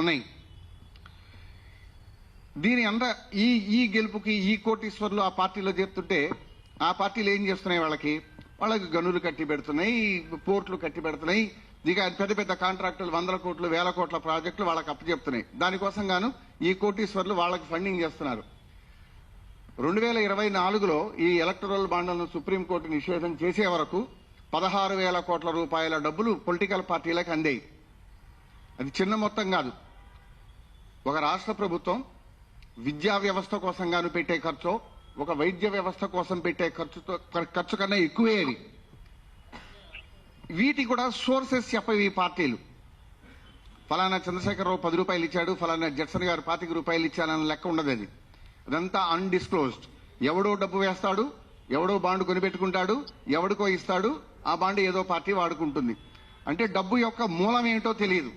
ఉన్నాయి. దీని అంతా ఈ గెలుపుకి ఈ కోటీశ్వర్లు ఆ పార్టీలో చేస్తుంటే ఆ పార్టీలు ఏం చేస్తున్నాయి, వాళ్ళకి గనులు కట్టి పెడుతున్నాయి, పోర్టులు కట్టి పెడుతున్నాయి, ఇక పెద్ద పెద్ద కాంట్రాక్టులు 100 కోట్లు 1000 కోట్ల ప్రాజెక్టులు వాళ్ళకి అప్పచెప్తున్నాయి. దానికోసం గాను ఈ కోటీశ్వర్లు వాళ్ళకి ఫండింగ్ చేస్తున్నారు. 2024లో ఈ ఎలక్టరల్ బాండ్లను సుప్రీంకోర్టు నిషేధం చేసే వరకు 16,000 కోట్ల రూపాయల డబ్బులు పొలిటికల్ పార్టీలకు అందాయి. అది చిన్న మొత్తం కాదు. ఒక రాష్ట్ర ప్రభుత్వం విద్యా వ్యవస్థ కోసం గాను పెట్టే ఖర్చు, ఒక వైద్య వ్యవస్థ కోసం పెట్టే ఖర్చు కన్నా ఎక్కువే అది. వీటి కూడా సోర్సెస్ చెప్పవి ఈ పార్టీలు. ఫలానా చంద్రశేఖరరావు 10 రూపాయలు ఇచ్చాడు, ఫలానా జడ్సన్ గారు 25 రూపాయలు ఇచ్చానన్న లెక్క ఉండదు. అది అదంతా అన్డిస్క్లోజ్డ్. ఎవడో డబ్బు వేస్తాడు, ఎవడో బాండ్ కొనిపెట్టుకుంటాడు, ఎవడికో ఇస్తాడు, ఆ బాండ్ ఏదో పార్టీ వాడుకుంటుంది. అంటే డబ్బు యొక్క మూలం ఏంటో తెలియదు.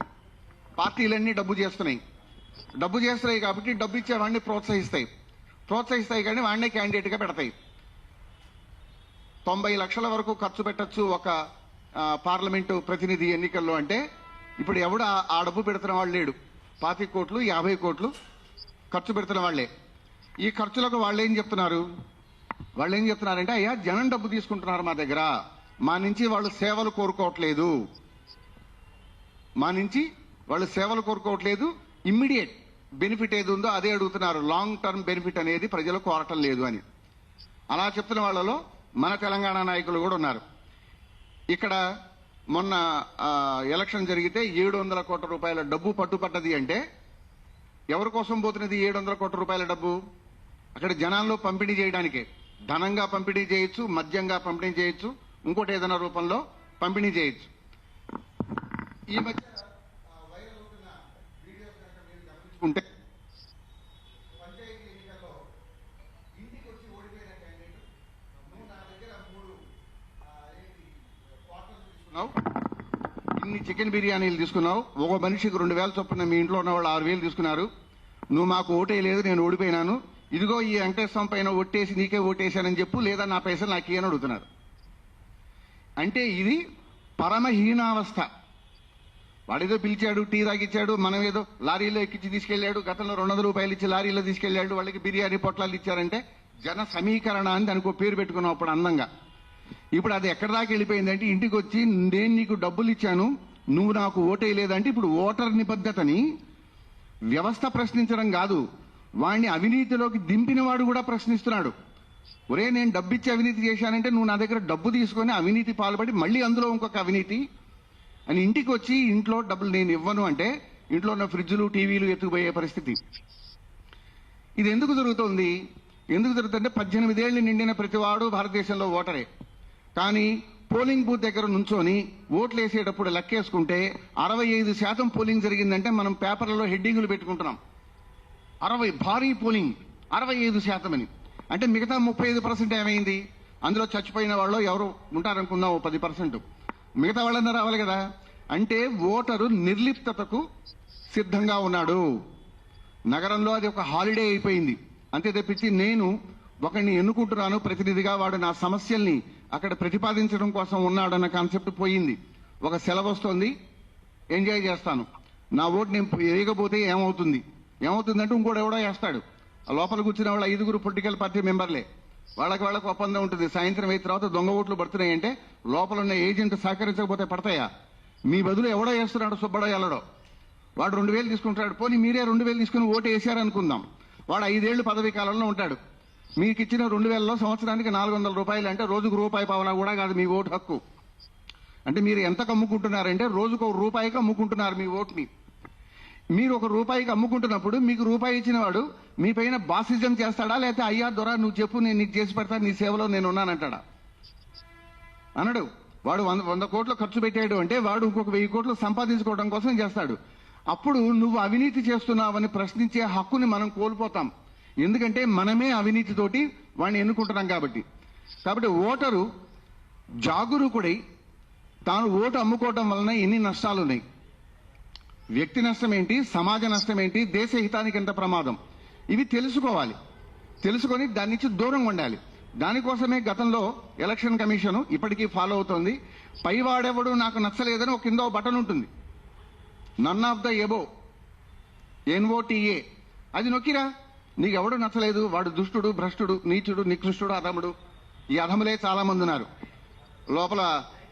పార్టీలన్నీ డబ్బు చేస్తున్నాయి కాబట్టి డబ్బు ఇచ్చే వాడిని ప్రోత్సహిస్తాయి కానీ వాడినే క్యాండిడేట్ గా పెడతాయి. 90 లక్షల వరకు ఖర్చు పెట్టచ్చు ఒక పార్లమెంటు ప్రతినిధి ఎన్నికల్లో. అంటే ఇప్పుడు ఎవడు ఆ డబ్బు పెడుతున్న వాళ్ళు లేడు. 25 కోట్లు 50 కోట్లు ఖర్చు పెడుతున్న వాళ్లే. ఈ ఖర్చులకు వాళ్ళు ఏం చెప్తున్నారంటే, అయ్యా జనం డబ్బు తీసుకుంటున్నారు మా దగ్గర, మా నుంచి వాళ్ళు సేవలు కోరుకోవట్లేదు, ఇమ్మీడియట్ బెనిఫిట్ ఏది ఉందో అదే అడుగుతున్నారు, లాంగ్ టర్మ్ బెనిఫిట్ అనేది ప్రజలు కోరటం లేదు అని. అలా చెప్తున్న వాళ్ళలో మన తెలంగాణ నాయకులు కూడా ఉన్నారు. ఇక్కడ మొన్న ఎలక్షన్ జరిగితే 700 కోట్ల రూపాయల డబ్బు పట్టుపడ్డది. అంటే ఎవరి కోసం పోతున్నది 700 కోట్ల రూపాయల డబ్బు? అక్కడ జనాల్లో పంపిణీ చేయడానికే. ధనంగా పంపిణీ చేయొచ్చు, మద్యంగా పంపిణీ చేయొచ్చు, ఇంకోటి ఏదైనా రూపంలో పంపిణీ చేయొచ్చు. ఈ మధ్య వైరల్ అవుతున్న వీడియోస్ కనుక మీరు గమనించుకుంటే, పంచాయతీ ఎన్నికల్లో ఇంటికి వచ్చి ఓడిపోయిన క్యాండిడేట్, నువ్వు నా దగ్గర 3 క్వార్టర్లు తీసుకున్నావు, ఇన్ని చికెన్ బిర్యానీలు తీసుకున్నావు, ఒక మనిషికి 2,000 చొప్పున మీ ఇంట్లో ఉన్న వాళ్ళు 6,000 తీసుకున్నారు, నువ్వు మాకు ఓటేయలేదు, నేను ఓడిపోయినాను, ఇదిగో ఈ వెంకటేశ్వరం పైన ఓటేసి నీకే ఓటేశానని చెప్పు, లేదా నా పైసలు నాకు ఇయ్యని అడుగుతున్నారు. అంటే ఇది పరమహీనావస్థ. వాడేదో పిలిచాడు, టీ తాగిచ్చాడు, మనం ఏదో లారీలో ఎక్కించి తీసుకెళ్లాడు, గతంలో 200 రూపాయలు ఇచ్చి లారీలో తీసుకెళ్లాడు, వాళ్ళకి బిర్యానీ పొట్లాలు ఇచ్చారంటే జన సమీకరణ అని దానికి పేరు పెట్టుకున్నాం అప్పుడు అందంగా. ఇప్పుడు అది ఎక్కడి దాకా వెళ్ళిపోయిందంటే, ఇంటికి వచ్చి నేను నీకు డబ్బులు ఇచ్చాను, నువ్వు నాకు ఓటేయలేదంటే ఇప్పుడు ఓటర్ నిబద్ధతని వ్యవస్థ ప్రశ్నించడం కాదు, వాడిని అవినీతిలోకి దింపిన వాడు కూడా ప్రశ్నిస్తున్నాడు. ఒరే, నేను డబ్బు ఇచ్చి అవినీతి చేశానంటే నువ్వు నా దగ్గర డబ్బు తీసుకొని అవినీతి పాల్పడి మళ్ళీ అందులో ఇంకొక అవినీతి అని ఇంటికి వచ్చి ఇంట్లో డబ్బులు నేను ఇవ్వను అంటే ఇంట్లో ఉన్న ఫ్రిడ్జ్లు టీవీలు ఎత్తుకుపోయే పరిస్థితి. ఇది ఎందుకు జరుగుతుంది? 18 ఏళ్లు నిండిన ప్రతివాడు భారతదేశంలో ఓటరే. కానీ పోలింగ్ బూత్ దగ్గర నుంచొని ఓట్లు వేసేటప్పుడు లెక్కేసుకుంటే 65% పోలింగ్ జరిగిందంటే మనం పేపర్లలో హెడ్డింగులు పెట్టుకుంటున్నాం. 60 భారీ పోలింగ్ 65% అని. అంటే మిగతా 35% ఏమైంది? అందులో చచ్చిపోయిన వాళ్ళు ఎవరు ఉంటారనుకున్నావు 10%, మిగతా వాళ్ళన్నా రావాలి కదా. అంటే ఓటరు నిర్లిప్తతకు సిద్ధంగా ఉన్నాడు. నగరంలో అది ఒక హాలిడే అయిపోయింది. అంతే తప్పించి నేను ఒకరిని ఎన్నుకుంటున్నాను ప్రతినిధిగా, వాడు నా సమస్యల్ని అక్కడ ప్రతిపాదించడం కోసం ఉన్నాడన్న కాన్సెప్ట్ పోయింది. ఒక సెలవు వస్తుంది, ఎంజాయ్ చేస్తాను, నా ఓటు నేను వేయకపోతే ఏమవుతుందంటే ఇంకోటి ఎవడో వేస్తాడు. ఆ లోపల కూర్చున్న వాళ్ళు 5 పొలిటికల్ పార్టీ మెంబర్లే, వాళ్ళకి ఒప్పందం ఉంటుంది. సాయంత్రం అయిన తర్వాత దొంగ ఓట్లు పడుతున్నాయంటే లోపల ఉన్న ఏజెంట్ సహకరించకపోతే పడతాయా? మీ బదులు ఎవడో వేస్తున్నాడు, సుబ్బడో ఎల్లడో, వాడు 2,000 తీసుకుంటాడు. పోనీ మీరే 2,000 తీసుకుని ఓటు వేశారనుకుందాం, వాడు 5 ఏళ్లు పదవీ కాలంలో ఉంటాడు. మీకు ఇచ్చిన 2,000లో సంవత్సరానికి 400 రూపాయలు, అంటే రోజుకు రూపాయి పావలా కూడా కాదు మీ ఓటు హక్కు. అంటే మీరు ఎంత అమ్ముకుంటున్నారంటే రోజుకు ₹1 అమ్ముకుంటున్నారు మీ ఓటుని. మీరు ₹1 అమ్ముకుంటున్నప్పుడు మీకు రూపాయి ఇచ్చిన వాడు మీ పైన బాసిజం చేస్తాడా, లేకపోతే అయ్యా దొరా నువ్వు చెప్పు నేను నీకు చేసి పెడతాను, నీ సేవలో నేను ఉన్నానంటాడా? అనడు. వాడు 100 కోట్లు ఖర్చు పెట్టాడు అంటే వాడు ఇంకొక 1000 కోట్లు సంపాదించుకోవడం కోసం చేస్తాడు. అప్పుడు నువ్వు అవినీతి చేస్తున్నావని ప్రశ్నించే హక్కుని మనం కోల్పోతాం. ఎందుకంటే మనమే అవినీతితోటి వాడిని ఎన్నుకుంటున్నాం కాబట్టి. ఓటరు జాగరూకుడై తాను ఓటు అమ్ముకోవటం వలన ఎన్ని నష్టాలున్నాయి, వ్యక్తి నష్టం ఏంటి, సమాజ నష్టం ఏంటి, దేశ హితానికి ఎంత ప్రమాదం, ఇవి తెలుసుకోవాలి. తెలుసుకొని దాని నుంచి దూరంగా ఉండాలి. దానికోసమే గతంలో ఎలక్షన్ కమిషన్ ఇప్పటికీ ఫాలో అవుతోంది. పైవాడెవడు నాకు నచ్చలేదని ఒక కింద బటన్ ఉంటుంది, none of the above. NOTA అది నొక్కిరా. నీకెవడు నచ్చలేదు, వాడు దుష్టుడు, భ్రష్టుడు, నీచుడు, నికృష్టుడు, అధముడు. ఈ అధములే చాలా మంది ఉన్నారు. లోపల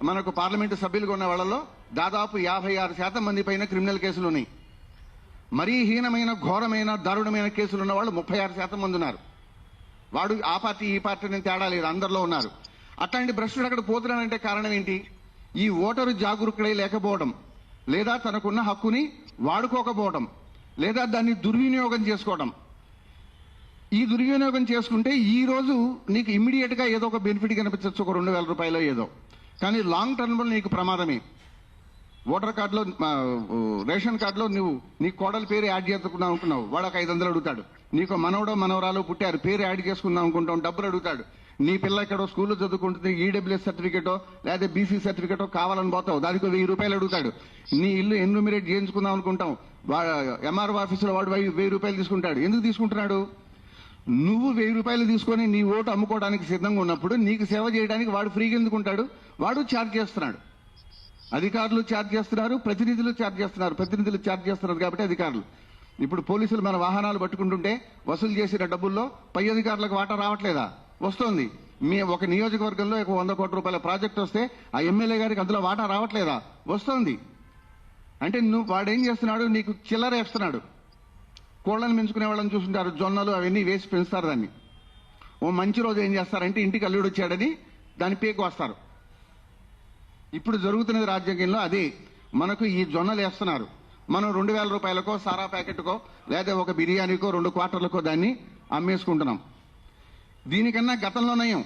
మనకు పార్లమెంటు సభ్యులుగా ఉన్న వాళ్ళలో దాదాపు 56% మంది పైన క్రిమినల్ కేసులు ఉన్నాయి. మరీ హీనమైన, ఘోరమైన, దారుణమైన కేసులు ఉన్న వాళ్ళు 36% మంది ఉన్నారు. వాడు ఆ పార్టీ ఈ పార్టీ నేను తేడా లేదు, అందరిలో ఉన్నారు. అట్లాంటి భ్రష్టుడు అక్కడ పోతున్నాడంటే కారణం ఏంటి? ఈ ఓటరు జాగరూకుడై లేకపోవడం, లేదా తనకున్న హక్కుని వాడుకోకపోవడం, లేదా దాన్ని దుర్వినియోగం చేసుకోవడం. ఈ దుర్వినియోగం చేసుకుంటే ఈ రోజు నీకు ఇమ్మీడియట్ గా ఏదో ఒక బెనిఫిట్ కనిపించవచ్చు, ఒక 2000 రూపాయలు ఏదో. కానీ లాంగ్ టర్మ్ లో నీకు ప్రమాదమే. ఓటర్ కార్డులో, రేషన్ కార్డులో నువ్వు నీ కోడల పేరు యాడ్ చేసుకుందాం అనుకున్నావు, వాడు ఒక 500 అడుగుతాడు. నీకు మనవడో మనవరాలు పుట్టారు, పేరు యాడ్ చేసుకుందాం అనుకుంటాం, డబ్బులు అడుగుతాడు. నీ పిల్ల ఎక్కడో స్కూల్లో చదువుకుంటుంది, EWS సర్టిఫికేటో లేదా BC సర్టిఫికేటో కావాలని పోతావు, దానికి 1000 రూపాయలు అడుగుతాడు. నీ ఇల్లు ఎన్యూమిరేట్ చేయించుకుందాం అనుకుంటాం, MRO ఆఫీసులో వాడు 1000 రూపాయలు తీసుకుంటాడు. ఎందుకు తీసుకుంటున్నాడు? నువ్వు 1000 రూపాయలు తీసుకొని నీ ఓటు అమ్ముకోవడానికి సిద్ధంగా ఉన్నప్పుడు నీకు సేవ చేయడానికి వాడు ఫ్రీగా ఎందుకుంటాడు? వాడు ఛార్జ్ చేస్తున్నాడు. అధికారులు ఛార్జ్ చేస్తున్నారు, ప్రతినిధులు ఛార్జ్ చేస్తున్నారు. ప్రతినిధులు ఛార్జ్ చేస్తున్నారు కాబట్టి అధికారులు. ఇప్పుడు పోలీసులు మన వాహనాలు పట్టుకుంటుంటే వసూలు చేసిన డబ్బుల్లో పై అధికారులకు వాటా రావట్లేదా? వస్తోంది. మీ ఒక నియోజకవర్గంలో 100 కోట్ల రూపాయల ప్రాజెక్ట్ వస్తే ఆ ఎమ్మెల్యే గారికి అందులో వాటా రావట్లేదా? వస్తోంది. అంటే వాడేం చేస్తున్నాడు? నీకు చిల్లర వేస్తున్నాడు. కోళ్లను పెంచుకునే వాళ్ళని చూస్తుంటారు, జొన్నలు అవన్నీ వేసి పెంచుతారు దాన్ని. ఓ మంచి రోజు ఏం చేస్తారంటే ఇంటికి అల్లుడు వచ్చాడని దాన్ని పేకు వస్తారు. ఇప్పుడు జరుగుతున్నది రాజ్యాంగంలో అదే. మనకు ఈ జొన్నలు వేస్తున్నారు, మనం 2000 రూపాయలకో సారా ప్యాకెట్కో లేదా ఒక బిర్యానీకో 2 క్వార్టర్లకో దాన్ని అమ్మేసుకుంటున్నాం. దీనికన్నా గతంలో నయం.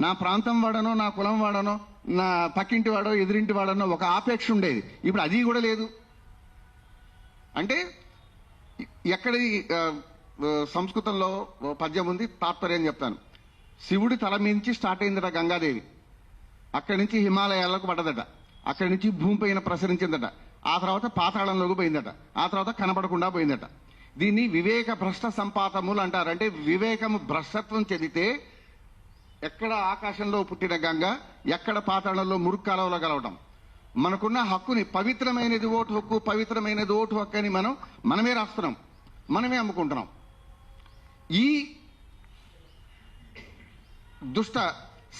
నా ప్రాంతం వాడనో, నా కులం వాడనో, నా పక్కింటి వాడో, ఎదురింటి వాడనో ఒక ఆపేక్ష ఉండేది. ఇప్పుడు అది కూడా లేదు. అంటే ఎక్కడి సంస్కృతంలో పద్యం ఉంది, తాత్పర్యం చెప్తాను. శివుడి తల మించి స్టార్ట్ అయిందట గంగాదేవి, అక్కడి నుంచి హిమాలయాలకు పడ్డదట, అక్కడి నుంచి భూమిపైన ప్రసరించిందట, ఆ తర్వాత పాతాళంలోకి పోయిందట, ఆ తర్వాత కనపడకుండా పోయిందట. దీన్ని వివేక భ్రష్ట సంపాతములు అంటారు. అంటే వివేకము భ్రష్టత్వం చెందితే ఎక్కడ ఆకాశంలో పుట్టిన గంగ, ఎక్కడ పాతాళంలో మురుక్కాలంలో కలవటం. మనకున్న హక్కుని, పవిత్రమైనది ఓటు హక్కు, పవిత్రమైనది ఓటు హక్కు అని మనమే రాస్తున్నాం, మనమే అమ్ముకుంటున్నాం. ఈ దుష్ట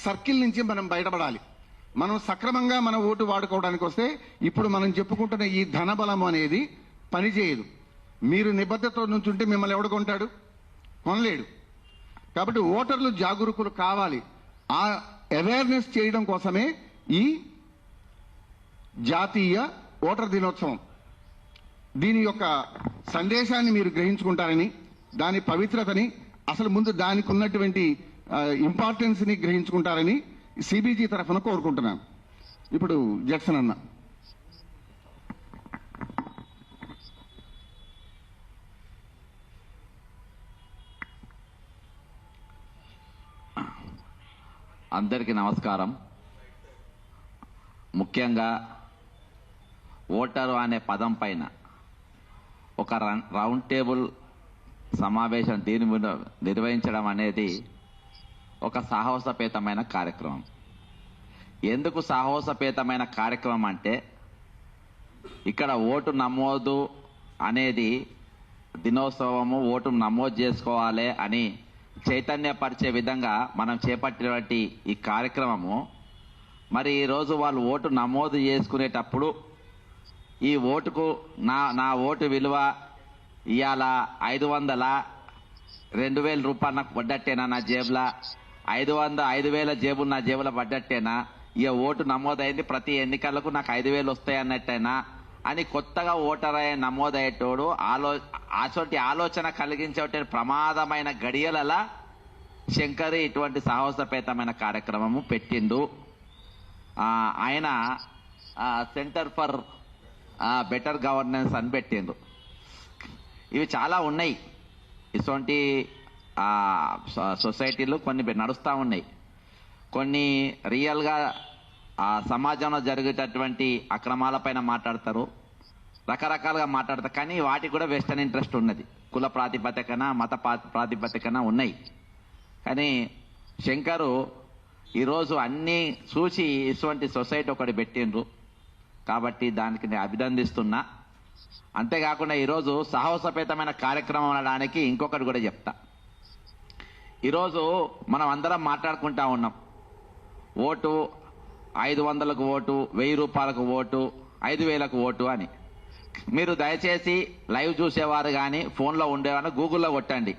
సర్కిల్ నుంచి మనం బయటపడాలి. మనం సక్రమంగా మన ఓటు వాడుకోవడానికి వస్తే ఇప్పుడు మనం చెప్పుకుంటున్న ఈ ధనబలం అనేది పనిచేయదు. మీరు నిబద్ధతతో నుంచుంటే మిమ్మల్ని ఎవడు కొంటాడు? కొనలేడు. కాబట్టి ఓటర్లు జాగరూకులు కావాలి. ఆ అవేర్నెస్ చేయడం కోసమే ఈ జాతీయ ఓటర్ దినోత్సవం. దీని యొక్క సందేశాన్ని మీరు గ్రహించుకుంటారని, దాని పవిత్రతని, అసలు ముందు దానికి ఉన్నటువంటి ఇంపార్టెన్స్ ని గ్రహించుకుంటారని CBG తరఫున కోరుకుంటున్నాను. ఇప్పుడు జడ్సన్ అన్న. అందరికీ నమస్కారం. ముఖ్యంగా ఓటరు అనే పదం పైన ఒక రౌండ్ టేబుల్ సమావేశం దీని మీద నిర్వహించడం అనేది ఒక సాహసపేతమైన కార్యక్రమం. ఎందుకు సాహసపేతమైన కార్యక్రమం అంటే, ఇక్కడ ఓటు నమోదు అనేది దినోత్సవము, ఓటు నమోదు చేసుకోవాలి అని చైతన్యపరిచే విధంగా మనం చేపట్టినటువంటి ఈ కార్యక్రమము, మరి ఈరోజు వాళ్ళు ఓటు నమోదు చేసుకునేటప్పుడు ఈ ఓటుకు నా ఓటు విలువ ఇవాళ 500, 2000 రూపాయలు నాకు పడ్డట్టేనా నా జేబులా, 5,000 జేబులు నా జేబులో పడ్డట్టేనా, ఇక ఓటు నమోదైంది, ప్రతి ఎన్నికలకు నాకు 5,000 వస్తాయి అన్నట్టేనా అని కొత్తగా ఓటర్ అయ్యే నమోదయ్యేటోడు అటువంటి ఆలోచన కలిగించే ప్రమాదమైన గడియలలా శంకర్ ఇటువంటి సాహసపేతమైన కార్యక్రమము పెట్టిండు. ఆయన సెంటర్ ఫర్ బెటర్ గవర్నెన్స్ అని పెట్టిండు. ఇవి చాలా ఉన్నాయి. ఇటువంటి సొసైటీలు కొన్ని నడుస్తూ ఉన్నాయి. కొన్ని రియల్గా సమాజంలో జరిగేటటువంటి అక్రమాలపైన మాట్లాడతారు, రకరకాలుగా మాట్లాడతారు. కానీ వాటికి కూడా వెస్టర్న్ ఇంట్రెస్ట్ ఉన్నది, కుల ప్రాతిపదికన, మత ప్రాతిపదికన ఉన్నాయి. కానీ శంకరు ఈరోజు అన్నీ చూసి ఇటువంటి సొసైటీ ఒకటి పెట్టిండ్రు. కాబట్టి దానికి నేను అభినందిస్తున్నా. అంతేకాకుండా ఈరోజు సాహసోపేతమైన కార్యక్రమం అనడానికి ఇంకొకటి కూడా చెప్తా. ఈరోజు మనం అందరం మాట్లాడుకుంటా ఉన్నాం, ఓటు 500కు ఓటు, 1000 రూపాయలకు ఓటు, 5000కు ఓటు అని. మీరు దయచేసి లైవ్ చూసేవారు కానీ ఫోన్లో ఉండేవారు గూగుల్లో కొట్టండి,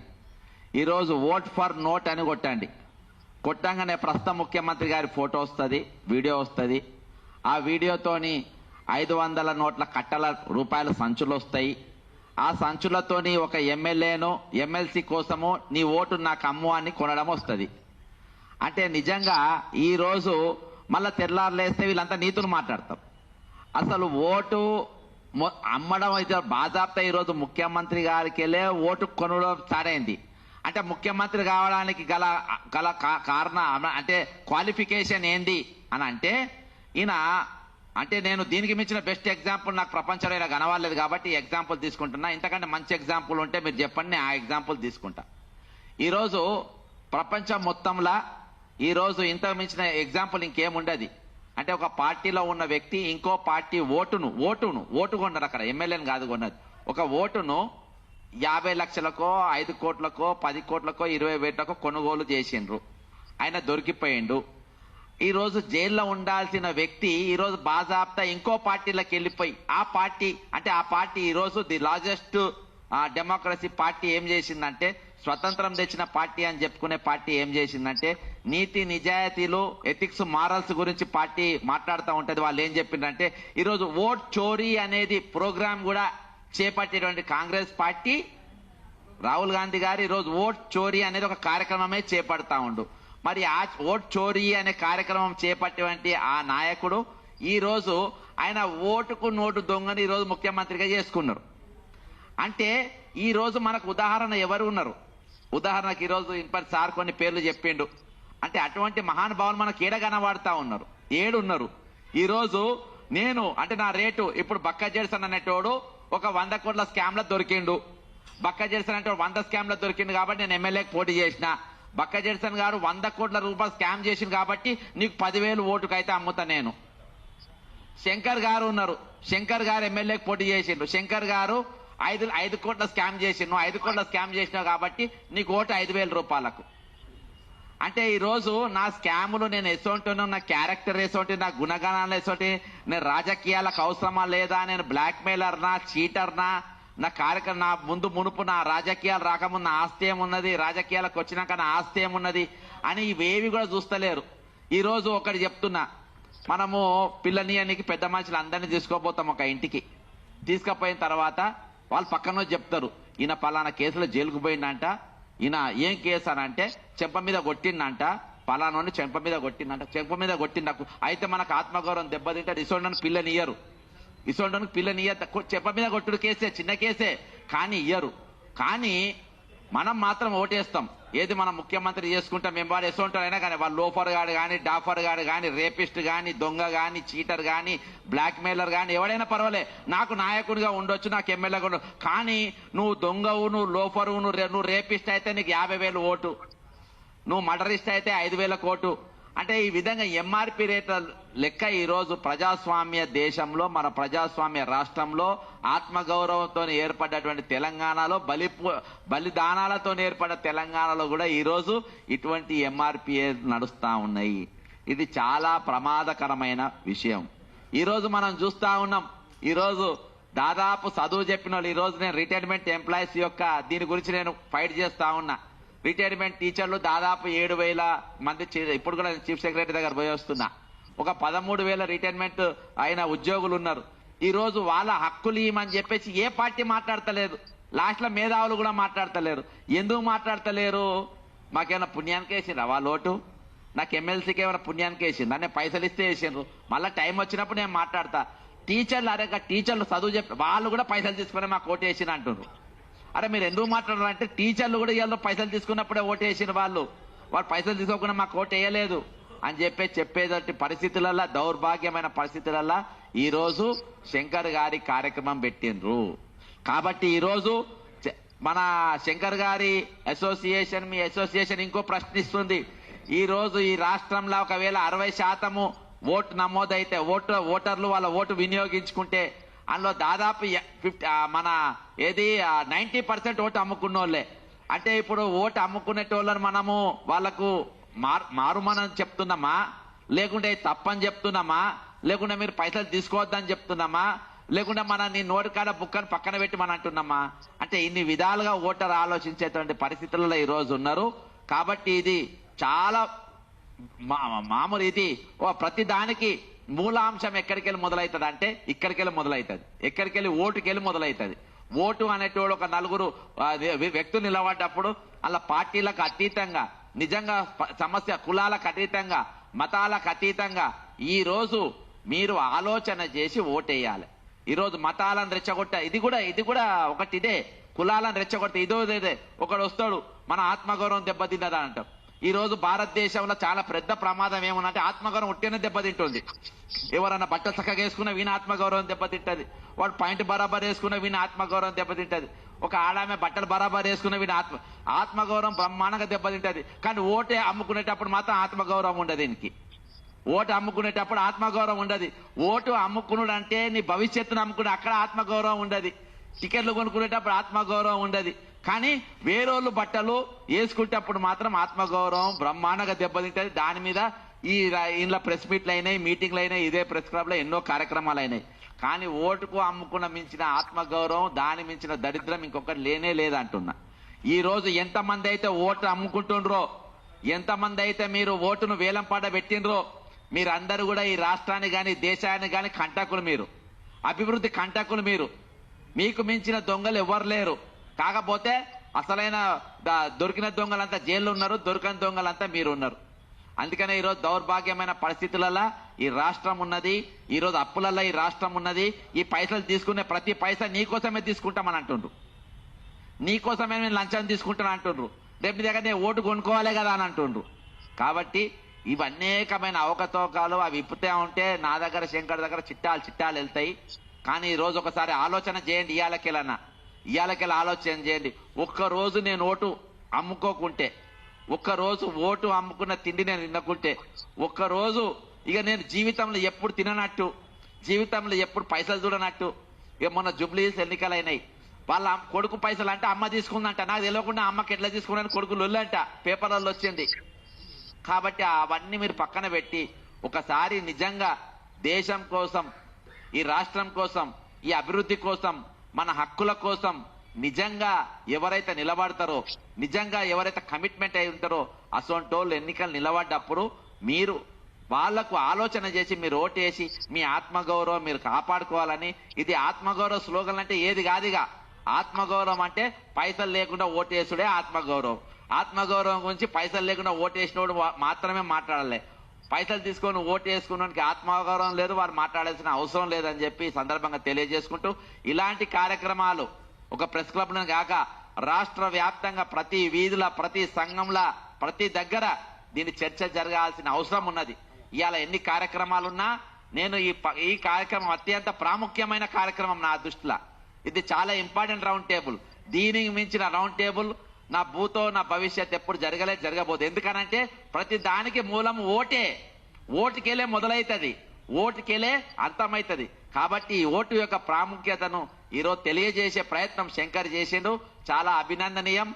ఈరోజు ఓట్ ఫర్ నోట్ అని కొట్టండి. కొట్టంగానే ప్రస్తుత ముఖ్యమంత్రి గారి ఫోటో వస్తుంది, వీడియో వస్తుంది. ఆ వీడియోతోని 500 నోట్ల కట్టల రూపాయల సంచులు వస్తాయి. ఆ సంచులతోని ఒక ఎమ్మెల్యేను, ఎమ్మెల్సీ కోసము నీ ఓటు నాకు అమ్ము అని కొనడం వస్తుంది. అంటే నిజంగా ఈరోజు మళ్ళా తెల్లారులేస్తే వీళ్ళంతా నీతులు మాట్లాడతారు. అసలు ఓటు అమ్మడం అయితే బాజాప్తా ఈరోజు ముఖ్యమంత్రి గారికి వెళ్ళే ఓటు కొనడం స్టార్ట్ అయింది. అంటే ముఖ్యమంత్రి కావడానికి గల గల కారణం అంటే క్వాలిఫికేషన్ ఏంది అని అంటే ఈయన అంటే నేను దీనికి మించిన బెస్ట్ ఎగ్జాంపుల్ నాకు ప్రపంచంలో ఇలా కనవాలేదు కాబట్టి ఈ ఎగ్జాంపుల్ తీసుకుంటున్నా. ఇంతకంటే మంచి ఎగ్జాంపుల్ ఉంటే మీరు చెప్పండి, ఆ ఎగ్జాంపుల్ తీసుకుంటా. ఈరోజు ప్రపంచం మొత్తంలో ఈరోజు ఇంతకు మించిన ఎగ్జాంపుల్ ఇంకేముండదు. అంటే ఒక పార్టీలో ఉన్న వ్యక్తి ఇంకో పార్టీ ఓటు కొన్నారు, అక్కడ ఎమ్మెల్యేని కాదు కొన్నది. ఒక ఓటును 50 లక్షలకో, 5 కోట్లకో, 10 కోట్లకో, 20 వేట్లకో కొనుగోలు చేసిండ్రు. ఆయన దొరికిపోయిండు. ఈరోజు జైల్లో ఉండాల్సిన వ్యక్తి ఈరోజు బాజాప్తా ఇంకో పార్టీలకు వెళ్ళిపోయి ఆ పార్టీ ఈరోజు ది లార్జెస్ట్ డెమోక్రసీ పార్టీ ఏం చేసిందంటే, స్వతంత్రం తెచ్చిన పార్టీ అని చెప్పుకునే పార్టీ ఏం చేసిందంటే, నీతి నిజాయితీలు, ఎథిక్స్, మారల్స్ గురించి పార్టీ మాట్లాడుతూ ఉంటది. వాళ్ళు ఏం చెప్పిందంటే ఈరోజు ఓట్ చోరీ అనేది ప్రోగ్రామ్ కూడా చేపట్టేటువంటి కాంగ్రెస్ పార్టీ, రాహుల్ గాంధీ గారు ఈరోజు ఓట్ చోరీ అనేది ఒక కార్యక్రమమే చేపడతా ఉండు. మరి ఆ ఓట్ చోరీ అనే కార్యక్రమం చేపట్టేటువంటి ఆ నాయకుడు ఈరోజు ఆయన ఓటుకు నోటు దొంగని ఈరోజు ముఖ్యమంత్రిగా చేసుకున్నారు. అంటే ఈ రోజు మనకు ఉదాహరణ ఎవరు ఉన్నారు? ఉదాహరణకు ఈరోజు ఇన్పర్ సార్ కొన్ని పేర్లు చెప్పిండు. అంటే అటువంటి మహానుభావులు మనకు ఏడగనవాడుతా ఉన్నారు, ఏడున్నారు. ఈరోజు నేను అంటే నా రేటు ఇప్పుడు బక్క జెడ్సన్ అనేటోడు ఒక 100 కోట్ల స్కామ్ లో దొరికిండు. బక్క జెడ్సన్ అంటే 100 స్కామ్ లో దొరికిండు కాబట్టి నేను ఎమ్మెల్యేకి పోటీ చేసిన. బక్క జెడ్సన్ గారు 100 కోట్ల రూపాయలు స్కామ్ చేసింది కాబట్టి నీకు 10,000 ఓటుకు అయితే అమ్ముతా నేను. శంకర్ గారు ఉన్నారు, శంకర్ గారు ఎమ్మెల్యేకి పోటీ చేసిండు. శంకర్ గారు 5 కోట్ల స్కామ్ చేసిండు, 5 కోట్ల స్కామ్ చేసినావు కాబట్టి నీకు ఓటు 5,000 రూపాయలకు. అంటే ఈరోజు నా స్కాములు నేను ఎసోంటున్నా, నా క్యారెక్టర్ ఎసోంటి, నా గుణగణాలు ఎసోంటి, నేను రాజకీయాలకు అవసరమా లేదా, నేను బ్లాక్ మెయిలర్నా, చీటర్నా, నా కార్యక్రమం నా మునుపు నా రాజకీయాలు రాకముందు నా ఆస్తి ఏమున్నది, రాజకీయాలకు వచ్చినాక నా ఆస్తి ఏమున్నది అని ఇవేవి కూడా చూస్తలేరు. ఈరోజు ఒకటి చెప్తున్నా, మనము పిల్లనియానికి పెద్ద మనుషులు అందరినీ తీసుకోపోతాం ఒక ఇంటికి. తీసుకుపోయిన తర్వాత వాళ్ళు పక్కన చెప్తారు, ఈయన పలానా కేసులో జైలుకు పోయిందంట, ఈయన ఏం కేసు అని అంటే చెంప మీద కొట్టిందంట, పలానా చెంప మీద కొట్టిందంట, చెంప మీద కొట్టిందకు. అయితే మనకు ఆత్మగౌరవం దెబ్బతింటారు, ఇసోండని పిల్లనియ్యరు, ఇసోండని పిల్లనియ్య. చెంప మీద కొట్టుడు కేసే, చిన్న కేసే, కానీ ఇయ్యరు. కానీ మనం మాత్రం ఓటేస్తాం. ఏది మనం ముఖ్యమంత్రి చేసుకుంటాం, మేము వాడు ఎసోంటారైనా కానీ వాళ్ళు లోఫర్ గాడు కానీ, డాఫర్ గాడు కానీ, రేపిస్ట్ కానీ, దొంగ కానీ, చీటర్ కానీ, బ్లాక్ మెయిలర్ కానీ ఎవడైనా పర్వాలే, నాకు నాయకుడిగా ఉండొచ్చు, నాకు ఎమ్మెల్యేగా ఉండొచ్చు. కానీ నువ్వు దొంగవు, నువ్వు లోఫరు, నువ్వు రేపిస్ట్ అయితే నీకు 50,000 ఓటు, నువ్వు మర్డరిస్ట్ అయితే 5,000 ఓటు. అంటే ఈ విధంగా ఎంఆర్పి రేట్ల లెక్క ఈరోజు ప్రజాస్వామ్య దేశంలో, మన ప్రజాస్వామ్య రాష్ట్రంలో, ఆత్మగౌరవంతో ఏర్పడ్డటువంటి తెలంగాణలో, బలిదానాలతో ఏర్పడ్డ తెలంగాణలో కూడా ఈరోజు ఇటువంటి ఎంఆర్పిఏ నడుస్తా ఉన్నాయి. ఇది చాలా ప్రమాదకరమైన విషయం. ఈరోజు మనం చూస్తా ఉన్నాం, ఈరోజు దాదాపు చదువు చెప్పిన వాళ్ళు, ఈరోజు నేను రిటైర్మెంట్ ఎంప్లాయీస్ యొక్క దీని గురించి నేను ఫైట్ చేస్తా ఉన్నా. రిటైర్మెంట్ టీచర్లు దాదాపు 7,000 మంది, ఇప్పుడు కూడా చీఫ్ సెక్రటరీ దగ్గర పోయి వస్తున్నా, ఒక 13,000 రిటైర్మెంట్ అయిన ఉద్యోగులు ఉన్నారు. ఈ రోజు వాళ్ళ హక్కులు ఇవ్వమని చెప్పేసి ఏ పార్టీ మాట్లాడతలేదు. లాస్ట్ లో మేధావులు కూడా మాట్లాడతలేరు. ఎందుకు మాట్లాడతలేరు? మాకేమైనా పుణ్యానికి వేసిండ్రా వాళ్ళ ఓటు? నాకు ఎమ్మెల్సీకి ఏమైనా పుణ్యానికి వేసిండ్రా? నేను పైసలు ఇస్తే వేసిండ్రు, మళ్ళీ టైం వచ్చినప్పుడు నేను మాట్లాడతా. టీచర్లు అరే టీచర్లు చదువు చెప్పి వాళ్ళు కూడా పైసలు తీసుకుని మాకు ఓటు వేసిన అంటున్నారు. అరే మీరు ఎందుకు మాట్లాడారంటే టీచర్లు కూడా ఇవాళ పైసలు తీసుకున్నప్పుడే ఓటు వేసిన వాళ్ళు పైసలు తీసుకోకుండా మాకు ఓటు వేయలేదు అని చెప్పేటువంటి పరిస్థితులలో, దౌర్భాగ్యమైన పరిస్థితులలో ఈరోజు శంకర్ గారి కార్యక్రమం పెట్టిండ్రు. కాబట్టి ఈరోజు మన శంకర్ గారి అసోసియేషన్, మీ అసోసియేషన్ ఇంకో ప్రశ్నిస్తుంది. ఈరోజు ఈ రాష్ట్రంలో ఒకవేళ 60% ఓటు నమోదైతే, ఓటర్లు వాళ్ళ ఓటు వినియోగించుకుంటే అందులో దాదాపు 90% ఓటు అమ్ముకున్నోళ్ళే. అంటే ఇప్పుడు ఓటు అమ్ముకునేటోళ్ళని మనము వాళ్ళకు మారుమనని చెప్తున్నామా, లేకుంటే తప్పని చెప్తున్నామా, లేకుంటే మీరు పైసలు తీసుకోవద్దని చెప్తున్నామా, లేకుంటే నీ నోటి కాడ బుక్కను పక్కన పెట్టి మనం అంటున్నామా? అంటే ఇన్ని విధాలుగా ఓటర్ ఆలోచించేటువంటి పరిస్థితుల్లో ఈ రోజు ఉన్నారు. కాబట్టి ఇది చాలా మామూలు. ఇది ప్రతి దానికి మూలాంశం ఎక్కడికి వెళ్ళి మొదలవుతుంది అంటే ఇక్కడికి వెళ్ళి మొదలవుతుంది. ఎక్కడికి వెళ్ళి ఓటుకి వెళ్ళి మొదలవుతుంది. ఓటు అనేటోడు ఒక నలుగురు వ్యక్తులు నిలబడ్డప్పుడు అలా పార్టీలకు అతీతంగా, నిజంగా సమస్య కులాలకు అతీతంగా, మతాలకు అతీతంగా ఈ రోజు మీరు ఆలోచన చేసి ఓటేయాలి. ఈ రోజు మతాలను రెచ్చగొట్ట ఇది కూడా ఒకటి ఇదే. కులాలను రెచ్చగొట్ట ఇదే. ఒకడు వస్తాడు మన ఆత్మగౌరవం దెబ్బతిన్నదా అంటాం. ఈ రోజు భారతదేశంలో చాలా పెద్ద ప్రమాదం ఏమన్నంటే ఆత్మగౌరవం ఉట్టినే దెబ్బతింటుంది. ఎవరన్నా బట్ట చక్కగా వేసుకున్న వీణ ఆత్మగౌరవం దెబ్బతింటది. వాడు పాయింట్ బరాబర్ వేసుకున్న వీణ ఆత్మగౌరవం దెబ్బతింటది. ఒక ఆడామె బట్టలు బరాబర్ వేసుకున్న వీణ ఆత్మగౌరవం బ్రహ్మాండంగా దెబ్బతింటది. కానీ ఓటే అమ్ముకునేటప్పుడు మాత్రం ఆత్మగౌరవం ఉండదు. దీనికి ఓటు అమ్ముకునేటప్పుడు ఆత్మగౌరవం ఉండదు. ఓటు అమ్ముకున్నాడు అంటే నీ భవిష్యత్తును అమ్ముకునే అక్కడ ఆత్మగౌరవం ఉండదు. టికెట్లు కొనుక్కునేటప్పుడు ఆత్మగౌరవం ఉండదు. కానీ వేరోళ్ళు బట్టలు వేసుకునేటప్పుడు మాత్రం ఆత్మగౌరవం బ్రహ్మాండంగా దెబ్బతింటది. దాని మీద ఇంట్లో ప్రెస్ మీట్లు అయినాయి, మీటింగ్లు అయినాయి, ఇదే ప్రెస్ క్లబ్ లో ఎన్నో కార్యక్రమాలు అయినాయి. కానీ ఓటుకు అమ్ముకున్న మించిన ఆత్మగౌరవం, దాని మించిన దరిద్రం ఇంకొకటి లేనే లేదంటున్నా. ఈ రోజు ఎంతమంది అయితే ఓటు అమ్ముకుంటుండ్రో, ఎంతమంది అయితే మీరు ఓటును వేలంపాట పెట్టిండ్రో, మీరందరూ కూడా ఈ రాష్ట్రాన్ని కానీ దేశాన్ని కానీ కంటకులు, మీరు అభివృద్ధి కంటకులు. మీకు మించిన దొంగలు ఎవరు లేరు. కాకపోతే అసలైన దొరికిన దొంగలంతా జైల్లో ఉన్నారు, దొరికిన దొంగలంతా మీరు ఉన్నారు. అందుకనే ఈరోజు దౌర్భాగ్యమైన పరిస్థితులలో ఈ రాష్ట్రం ఉన్నది. ఈరోజు అప్పులలో ఈ రాష్ట్రం ఉన్నది. ఈ పైసలు తీసుకునే ప్రతి పైసా నీకోసమే తీసుకుంటామని అంటుండ్రు. నీకోసమే నేను లంచం తీసుకుంటాను అంటుండ్రు. రేపు నీ దగ్గర నేను ఓటు కొనుక్కోవాలి కదా అని అంటుండ్రు. కాబట్టి ఇవి అనేకమైన అవకతవకాలు. అవి ఇప్పుతే ఉంటే నా దగ్గర శంకర్ దగ్గర చిట్టాలు వెళ్తాయి. కానీ ఈ రోజు ఒకసారి ఆలోచన చేయండి. ఇవాళకెళ్ళి ఆలోచన చేయండి. ఒక్కరోజు నేను ఓటు అమ్ముకోకుంటే, ఒక్కరోజు ఓటు అమ్ముకున్న తిండి నేను తినకుంటే, ఒక్కరోజు ఇక నేను జీవితంలో ఎప్పుడు తిననట్టు, జీవితంలో ఎప్పుడు పైసలు చూడనట్టు. ఇక మొన్న జూబ్లీస్ ఎన్నికలు అయినాయి. వాళ్ళ కొడుకు పైసలు అంటే అమ్మ తీసుకుందంట. నాకు తెలియకుండా అమ్మకి ఎట్లా తీసుకున్నాను కొడుకు లొల్లంట పేపర్లలో వచ్చింది. కాబట్టి అవన్నీ మీరు పక్కన పెట్టి ఒకసారి నిజంగా దేశం కోసం, ఈ రాష్ట్రం కోసం, ఈ అభివృద్ధి కోసం, మన హక్కుల కోసం నిజంగా ఎవరైతే నిలబడతారో, నిజంగా ఎవరైతే కమిట్మెంట్ అయి ఉంటారో అసొంటోళ్ళు ఎన్నికలు నిలబడ్డప్పుడు మీరు వాళ్లకు ఆలోచన చేసి మీరు ఓటేసి మీ ఆత్మగౌరవం మీరు కాపాడుకోవాలని. ఇది ఆత్మగౌరవ స్లోగన్ అంటే ఏది కాదుగా. ఆత్మగౌరవం అంటే పైసలు లేకుండా ఓటేసుడే ఆత్మగౌరవం. ఆత్మగౌరవం గురించి పైసలు లేకుండా ఓటేసినోడు మాత్రమే మాట్లాడాలి. పైసలు తీసుకొని ఓటు వేసుకున్నానికి ఆత్మగౌరవం లేదు, వారు మాట్లాడాల్సిన అవసరం లేదని చెప్పి సందర్భంగా తెలియజేసుకుంటూ, ఇలాంటి కార్యక్రమాలు ఒక ప్రెస్ క్లబ్ కాక రాష్ట్ర వ్యాప్తంగా ప్రతి వీధుల, ప్రతి సంఘంలో, ప్రతి దగ్గర దీని చర్చ జరగాల్సిన అవసరం ఉన్నది. ఇవాళ ఎన్ని కార్యక్రమాలున్నా నేను ఈ కార్యక్రమం అత్యంత ప్రాముఖ్యమైన కార్యక్రమం నా దృష్టిలో. ఇది చాలా ఇంపార్టెంట్ రౌండ్ టేబుల్. దీనికి మించిన రౌండ్ టేబుల్ నా భూతో నా భవిష్యత్ ఎప్పుడు జరగబోదు. ఎందుకనంటే ప్రతి దానికి మూలం ఓటే. ఓటుకెళ్ళే మొదలవుతుంది, ఓటుకెళ్ళే అంతమవుతుంది. కాబట్టి ఈ ఓటు యొక్క ప్రాముఖ్యతను ఈరోజు తెలియజేసే ప్రయత్నం శంకర్ చేసిండు. చాలా అభినందనీయం.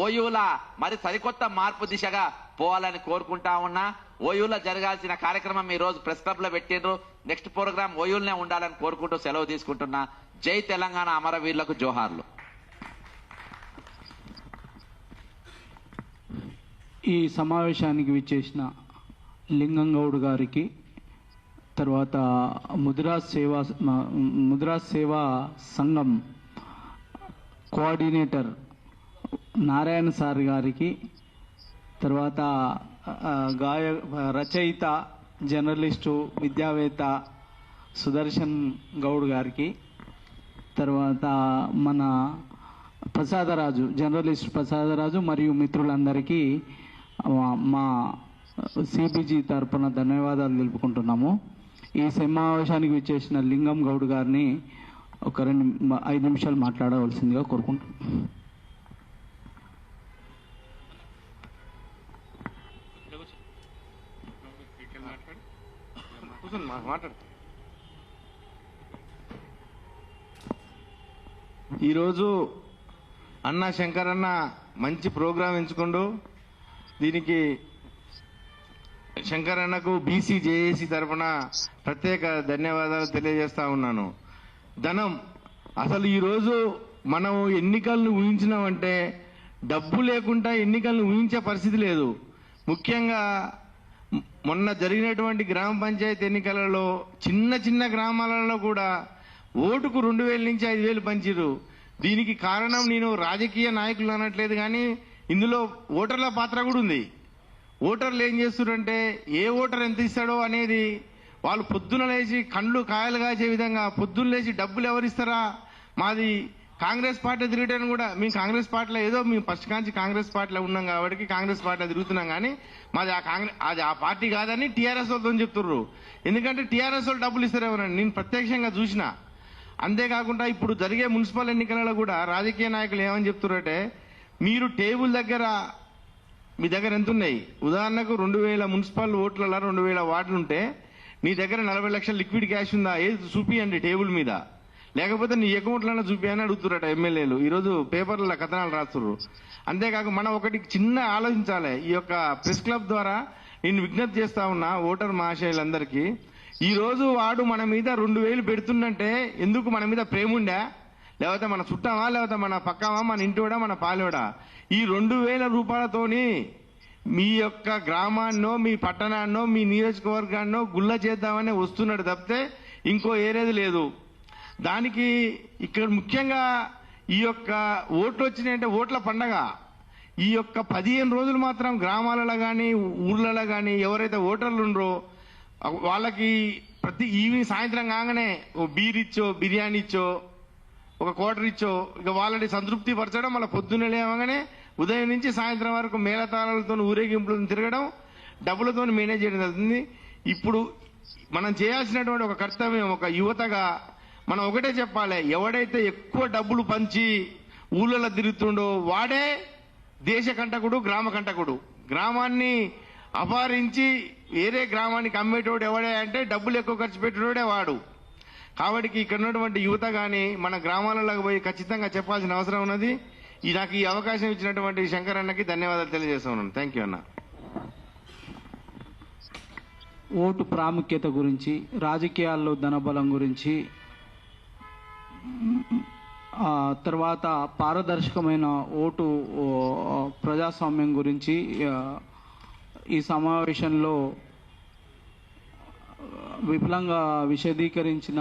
ఓయూల మరి సరికొత్త మార్పు దిశగా పోవాలని కోరుకుంటా ఉన్నా. ఓయూలో జరగాల్సిన కార్యక్రమం ఈ రోజు ప్రెస్ క్లబ్ లో పెట్టిండ్రు. నెక్స్ట్ ప్రోగ్రాం ఓయూలనే ఉండాలని కోరుకుంటూ సెలవు తీసుకుంటున్నా. జై తెలంగాణ, అమరవీరులకు జోహార్లు. ఈ సమావేశానికి విచ్చేసిన లింగం గౌడ్ గారికి, తర్వాత ముద్రాజ్ సేవా సంఘం కోఆర్డినేటర్ నారాయణ సార్ గారికి, తర్వాత రచయిత, జర్నలిస్టు, విద్యావేత్త సుదర్శన్ గౌడ్ గారికి, తర్వాత మన ప్రసాదరాజు, జర్నలిస్ట్ ప్రసాదరాజు మరియు మిత్రులందరికీ మా సిబిజీ తరపున ధన్యవాదాలు తెలుపుకుంటున్నాము. ఈ సమావేశానికి విచ్చేసిన లింగం గౌడ్ గారిని ఒక 5 నిమిషాలు మాట్లాడవలసిందిగా కోరుకుంటున్నాం. ఈరోజు అన్న శంకర్ అన్న మంచి ప్రోగ్రాం ఎంచుకుండు. దీనికి శంకర్ అన్నకు బీసీ జేఏసీ తరఫున ప్రత్యేక ధన్యవాదాలు తెలియజేస్తా ఉన్నాను. ధనం అసలు ఈరోజు మనం ఎన్నికలను ఊహించినామంటే డబ్బు లేకుండా ఎన్నికలను ఊహించే పరిస్థితి లేదు. ముఖ్యంగా మొన్న జరిగినటువంటి గ్రామ పంచాయతీ ఎన్నికలలో చిన్న చిన్న గ్రామాలలో కూడా ఓటుకు 2,000 నుంచి 5,000 పంచిరు. దీనికి కారణం నేను రాజకీయ నాయకులు అనట్లేదు, కానీ ఇందులో ఓటర్ల పాత్ర కూడా ఉంది. ఓటర్లు ఏం చేస్తున్నారంటే ఏ ఓటర్ ఎంత ఇస్తాడో అనేది వాళ్ళు పొద్దున లేచి కండ్లు కాయలు కాసే విధంగా పొద్దున్న లేచి డబ్బులు ఎవరిస్తారా, మాది కాంగ్రెస్ పార్టీ తిరగటాన్ని కూడా మేము కాంగ్రెస్ పార్టీలో ఏదో మేము ఫస్ట్ కాంచి కాంగ్రెస్ పార్టీలో ఉన్నాం కాబట్టి కాంగ్రెస్ పార్టీలో తిరుగుతున్నాం, కానీ మాది ఆ పార్టీ కాదని టీఆర్ఎస్ వాళ్ళతో చెప్తుర్రు. ఎందుకంటే టీఆర్ఎస్ వాళ్ళు డబ్బులు ఇస్తారేమోనండి, నేను ప్రత్యక్షంగా చూసిన. అంతేకాకుండా ఇప్పుడు జరిగే మున్సిపల్ ఎన్నికలలో కూడా రాజకీయ నాయకులు ఏమని చెప్తున్నారంటే మీరు టేబుల్ దగ్గర మీ దగ్గర ఎంత ఉన్నాయి, ఉదాహరణకు 2,000 మున్సిపల్ ఓట్లలో 2,000 వార్డులు ఉంటే నీ దగ్గర 40 లక్షల లిక్విడ్ క్యాష్ ఉందా, ఏది చూపియండి టేబుల్ మీద, లేకపోతే నీ అకౌంట్లలో చూపి అని అడుగుతురట ఎమ్మెల్యేలు. ఈరోజు పేపర్లలో కథనాలు రాస్తున్నారు. అంతేకాక మనం ఒకటి చిన్న ఆలోచించాలి. ఈ యొక్క ప్రెస్ క్లబ్ ద్వారా నేను విజ్ఞప్తి చేస్తా ఉన్నా ఓటర్ మహాశయులందరికీ, ఈ రోజు వాడు మన మీద 2,000 పెడుతుందంటే ఎందుకు మన మీద ప్రేమ ఉండా, లేకపోతే మన చుట్టామా, లేకపోతే మన పక్కమా, మన ఇంటోడా, మన పాలోడా? ఈ 2,000 రూపాయలతోని మీ యొక్క గ్రామాన్నో మీ పట్టణాన్నో మీ నియోజకవర్గాన్నో గుల్ల చేద్దామని వస్తున్నాడు తప్పితే ఇంకో ఏరేది లేదు. దానికి ఇక్కడ ముఖ్యంగా ఈ యొక్క ఓట్లు వచ్చినాయంటే ఓట్ల పండగ. ఈ యొక్క 15 రోజులు మాత్రం గ్రామాలలో కానీ ఊర్లలో కానీ ఎవరైతే ఓటర్లు ఉండరో వాళ్ళకి ప్రతి ఈవినింగ్ సాయంత్రం కాగానే ఓ బీర్ ఇచ్చో, బిర్యానీ ఇచ్చో, ఒక క్వార్టర్ ఇచ్చో, ఇక వాళ్ళని సంతృప్తి పరచడం, మళ్ళీ పొద్దున్నే లేవగానే ఉదయం నుంచి సాయంత్రం వరకు మేళతాళాలతో ఊరేగింపులతో తిరగడం, డబ్బులతో మేనేజ్ చేయడం జరుగుతుంది. ఇప్పుడు మనం చేయాల్సినటువంటి ఒక కర్తవ్యం, ఒక యువతగా మనం ఒకటే చెప్పాలి, ఎవడైతే ఎక్కువ డబ్బులు పంచి ఊళ్ళలో తిరుగుతుండో వాడే దేశ కంటకుడు, గ్రామ కంటకుడు. గ్రామాన్ని అపహరించి వేరే గ్రామానికి అమ్మేటోడు ఎవడే అంటే డబ్బులు ఎక్కువ ఖర్చు పెట్టేటోడే వాడు. కాబట్టి ఇక్కడ ఉన్నటువంటి యువత కానీ మన గ్రామాలకు పోయి ఖచ్చితంగా చెప్పాల్సిన అవసరం ఉన్నది. నాకు ఈ అవకాశం ఇచ్చినటువంటి శంకర్ అన్నకి ధన్యవాదాలు తెలియజేస్తా ఉన్నాను. థ్యాంక్ యూ అన్న. ఓటు ప్రాముఖ్యత గురించి, రాజకీయాల్లో ధనబలం గురించి, తర్వాత పారదర్శకమైన ఓటు ప్రజాస్వామ్యం గురించి ఈ సమావేశంలో విపులంగా విశదీకరించిన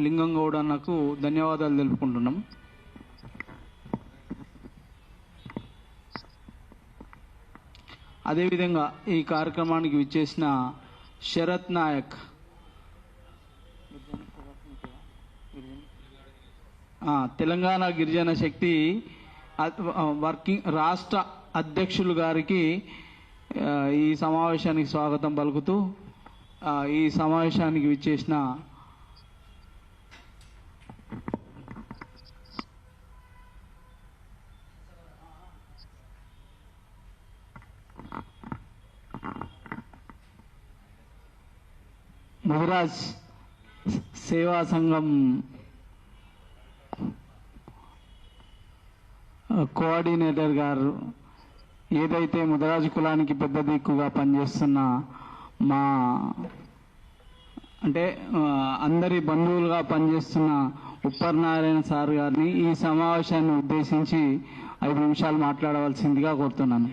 లింగం గౌడ్ అన్నకు ధన్యవాదాలు తెలుపుకుంటున్నాం. అదేవిధంగా ఈ కార్యక్రమానికి విచ్చేసిన శరత్ నాయక్, తెలంగాణ గిరిజన శక్తి వర్కింగ్ రాష్ట్ర అధ్యక్షులు గారికి ఈ సమావేశానికి స్వాగతం పలుకుతూ ఈ సమావేశానికి విచ్చేసిన ముదిరాజ్ సేవా సంఘం కోఆర్డినేటర్ గారు, ఏదైతే ముదిరాజు కులానికి పెద్ద దిక్కుగా పనిచేస్తున్న మా అంటే అందరి బంధువులుగా పనిచేస్తున్న ఉప్పర్ నారాయణ సార్ గారిని ఈ సమావేశాన్ని ఉద్దేశించి 5 నిమిషాలు మాట్లాడవలసిందిగా కోరుతున్నాను.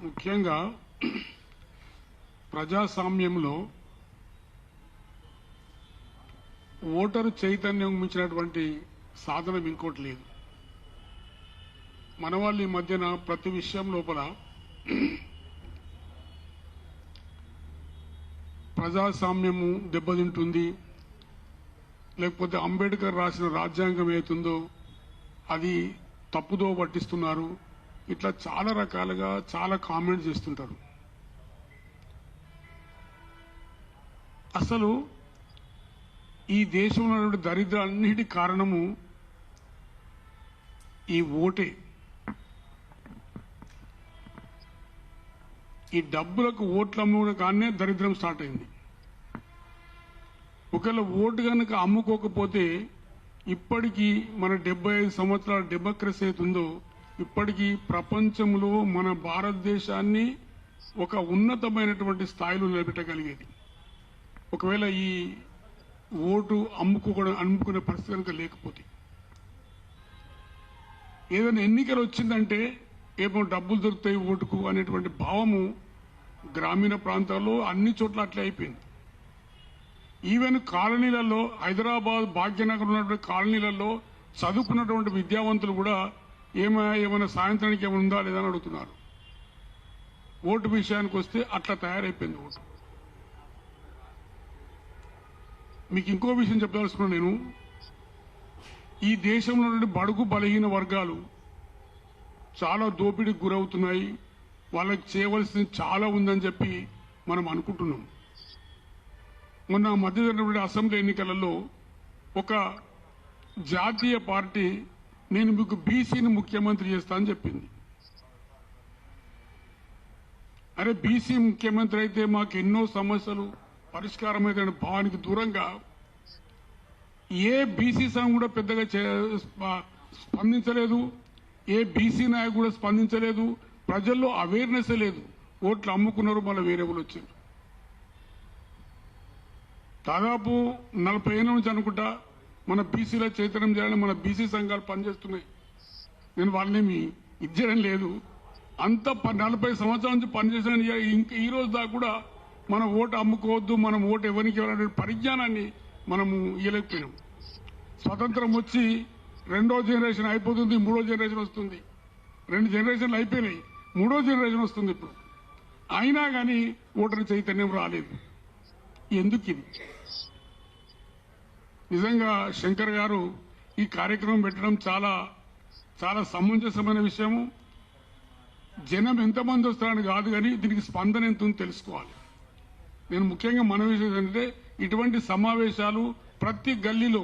ముఖ్యంగా ప్రజాస్వామ్యంలో ఓటరు చైతన్యం మించినటువంటి సాధనం ఇంకోటి లేదు. మన వాళ్ళు ఈ మధ్యన ప్రతి విషయం లోపల ప్రజాస్వామ్యము దెబ్బతింటుంది, లేకపోతే అంబేద్కర్ రాసిన రాజ్యాంగం ఏతుందో అది తప్పుదో పట్టిస్తున్నారు, ఇట్లా చాలా రకాలుగా చాలా కామెంట్స్ చేస్తుంటారు. అసలు ఈ దేశంలో ఉన్నటువంటి దరిద్రాలన్నిటి కారణము ఈ ఓటే. ఈ డబ్బులకు ఓట్లు అమ్ముకునే కానీ దరిద్రం స్టార్ట్ అయింది. ఒకవేళ ఓటు కనుక అమ్ముకోకపోతే ఇప్పటికీ మన 75 సంవత్సరాల డెమోక్రసీ అవుతుందో ఇప్పటికీ ప్రపంచంలో మన భారతదేశాన్ని ఒక ఉన్నతమైనటువంటి స్థాయిలో నిలబెట్టగలిగేది. ఒకవేళ ఈ ఓటు అమ్ముకునే పరిస్థితి కనుక లేకపోతే, ఏదైనా ఎన్నికలు వచ్చిందంటే ఏమో డబ్బులు దొరుకుతాయి ఓటుకు అనేటువంటి భావము గ్రామీణ ప్రాంతాల్లో అన్ని చోట్ల అట్లే అయిపోయింది. ఈవెన్ కాలనీలలో, హైదరాబాద్ భాగ్యనగర్ ఉన్నటువంటి కాలనీలలో చదువుకున్నటువంటి విద్యావంతులు కూడా ఏమైనా సాయంత్రానికి ఏమైనా ఉందా లేదా అని అడుగుతున్నారు. ఓటు విషయానికి వస్తే అట్లా తయారైపోయింది ఓటు. మీకు ఇంకో విషయం చెప్పదలుచుకున్నాను నేను. ఈ దేశంలో నుండి బడుగు బలహీన వర్గాలు చాలా దోపిడీకి గురవుతున్నాయి, వాళ్ళకి చేయవలసింది చాలా ఉందని చెప్పి మనం అనుకుంటున్నాం. మొన్న మధ్య జరిగినటువంటి అసెంబ్లీ ఎన్నికలలో ఒక జాతీయ పార్టీ నేను మీకు బీసీని ముఖ్యమంత్రి చేస్తా అని చెప్పింది. అరే బీసీ ముఖ్యమంత్రి అయితే మాకు ఎన్నో సమస్యలు పరిష్కారమైన భావానికి దూరంగా ఏ బీసీ సంఘం కూడా పెద్దగా స్పందించలేదు, ఏ బీసీ నాయకు కూడా స్పందించలేదు, ప్రజల్లో అవేర్నెస్ లేదు. ఓట్లు అమ్ముకున్నారు, మళ్ళీ వేరే వాళ్ళు వచ్చారు. దాదాపు 40 ఏళ్ళ నుంచి అనుకుంటా మన బీసీలో చైతన్యం చేయాలని మన బీసీ సంఘాలు పనిచేస్తున్నాయి. నేను వాళ్ళనేమి ఇచ్చేయడం లేదు, అంత 40 సంవత్సరాల నుంచి పనిచేసిన ఇంకా ఈ రోజు దాకా కూడా మన ఓటు అమ్ముకోవద్దు, మనం ఓటు ఎవరికి ఇవ్వాలనే పరిజ్ఞానాన్ని మనము ఇవ్వలేకపోయినాం. స్వతంత్రం వచ్చి 2వ జనరేషన్ అయిపోతుంది, 3వ జనరేషన్ వస్తుంది. 2 జనరేషన్లు అయిపోయినాయి, 3వ జనరేషన్ వస్తుంది ఇప్పుడు. అయినా కానీ ఓటరు చైతన్యం రాలేదు. ఎందుకు ఇది? నిజంగా శంకర్ గారు ఈ కార్యక్రమం పెట్టడం చాలా చాలా సమంజసమైన విషయము. జనం ఎంతమంది వస్తారని కాదు కానీ దీనికి స్పందన ఎంత ఉందో తెలుసుకోవాలి. నేను ముఖ్యంగా మన విషయం ఏంటంటే ఇటువంటి సమావేశాలు ప్రతి గల్లీలో,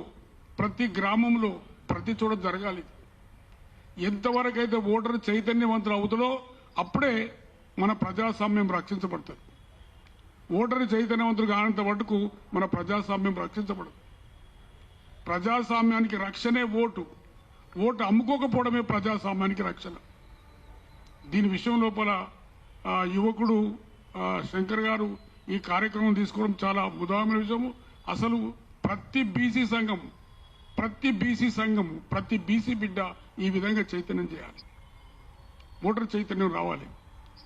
ప్రతి గ్రామంలో, ప్రతి చోట జరగాలి. ఎంతవరకు అయితే ఓటరు చైతన్యవంతులు అవుతుందో అప్పుడే మన ప్రజాస్వామ్యం రక్షించబడుతుంది. ఓటరు చైతన్యవంతులు కానంత మటుకు మన ప్రజాస్వామ్యం రక్షించబడదు. ప్రజాస్వామ్యానికి రక్షణే ఓటు. ఓటు అమ్ముకోకపోవడమే ప్రజాస్వామ్యానికి రక్షణ. దీని విషయం లోపల యువకుడు శంకర్ గారు ఈ కార్యక్రమం తీసుకోవడం చాలా ఉదాహరణ విషయము. అసలు ప్రతి బీసీ సంఘం, ప్రతి బీసీ బిడ్డ ఈ విధంగా చైతన్యం చేయాలి. ఓటర్ చైతన్యం రావాలి.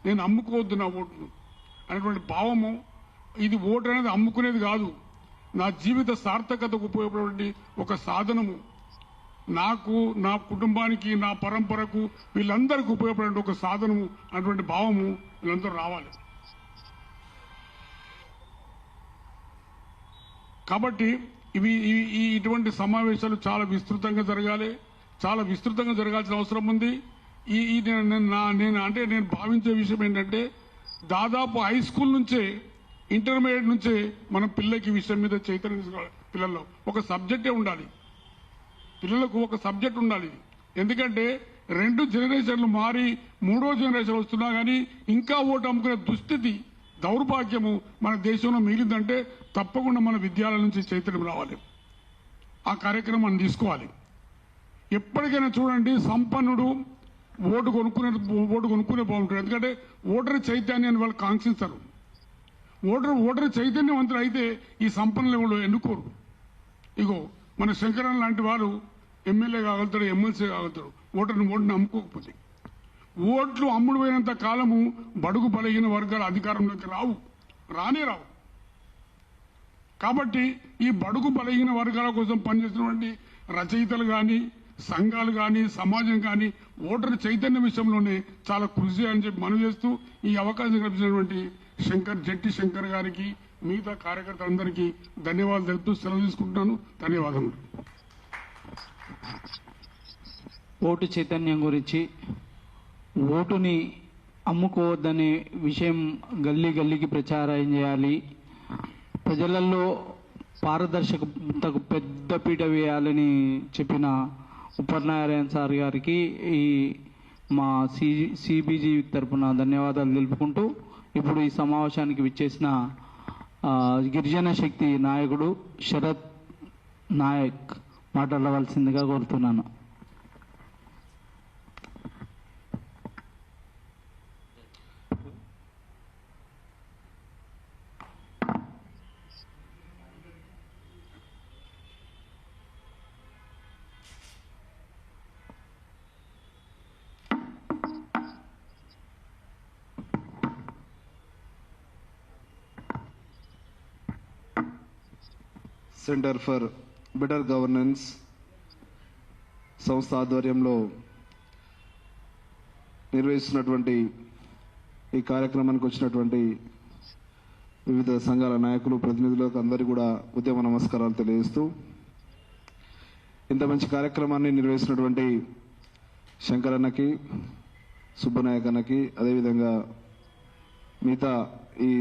నేను అమ్ముకోవద్దు నా ఓటును అనేటువంటి భావము. ఇది ఓటు అనేది అమ్ముకునేది కాదు, నా జీవిత సార్థకతకు ఉపయోగపడే ఒక సాధనము. నాకు, నా కుటుంబానికి, నా పరంపరకు, వీళ్ళందరికీ ఉపయోగపడే ఒక సాధనము అటువంటి భావము వీళ్ళందరూ రావాలి. కాబట్టి ఇటువంటి సమావేశాలు చాలా విస్తృతంగా జరగాలి, చాలా విస్తృతంగా జరగాల్సిన అవసరం ఉంది. నేను భావించే విషయం ఏంటంటే దాదాపు హై స్కూల్ నుంచే, ఇంటర్మీడియట్ నుంచే మనం పిల్లలకి విషయం మీద చైతన్యం తీసుకోవాలి. పిల్లల్లో ఒక సబ్జెక్టే ఉండాలి, పిల్లలకు ఒక సబ్జెక్ట్ ఉండాలి. ఎందుకంటే 2 జనరేషన్లు మారి 3వ జనరేషన్ వస్తున్నా కానీ ఇంకా ఓటు అమ్ముకునే దుస్థితి, దౌర్భాగ్యము మన దేశంలో మిగిలిందంటే తప్పకుండా మన విద్యాలయం నుంచి చైతన్యం రావాలి. ఆ కార్యక్రమాన్ని తీసుకోవాలి. ఎప్పటికైనా చూడండి, సంపన్నుడు ఓటు కొనుక్కునే బాగుంటాడు. ఎందుకంటే ఓటరు చైతన్యాన్ని వాళ్ళు కాంక్షిస్తారు. ఓటరు చైతన్యవంతులు అయితే ఈ సంపన్నులు ఎవరు ఎన్నుకోరు. ఇగో మన శంకరన్ లాంటి వారు ఎమ్మెల్యే కాగలుగుతాడు, ఎమ్మెల్సీ కాగలుగుతాడు, ఓటుని అమ్ముకోకపోతే. ఓట్లు అమ్ముడు పోయినంత కాలము బడుగు బలహీన వర్గాల అధికారంలోకి రానే రావు. కాబట్టి ఈ బడుగు బలహీన వర్గాల కోసం పనిచేసినటువంటి రచయితలు కానీ, సంఘాలు కానీ, సమాజం కానీ ఓటరు చైతన్య విషయంలోనే చాలా కృషి అని చెప్పి మనం చేస్తూ ఈ అవకాశం కల్పించినటువంటి జట్టి శంకర్ గారికి, మిగతా కార్యకర్తలందరికీ ధన్యవాదాలు తెలుపుతూ సెలవు తీసుకుంటున్నాను. ధన్యవాదములు. ఓటు చైతన్యం గురించి, ఓటుని అమ్ముకోవద్దనే విషయం గల్లీ గల్లీకి ప్రచారం చేయాలి. ప్రజలలో పారదర్శకతకు పెద్ద పీట వేయాలని చెప్పిన ఉపనారాయణ సార్ గారికి మా సిబిజీ తరఫున ధన్యవాదాలు తెలుపుకుంటూ ఇప్పుడు ఈ సమావేశానికి విచ్చేసిన గిరిజన శక్తి నాయకుడు శరత్ నాయక్ మాట్లాడవలసిందిగా కోరుతున్నాను. సెంటర్ ఫర్ బెటర్ గవర్నెన్స్ సంస్థ ఆధ్వర్యంలో నిర్వహిస్తున్నటువంటి ఈ కార్యక్రమానికి వచ్చినటువంటి వివిధ సంఘాల నాయకులు ప్రతినిధులకు అందరికీ కూడా ఉద్యమ నమస్కారాలు తెలియజేస్తూ, ఇంత మంచి కార్యక్రమాన్ని నిర్వహిస్తున్నటువంటి శంకరన్నకి, సుబ్బనాయక్ అన్నకి, అదేవిధంగా మిగతా ఈ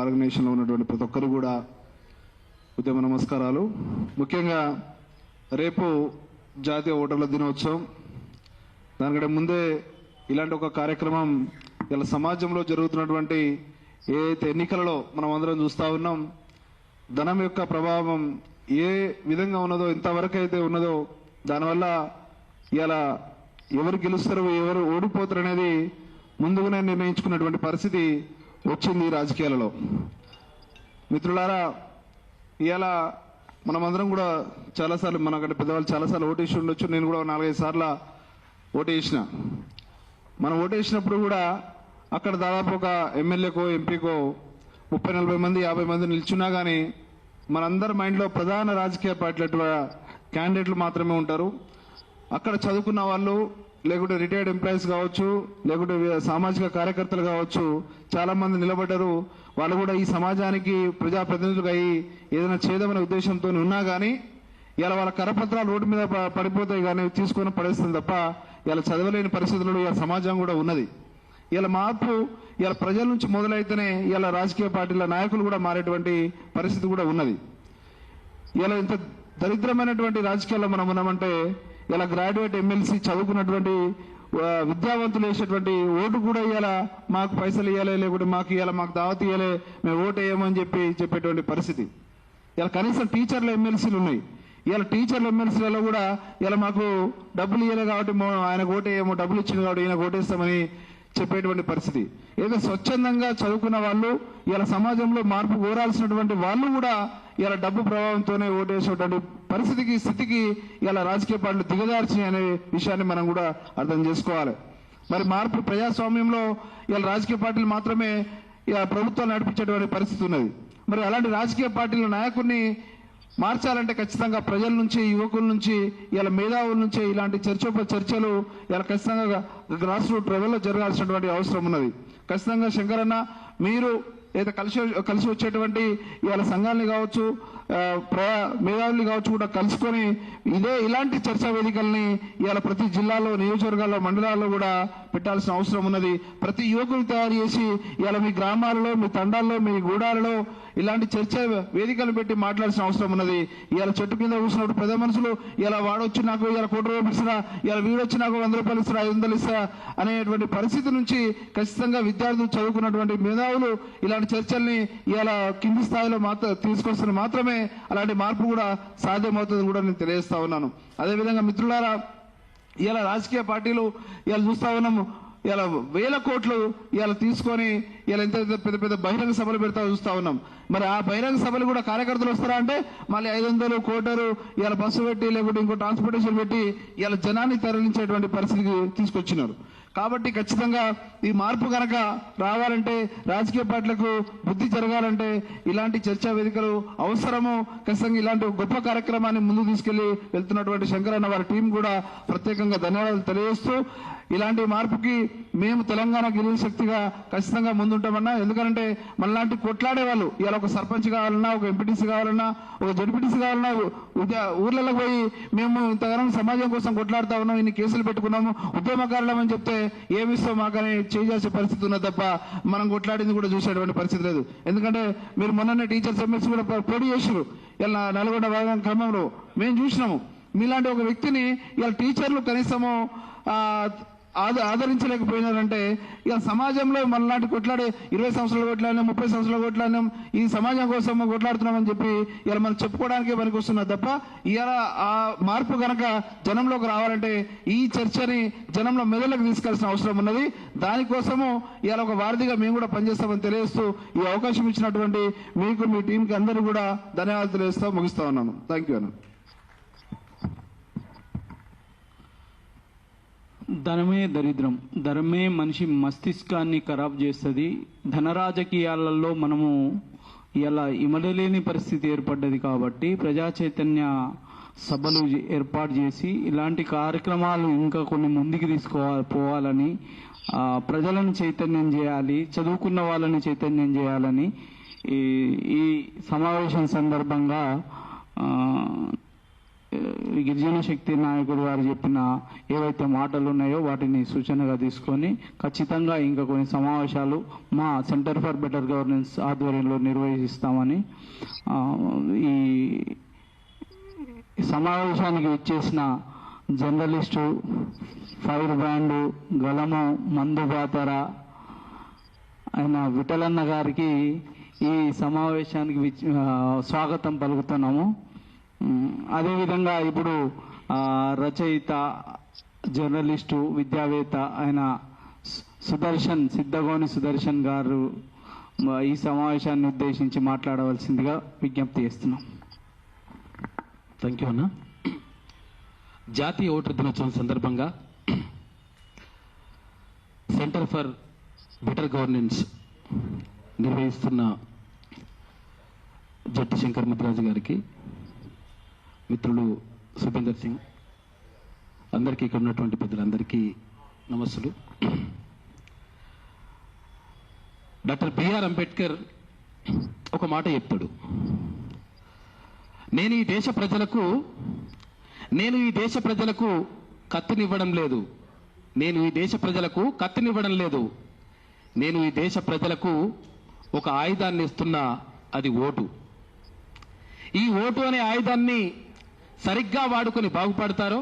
ఆర్గనైజేషన్లో ఉన్నటువంటి ప్రతి ఒక్కరు కూడా ఉద్యమ నమస్కారాలు. ముఖ్యంగా రేపు జాతీయ ఓటర్ల దినోత్సవం. దానికంటే ముందే ఇలాంటి ఒక కార్యక్రమం ఇలా సమాజంలో జరుగుతున్నటువంటి ఏదైతే ఎన్నికలలో మనం అందరం చూస్తూ ఉన్నాం, ధనం యొక్క ప్రభావం ఏ విధంగా ఉన్నదో, ఇంతవరకు అయితే ఉన్నదో, దానివల్ల ఇలా ఎవరు గెలుస్తారు ఎవరు ఓడిపోతారు అనేది ముందుగానే నిర్ణయించుకున్నటువంటి పరిస్థితి వచ్చింది రాజకీయాలలో. మిత్రులారా, ఇవాళ మనమందరం కూడా చాలాసార్లు, మనకంటే పెద్దవాళ్ళు చాలాసార్లు ఓటేసి ఉండొచ్చు. నేను కూడా 4-5 సార్లు ఓటేసిన. మనం ఓటేసినప్పుడు కూడా అక్కడ దాదాపు ఒక ఎమ్మెల్యేకో ఎంపీకో 30-40 మంది 50 మంది నిల్చున్నా కానీ మనందరి మైండ్లో ప్రధాన రాజకీయ పార్టీల క్యాండిడేట్లు మాత్రమే ఉంటారు. అక్కడ చదువుకున్న వాళ్ళు, లేకుంటే రిటైర్డ్ ఎంప్లాయీస్ కావచ్చు, లేకుంటే సామాజిక కార్యకర్తలు కావచ్చు, చాలా మంది నిలబడ్డారు. వాళ్ళు కూడా ఈ సమాజానికి ప్రజాప్రతినిధులుగా అయ్యి ఏదైనా చేద్దామనే ఉద్దేశంతో ఉన్నా కానీ ఇలా వాళ్ళ కరపత్రాలు రోడ్డు మీద పడిపోతాయి కానీ తీసుకొని పడేస్తుంది తప్ప ఇలా చదవలేని పరిస్థితుల్లో ఇలా సమాజం కూడా ఉన్నది. ఇలా మార్పు ఇలా ప్రజల నుంచి మొదలైతేనే ఇలా రాజకీయ పార్టీల నాయకులు కూడా మారేటువంటి పరిస్థితి కూడా ఉన్నది. ఇలా ఇంత దరిద్రమైనటువంటి రాజకీయాల్లో మనం ఉన్నామంటే ఇలా గ్రాడ్యుయేట్ ఎమ్మెల్సీ చదువుకున్నటువంటి విద్యావంతులు వేసేటువంటి ఓటు కూడా ఇవాళ మాకు పైసలు ఇవ్వాలి, లేకుంటే మాకు ఇవాళ మాకు దావత్ ఇవ్వాలి, మేము ఓటు వేయమని చెప్పేటువంటి పరిస్థితి. ఇలా కనీసం టీచర్ల ఎమ్మెల్సీలు ఉన్నాయి. ఇలా టీచర్ల ఎమ్మెల్సీలలో కూడా ఇలా మాకు డబ్బులు ఇవ్వలే కాబట్టి ఆయనకు ఓటు వేయమో, డబ్బులు ఇచ్చింది కాబట్టి ఈయనకు ఓటేస్తామని చెప్పేటువంటి పరిస్థితి. ఏదో స్వచ్ఛందంగా చదువుకున్న వాళ్ళు ఇలా సమాజంలో మార్పు కోరాల్సినటువంటి వాళ్ళు కూడా ఇలా డబ్బు ప్రభావంతోనే ఓటేసేటువంటి పరిస్థితికి, స్థితికి ఇలా రాజకీయ పార్టీలు దిగజార్చినాయి అనే విషయాన్ని మనం కూడా అర్థం చేసుకోవాలి. మరి మార్పు ప్రజాస్వామ్యంలో ఇలా రాజకీయ పార్టీలు మాత్రమే ఇలా ప్రభుత్వాలు నడిపించేటువంటి పరిస్థితి ఉన్నది. మరి అలాంటి రాజకీయ పార్టీల నాయకుడిని మార్చాలంటే ఖచ్చితంగా ప్రజల నుంచి, యువకుల నుంచి, ఇలా మేధావుల నుంచి ఇలాంటి చర్చలు ఇలా ఖచ్చితంగా గ్రాస్ రూట్ లెవెల్లో జరగాల్సినటువంటి అవసరం ఉన్నది. ఖచ్చితంగా శంకరన్న, మీరు ఏదో కలిసి వచ్చేటువంటి ఇవాళ సంఘాలని కావచ్చు, మేధావుల్ని కావచ్చు కూడా కలుసుకొని ఇలాంటి చర్చా వేదికల్ని ఇవాళ ప్రతి జిల్లాలో, నియోజకవర్గాల్లో, మండలాల్లో కూడా పెట్టాల్సిన అవసరం ఉన్నది. ప్రతి యువకులు తయారు చేసి ఇవాళ మీ గ్రామాలలో, మీ తండాల్లో, మీ గూడాలలో ఇలాంటి చర్చా వేదికలు పెట్టి మాట్లాడాల్సిన అవసరం ఉన్నది. ఇవాళ చెట్టు కింద కూర్చున్నప్పుడు పెద్ద మనుషులు ఇలా వాడొచ్చి నాకు ఇలా ₹1,00,00,000 ఇస్తారా, ఇలా వీడొచ్చి నాకు ₹100 ఇస్తారా, ₹500 ఇస్తారా అనేటువంటి పరిస్థితి నుంచి ఖచ్చితంగా విద్యార్థులు, చదువుకున్నటువంటి మేధావులు ఇలాంటి చర్చల్ని ఇవాళ కింది స్థాయిలో తీసుకొస్తున్న మాత్రమే అలాంటి మార్పు కూడా సాధ్యమవుతుంది కూడా నేను తెలియజేస్తా ఉన్నాను. అదేవిధంగా మిత్రులారా, ఇలా రాజకీయ పార్టీలు ఇలా చూస్తా ఉన్నాము, ఇలా 1000 కోట్లు ఇలా తీసుకొని ఇలా ఎంత పెద్ద పెద్ద బహిరంగ సభలు పెడతా చూస్తా ఉన్నాం. మరి ఆ బహిరంగ సభలు కూడా కార్యకర్తలు వస్తారా అంటే మళ్ళీ 500 కోటరు ఇలా బస్సు పెట్టి, లేకుంటే ఇంకో ట్రాన్స్పోర్టేషన్ పెట్టి ఇలా జనాన్ని తరలించేటువంటి పరిస్థితికి తీసుకొచ్చినారు. కాబట్టి ఖచ్చితంగా ఈ మార్పు కనుక రావాలంటే, రాజకీయ పార్టీలకు బుద్ధి జరగాలంటే ఇలాంటి చర్చా వేదికలు అవసరము. ఖచ్చితంగా ఇలాంటి గొప్ప కార్యక్రమాన్ని ముందుకు తీసుకెళ్లి వెళ్తున్నటువంటి శంకరన్న వారి టీం కూడా ప్రత్యేకంగా ధన్యవాదాలు తెలియజేస్తూ, ఇలాంటి మార్పుకి మేము తెలంగాణ గిరిజన శక్తిగా ఖచ్చితంగా ముందుంటామన్నా. ఎందుకంటే మనలాంటి కొట్లాడే వాళ్ళు ఇలా ఒక సర్పంచ్ కావాలన్నా, ఒక ఎంపీటీసీ కావాలన్నా, ఒక జడ్పీటీసీ కావాలన్నా ఊర్లలో పోయి మేము ఇంతగానో సమాజం కోసం కొట్లాడుతా ఉన్నాం, ఇన్ని కేసులు పెట్టుకున్నాము, ఉద్యమకారులం అని చెప్తే ఏమిస్తాం మాకని చేయాల్సిన పరిస్థితి ఉన్నది తప్ప మనం కొట్లాడింది కూడా చూసేటువంటి పరిస్థితి లేదు. ఎందుకంటే మీరు మొన్ననే టీచర్స్ ఎమ్మెల్సీ కూడా పోటీ చేసారు ఇలా నల్గొండ భాగం క్రమంలో మేము చూసినాము. మీలాంటి ఒక వ్యక్తిని ఇలా టీచర్లు కనీసము ఆదరించలేకపోయినారంటే ఇక సమాజంలో మనలాంటి కొట్లాడే 20 సంవత్సరాలు కొట్లాడినాం, 30 సంవత్సరాలు కొట్లాడినాం, ఈ సమాజం కోసం కొట్లాడుతున్నామని చెప్పి ఇలా మనం చెప్పుకోవడానికే పనికి వస్తున్నారు తప్ప ఇవాళ ఆ మార్పు కనుక జనంలోకి రావాలంటే ఈ చర్చని జనంలో మెదడులకు తీసుకెళ్లాల్సిన అవసరం ఉన్నది. దానికోసము ఇవాళ ఒక వారధిగా మేము కూడా పనిచేస్తామని తెలియజేస్తూ ఈ అవకాశం ఇచ్చినటువంటి మీకు, మీ టీంకి అందరూ కూడా ధన్యవాదాలు తెలియజేస్తా ముగిస్తా ఉన్నాను. థ్యాంక్ యూ అన్న. ధనమే దరిద్రం, ధనమే మనిషి మస్తిష్కాన్ని ఖరాబ్ చేస్తుంది. ధన రాజకీయాలలో మనము ఇలా ఇమడలేని పరిస్థితి ఏర్పడ్డది కాబట్టి ప్రజా చైతన్య సభలు ఏర్పాటు చేసి ఇలాంటి కార్యక్రమాలు ఇంకా కొన్ని ముందుకు పోవాలని, ప్రజలను చైతన్యం చేయాలి, చదువుకున్న వాళ్ళని చైతన్యం చేయాలని ఈ సమావేశం సందర్భంగా గిరిజన శక్తి నాయకుడు గారు చెప్పిన ఏవైతే మాటలు ఉన్నాయో వాటిని సూచనగా తీసుకొని ఖచ్చితంగా ఇంకా కొన్ని సమావేశాలు మా సెంటర్ ఫర్ బెటర్ గవర్నెన్స్ ఆధ్వర్యంలో నిర్వహిస్తామని, ఈ సమావేశానికి వచ్చేసిన జర్నలిస్టు, ఫైర్ బ్రాండు, గలము, మందు బాతర ఆయన విఠలన్న గారికి ఈ సమావేశానికి స్వాగతం పలుకుతున్నాము. అదేవిధంగా ఇప్పుడు రచయిత, జర్నలిస్టు, విద్యావేత్త ఆయన సిద్ధగోని సుదర్శన్ గారు ఈ సమావేశాన్ని ఉద్దేశించి మాట్లాడవలసిందిగా విజ్ఞప్తి చేస్తున్నాం. థ్యాంక్ యూ అన్న. జాతీయ ఓటర్ దినోత్సవం సందర్భంగా సెంటర్ ఫర్ బెటర్ గవర్నెన్స్ నిర్వహిస్తున్న జట్టి శంకర్ ముద్రాజు గారికి, మిత్రులు సుభేందర్ సింగ్, అందరికీ ఇక్కడ ఉన్నటువంటి పెద్దలందరికీ నమస్సులు. డాక్టర్ బిఆర్ అంబేద్కర్ ఒక మాట చెప్తాడు, నేను ఈ దేశ ప్రజలకు కత్తినివ్వడం లేదు, నేను ఈ దేశ ప్రజలకు ఒక ఆయుధాన్ని ఇస్తున్నా, అది ఓటు. ఈ ఓటు అనే ఆయుధాన్ని సరిగ్గా వాడుకొని బాగుపడతారో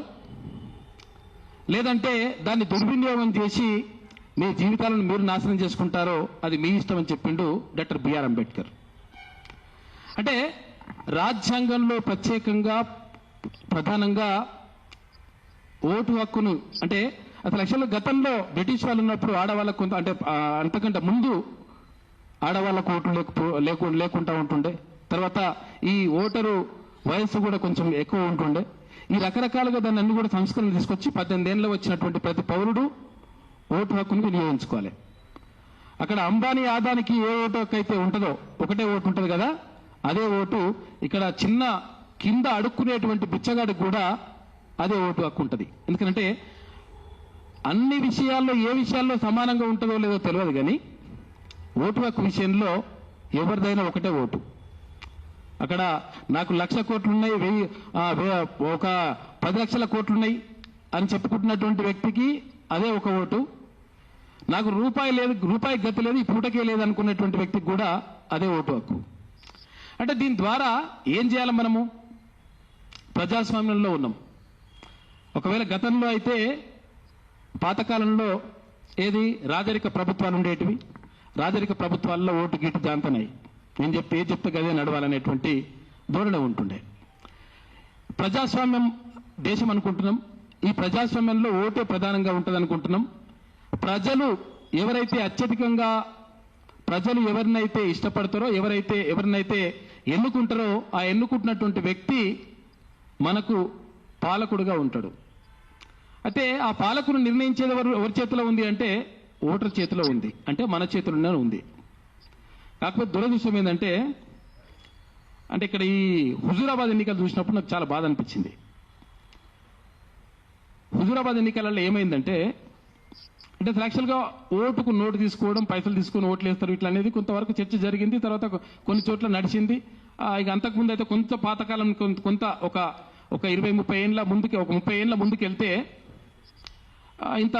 లేదంటే దాన్ని దుర్వినియోగం చేసి మీ జీవితాలను మీరు నాశనం చేసుకుంటారో అది మీ ఇష్టం అని చెప్పిండు డాక్టర్ బిఆర్ అంబేద్కర్. అంటే రాజ్యాంగంలో ప్రధానంగా ఓటు హక్కును, అంటే అసలు యాక్చువల్గా గతంలో బ్రిటిష్ వాళ్ళు ఉన్నప్పుడు ఆడవాళ్ళకు కొంత, అంటే అంతకంటే ముందు ఆడవాళ్ళకు ఓటు లేకుండా ఉంటుండే. తర్వాత ఈ ఓటరు వయస్సు కూడా కొంచెం ఎక్కువ ఉంటుండే. ఈ రకరకాలుగా దాన్ని అన్ని కూడా సంస్కరణ తీసుకొచ్చి 18 ఏళ్ళలో వచ్చినటువంటి ప్రతి పౌరుడు ఓటు హక్కును వినియోగించుకోవాలి. అక్కడ అంబానీ, ఆదానికి ఏ ఓటు హక్కు అయితే ఉంటుందో, ఒకటే ఓటు ఉంటుంది కదా, అదే ఓటు ఇక్కడ చిన్న కింద అడుక్కునేటువంటి బిచ్చగాడికి కూడా అదే ఓటు హక్కు ఉంటుంది. ఎందుకంటే అన్ని విషయాల్లో ఏ విషయాల్లో సమానంగా ఉంటుందో లేదో తెలియదు, కానీ ఓటు హక్కు విషయంలో ఎవరిదైనా ఒకటే ఓటు. అక్కడ నాకు 1,00,000 కోట్లున్నాయి, ఒక 10 లక్షల కోట్లున్నాయి అని చెప్పుకుంటున్నటువంటి వ్యక్తికి అదే ఒక ఓటు. నాకు రూపాయి గతి లేదు, ఈ పూటకే లేదు అనుకున్నటువంటి వ్యక్తికి కూడా అదే ఓటు హక్కు. అంటే దీని ద్వారా ఏం చేయాలి? మనము ప్రజాస్వామ్యంలో ఉన్నాం. ఒకవేళ గతంలో అయితే పాతకాలంలో ఏది రాజరిక ప్రభుత్వాలు ఉండేటివి, రాజరిక ప్రభుత్వాల్లో ఓటు గీటు జాంతనాయి, నేను ఏది చెప్తే గదే నడవాలనేటువంటి ధోరణి ఉంటుండే. ప్రజాస్వామ్యం దేశం అనుకుంటున్నాం, ఈ ప్రజాస్వామ్యంలో ఓటే ప్రధానంగా ఉంటుంది అనుకుంటున్నాం. ప్రజలు ఎవరైతే అత్యధికంగా ప్రజలు ఎవరినైతే ఇష్టపడతారో, ఎవరినైతే ఎన్నుకుంటారో ఆ ఎన్నుకుంటున్నటువంటి వ్యక్తి మనకు పాలకుడుగా ఉంటాడు. అయితే ఆ పాలకుడు నిర్ణయించేది ఎవరి చేతిలో ఉంది అంటే ఓటర్ చేతిలో ఉంది, అంటే మన చేతిలోనే ఉంది. కాకపోతే దురదృష్టం ఏంటంటే, అంటే ఇక్కడ ఈ హుజూరాబాద్ ఎన్నికలు చూసినప్పుడు నాకు చాలా బాధ అనిపించింది. హుజూరాబాద్ ఎన్నికలలో ఏమైందంటే, అంటే యాక్చువల్గా ఓటుకు నోటు తీసుకోవడం, పైసలు తీసుకుని ఓట్లు వేస్తారు ఇట్లా అనేది కొంతవరకు చర్చ జరిగింది. తర్వాత కొన్ని చోట్ల నడిచింది. ఇక అంతకుముందు అయితే కొంత పాతకాలం కొంత ఒక 20-30 ఏళ్ళ ముందుకి, ఒక 30 ఏళ్ళ ముందుకు వెళ్తే ఇంత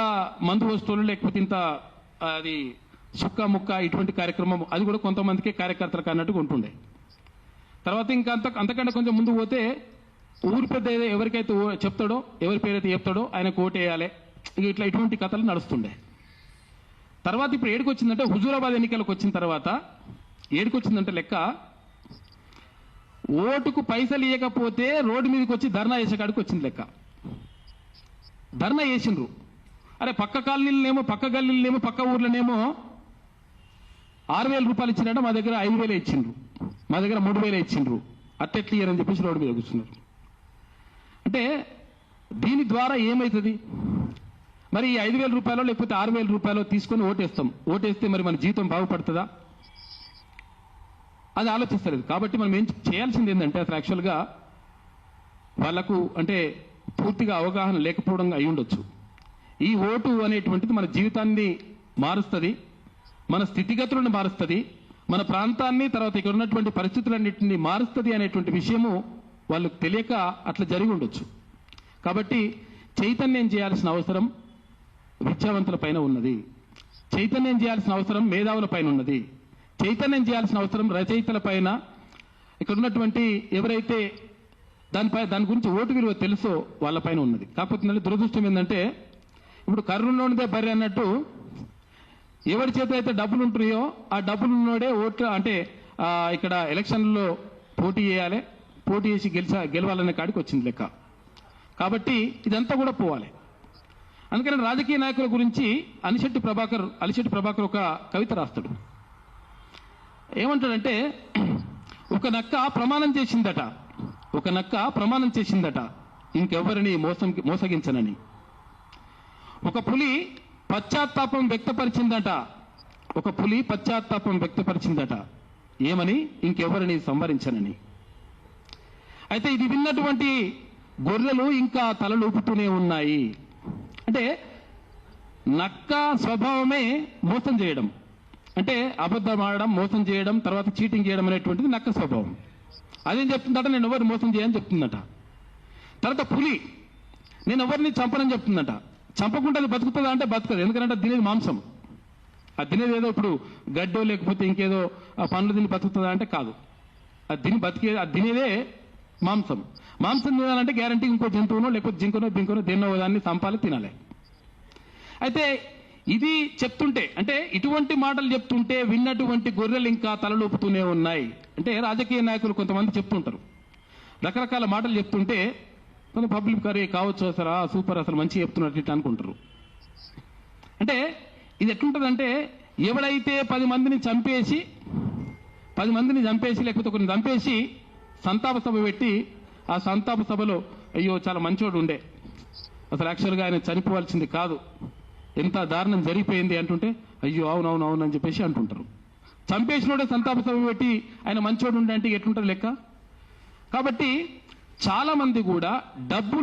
మందు వస్తువులు లేకపోతే ఇంత అది సుక్క ముక్క ఇటువంటి కార్యక్రమం అది కూడా కొంతమందికి కార్యకర్తలకు అన్నట్టుగా ఉంటుండే. తర్వాత ఇంకా అంతకంటే కొంచెం ముందు పోతే ఊరి పెద్ద ఎవరికైతే చెప్తాడో, ఎవరి పేరైతే చెప్తాడో ఆయనకు ఓటు వేయాలి ఇక ఇట్లా ఇటువంటి కథలు నడుస్తుండే. తర్వాత ఇప్పుడు ఏడుకొచ్చిందంటే హుజూరాబాద్ ఎన్నికలకు వచ్చిన తర్వాత ఏడుకొచ్చిందంటే లెక్క, ఓటుకు పైసలు ఇవ్వకపోతే రోడ్డు మీదకి వచ్చి ధర్నా చేసేకాడికి వచ్చింది లెక్క. ధర్నా చేసిండ్రు. అరే పక్క కాలనీలనేమో, పక్క గల్లీలనేమో, పక్క ఊర్లనేమో 6,000 రూపాయలు ఇచ్చినట్టు మా దగ్గర 5,000 ఇచ్చిండ్రు, మా దగ్గర 3,000 ఇచ్చిండ్రు, అట్టెట్లు ఇయ్యారని చెప్పేసి రోడ్డు మీద కూర్చున్నారు. అంటే దీని ద్వారా ఏమవుతుంది? మరి ఈ 5,000 రూపాయలు లేకపోతే 6,000 రూపాయలు తీసుకొని ఓటేస్తాం. ఓటేస్తే మరి మన జీవితం బాగుపడుతుందా? అది ఆలోచిస్తలేదు. కాబట్టి మనం ఏం చేయాల్సింది ఏంటంటే అసలు యాక్చువల్గా వాళ్లకు అంటే పూర్తిగా అవగాహన లేకపోవడం అయి ఉండొచ్చు. ఈ ఓటు అనేటువంటిది మన జీవితాన్ని మారుస్తుంది, మన స్థితిగతులను మారుస్తుంది, మన ప్రాంతాన్ని, తర్వాత ఇక్కడ ఉన్నటువంటి పరిస్థితులన్నింటినీ మారుస్తుంది అనేటువంటి విషయము వాళ్ళకు తెలియక అట్లా జరిగి ఉండొచ్చు. కాబట్టి చైతన్యం చేయాల్సిన అవసరం విద్యావంతుల పైన ఉన్నది, చైతన్యం చేయాల్సిన అవసరం మేధావుల పైన ఉన్నది, చైతన్యం చేయాల్సిన అవసరం రచయితల పైన, ఇక్కడ ఉన్నటువంటి ఎవరైతే దాని గురించి ఓటు విలువ తెలుసో వాళ్ళ పైన ఉన్నది. కాకపోతే దురదృష్టం ఏంటంటే ఇప్పుడు కర్రులోనిదే బర్రె అన్నట్టు ఎవరి చేత అయితే డబ్బులు ఉంటున్నాయో ఆ డబ్బులు ఉన్నోడే ఓట్లు అంటే ఇక్కడ ఎలక్షన్లో పోటీ చేయాలి, పోటీ చేసి గెలవాలనే కాడికి వచ్చింది లెక్క. కాబట్టి ఇదంతా కూడా పోవాలి. అందుకని రాజకీయ నాయకుల గురించి అలిశెట్టి ప్రభాకర్ ఒక కవిత రాస్తాడు. ఏమంటాడంటే, ఒక నక్క ప్రమాణం చేసిందట ఇంకెవరిని మోసగించనని. ఒక పులి పశ్చాత్తాపం వ్యక్తపరిచిందట ఏమని? ఇంకెవరిని సంవరించనని. అయితే ఇది విన్నటువంటి గొర్రెలు ఇంకా తలలూపుతూనే ఉన్నాయి. అంటే నక్క స్వభావమే మోసం చేయడం, అంటే అబద్ధం ఆడడం, మోసం చేయడం, తర్వాత చీటింగ్ చేయడం అనేటువంటిది నక్క స్వభావం. అదేం చెప్తుందట, నేను ఎవరిని మోసం చేయని చెప్తుందట. తర్వాత పులి నేను ఎవరిని చంపనని చెప్తుందట. చంపకుండా అది బతుకుతుందా అంటే బతుకదు. ఎందుకంటే తినేది మాంసం. అది తినేది ఏదో ఇప్పుడు గడ్డో లేకపోతే ఇంకేదో పండ్లు తిని బతుకుతుందా అంటే కాదు. అది తినేదే మాంసం. మాంసం తినాలంటే గ్యారంటీ ఇంకో జంతువునో లేకపోతే జింకనో బింకనో దేన్నో దాన్ని చంపాలి, తినాలి. అయితే ఇది చెప్తుంటే, అంటే ఇటువంటి మాటలు చెప్తుంటే విన్నటువంటి గొర్రెలు ఇంకా తలలోపుతూనే ఉన్నాయి. అంటే రాజకీయ నాయకులు కొంతమంది చెప్తుంటారు, రకరకాల మాటలు చెప్తుంటే కొంత పబ్లిక్ కరే కావచ్చు, అసలు సూపర్, అసలు మంచి చెప్తున్నట్టు ఇట్లా అనుకుంటారు. అంటే ఇది ఎట్లుంటుందంటే, ఎవడైతే 10 మందిని చంపేసి లేకపోతే ఒకరిని చంపేసి సంతాప సభ పెట్టి ఆ సంతాప సభలో అయ్యో చాలా మంచోడు ఉండే, అసలు యాక్చువల్గా ఆయన చనిపోవాల్సింది కాదు, ఎంత దారుణం జరిగిపోయింది అంటుంటే అయ్యో అవునవునవును అని చెప్పేసి అంటుంటారు. చంపేసినోడే సంతాప సభ పెట్టి ఆయన మంచోడు ఉండే అంటే ఎట్లుంటారు లెక్క? కాబట్టి చాలా మంది కూడా డబ్బులు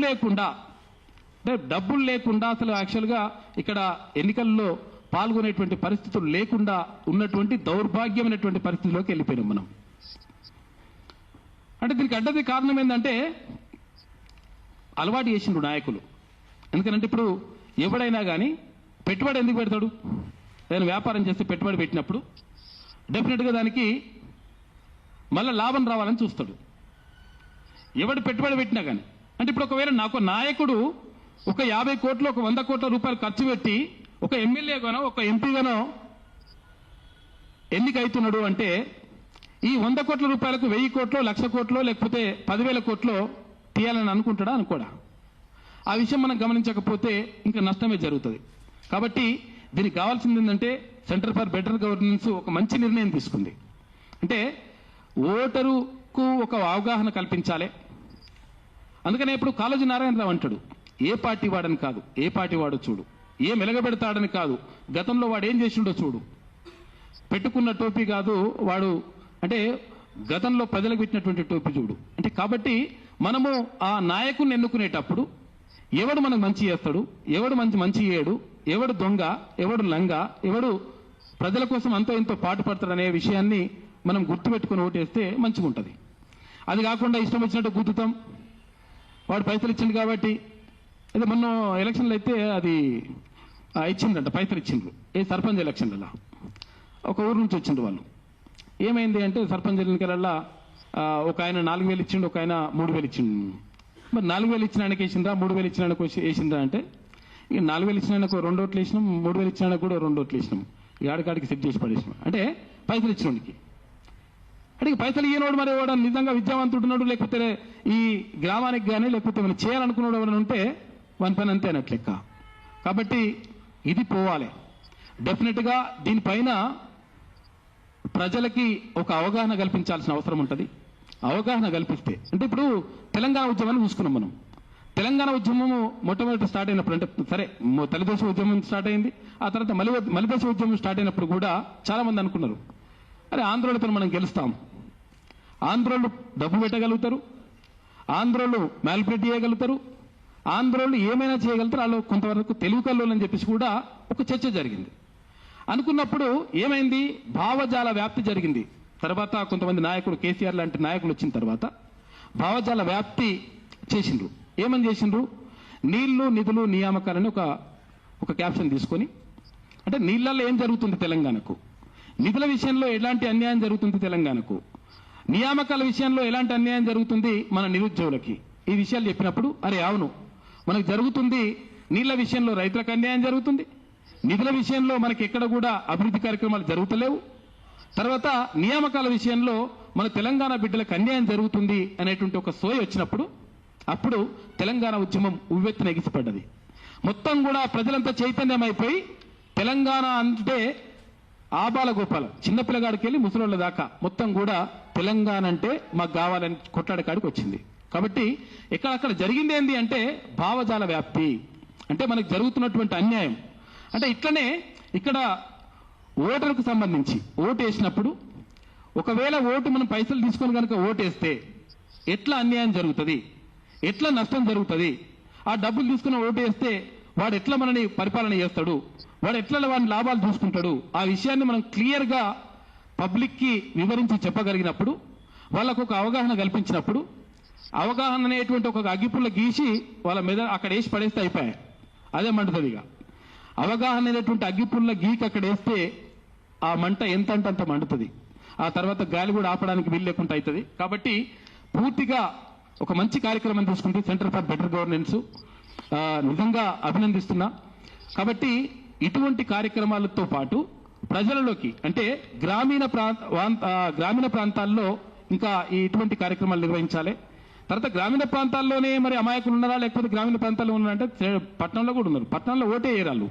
లేకుండా అసలు యాక్చువల్గా ఇక్కడ ఎన్నికల్లో పాల్గొనేటువంటి పరిస్థితులు లేకుండా ఉన్నటువంటి దౌర్భాగ్యమైనటువంటి పరిస్థితిలోకి వెళ్ళిపోయినాం మనం. అంటే దీనికి అడ్డది కారణం ఏంటంటే అలవాటు చేసిండు నాయకులు. ఎందుకంటే ఇప్పుడు ఎవడైనా కానీ పెట్టుబడి ఎందుకు పెడతాడు? ఏదైనా వ్యాపారం చేస్తే పెట్టుబడి పెట్టినప్పుడు డెఫినెట్గా దానికి మళ్ళీ లాభం రావాలని చూస్తాడు. ఎవడు పెట్టుబడి పెట్టినా కానీ, అంటే ఇప్పుడు ఒకవేళ నాకు నాయకుడు ఒక 50 కోట్లు, ఒక 100 కోట్ల రూపాయలు ఖర్చు పెట్టి ఒక ఎమ్మెల్యేగానో ఒక ఎంపీగానో ఎన్నికవుతున్నాడు అంటే ఈ 100 కోట్ల రూపాయలకు 1000 కోట్లో, 1,00,000 కోట్లో, లేకపోతే 10,000 కోట్లో తీయాలని అనుకుంటాడా అనుకోడా? ఆ విషయం మనం గమనించకపోతే ఇంకా నష్టమే జరుగుతుంది. కాబట్టి దీనికి కావాల్సింది ఏంటంటే సెంటర్ ఫర్ బెటర్ గవర్నెన్స్ ఒక మంచి నిర్ణయం తీసుకుంది. అంటే ఓటరుకు ఒక అవగాహన కల్పించాలి. అందుకనే ఇప్పుడు కాళోజీ నారాయణరావు అంటాడు, ఏ పార్టీ వాడని కాదు, ఏ పార్టీ వాడో చూడు, ఏం వెలగబెడతాడని కాదు, గతంలో వాడు ఏం చేసిండో చూడు, పెట్టుకున్న టోపీ కాదు వాడు, అంటే గతంలో ప్రజలకు పెట్టినటువంటి టోపీ చూడు. అంటే కాబట్టి మనము ఆ నాయకుడిని ఎన్నుకునేటప్పుడు ఎవడు మనకు మంచి చేస్తాడు, ఎవడు మంచి చేయడు, ఎవడు దొంగ, ఎవడు లంగ, ఎవడు ప్రజల కోసం అంతో ఎంతో పాటుపడతాడు అనే విషయాన్ని మనం గుర్తుపెట్టుకుని ఓటేస్తే మంచిగా ఉంటుంది. అది కాకుండా ఇష్టం వచ్చినట్టు గుర్తుతాం, వాడు పైసలు ఇచ్చిండు కాబట్టి. అదే మొన్న ఎలక్షన్లు అయితే అది ఇచ్చిందంట, పైసలు ఇచ్చిండ్రు. ఏ సర్పంచ్ ఎలక్షన్లలో ఒక ఊరు నుంచి వచ్చిండ్రు వాళ్ళు. ఏమైంది అంటే సర్పంచ్ ఎన్నికలలో ఒక ఆయన 4,000 ఇచ్చిండు, ఒక ఆయన 3,000 ఇచ్చిండు. మరి 4,000 ఇచ్చిన ఆయనకి వేసిందా, 3,000 ఇచ్చిన ఆయనకు వేసిందా అంటే ఇక 4,000 ఇచ్చినా 2 ఓట్లు వేసినాం, 3,000 ఇచ్చినా కూడా 2 ఓట్లు వేసినాం. ఆడికాడికి సెట్ చేసి పడేసినాం. అంటే పైసలు ఇచ్చినోడికి. అంటే పైసలు ఇయ్యనోడు మరి ఎవడ నిజంగా విద్యావంతుడున్నాడు, లేకపోతే ఈ గ్రామానికి కానీ లేకపోతే మనం చేయాలనుకున్నాడు ఎవరైనా ఉంటే వన్ పని అంతే అన్నట్లు లెక్క. కాబట్టి ఇది పోవాలి. డెఫినెట్గా దీనిపైన ప్రజలకి ఒక అవగాహన కల్పించాల్సిన అవసరం ఉంటుంది. అవగాహన కల్పిస్తే అంటే ఇప్పుడు తెలంగాణ ఉద్యమాన్ని చూసుకున్నాం మనం. తెలంగాణ ఉద్యమము మొట్టమొదటి స్టార్ట్ అయినప్పుడు అంటే సరే తొలిదశ ఉద్యమం స్టార్ట్ అయింది, ఆ తర్వాత మలిదశ ఉద్యమం స్టార్ట్ అయినప్పుడు కూడా చాలా మంది అనుకున్నారు అరే ఆంధ్రోళ్ళతో మనం గెలుస్తాం, ఆంధ్రోళ్ళు డబ్బు పెట్టగలుగుతారు, ఆంధ్రోళ్ళు మ్యాలిపులేట్ చేయగలుగుతారు, ఆంధ్రోళ్ళు ఏమైనా చేయగలుగుతారు, వాళ్ళు కొంతవరకు తెలుగు కల్లోలు అని చెప్పేసి కూడా ఒక చర్చ జరిగింది. అనుకున్నప్పుడు ఏమైంది, భావజాల వ్యాప్తి జరిగింది. తర్వాత కొంతమంది నాయకులు కేసీఆర్ లాంటి నాయకులు వచ్చిన తర్వాత భావజాల వ్యాప్తి చేసిండ్రు. ఏమని చేసిండ్రు, నీళ్లు నిధులు నియామకాలని ఒక క్యాప్షన్ తీసుకొని అంటే నీళ్లలో ఏం జరుగుతుంది తెలంగాణకు, నిధుల విషయంలో ఎలాంటి అన్యాయం జరుగుతుంది తెలంగాణకు, నియామకాల విషయంలో ఎలాంటి అన్యాయం జరుగుతుంది మన నిరుద్యోగులకి, ఈ విషయాలు చెప్పినప్పుడు అరే అవును మనకు జరుగుతుంది, నీళ్ల విషయంలో రైతులకు అన్యాయం జరుగుతుంది, నిధుల విషయంలో మనకి ఎక్కడ కూడా అభివృద్ధి కార్యక్రమాలు జరుగుతలేవు, తర్వాత నియామకాల విషయంలో మన తెలంగాణ బిడ్డలకు అన్యాయం జరుగుతుంది అనేటువంటి ఒక సోయ వచ్చినప్పుడు అప్పుడు తెలంగాణ ఉద్యమం ఉవ్వెత్తున ఎగిసిపడ్డది. మొత్తం కూడా ప్రజలంతా చైతన్యమైపోయి తెలంగాణ అంటే ఆబాల గోపాల చిన్నపిల్లగాడికి వెళ్ళి ముసలోళ్ళ దాకా మొత్తం కూడా తెలంగాణ అంటే మాకు కావాలని కొట్లాడకాడికి వచ్చింది. కాబట్టి అక్కడ జరిగింది ఏంటి అంటే భావజాల వ్యాప్తి, అంటే మనకు జరుగుతున్నటువంటి అన్యాయం. అంటే ఇట్లనే ఇక్కడ ఓటర్కు సంబంధించి ఓటు వేసినప్పుడు ఒకవేళ ఓటు మనం పైసలు తీసుకొని కనుక ఓటేస్తే ఎట్లా అన్యాయం జరుగుతుంది, ఎట్లా నష్టం జరుగుతుంది, ఆ డబ్బులు తీసుకుని ఓటు వేస్తే వాడు ఎట్లా మనని పరిపాలన చేస్తాడు, వాడు ఎట్లా వాడిని లాభాలు చూసుకుంటాడు, ఆ విషయాన్ని మనం క్లియర్గా పబ్లిక్కి వివరించి చెప్పగలిగినప్పుడు వాళ్ళకు ఒక అవగాహన కల్పించినప్పుడు అవగాహన అనేటువంటి ఒక అగ్గిపుల్ల గీసి వాళ్ళ మీద అక్కడ వేసి పడేస్తే అయిపోయాయి, అదే మండుతుంది. ఇక అవగాహన అనేటువంటి అగ్గిపుల్ల గీకి అక్కడ వేస్తే ఆ మంట ఎంత అంటే అంత మండుతుంది, ఆ తర్వాత గాలి కూడా ఆపడానికి వీలు లేకుండా అవుతుంది. కాబట్టి పూర్తిగా ఒక మంచి కార్యక్రమం తీసుకుంటే సెంటర్ ఫర్ బెటర్ గవర్నెన్స్ నిజంగా అభినందిస్తున్నా. కాబట్టి ఇటువంటి కార్యక్రమాలతో పాటు ప్రజలలోకి అంటే గ్రామీణ ప్రాంతాల్లో ఇంకా ఇటువంటి కార్యక్రమాలు నిర్వహించాలి. తర్వాత గ్రామీణ ప్రాంతాల్లోనే మరి అమాయకులు ఉన్నారా, లేకపోతే గ్రామీణ ప్రాంతాల్లో ఉన్నారంటే పట్టణంలో కూడా ఉన్నారు, పట్టణంలో ఓటే వేయరాళ్ళు.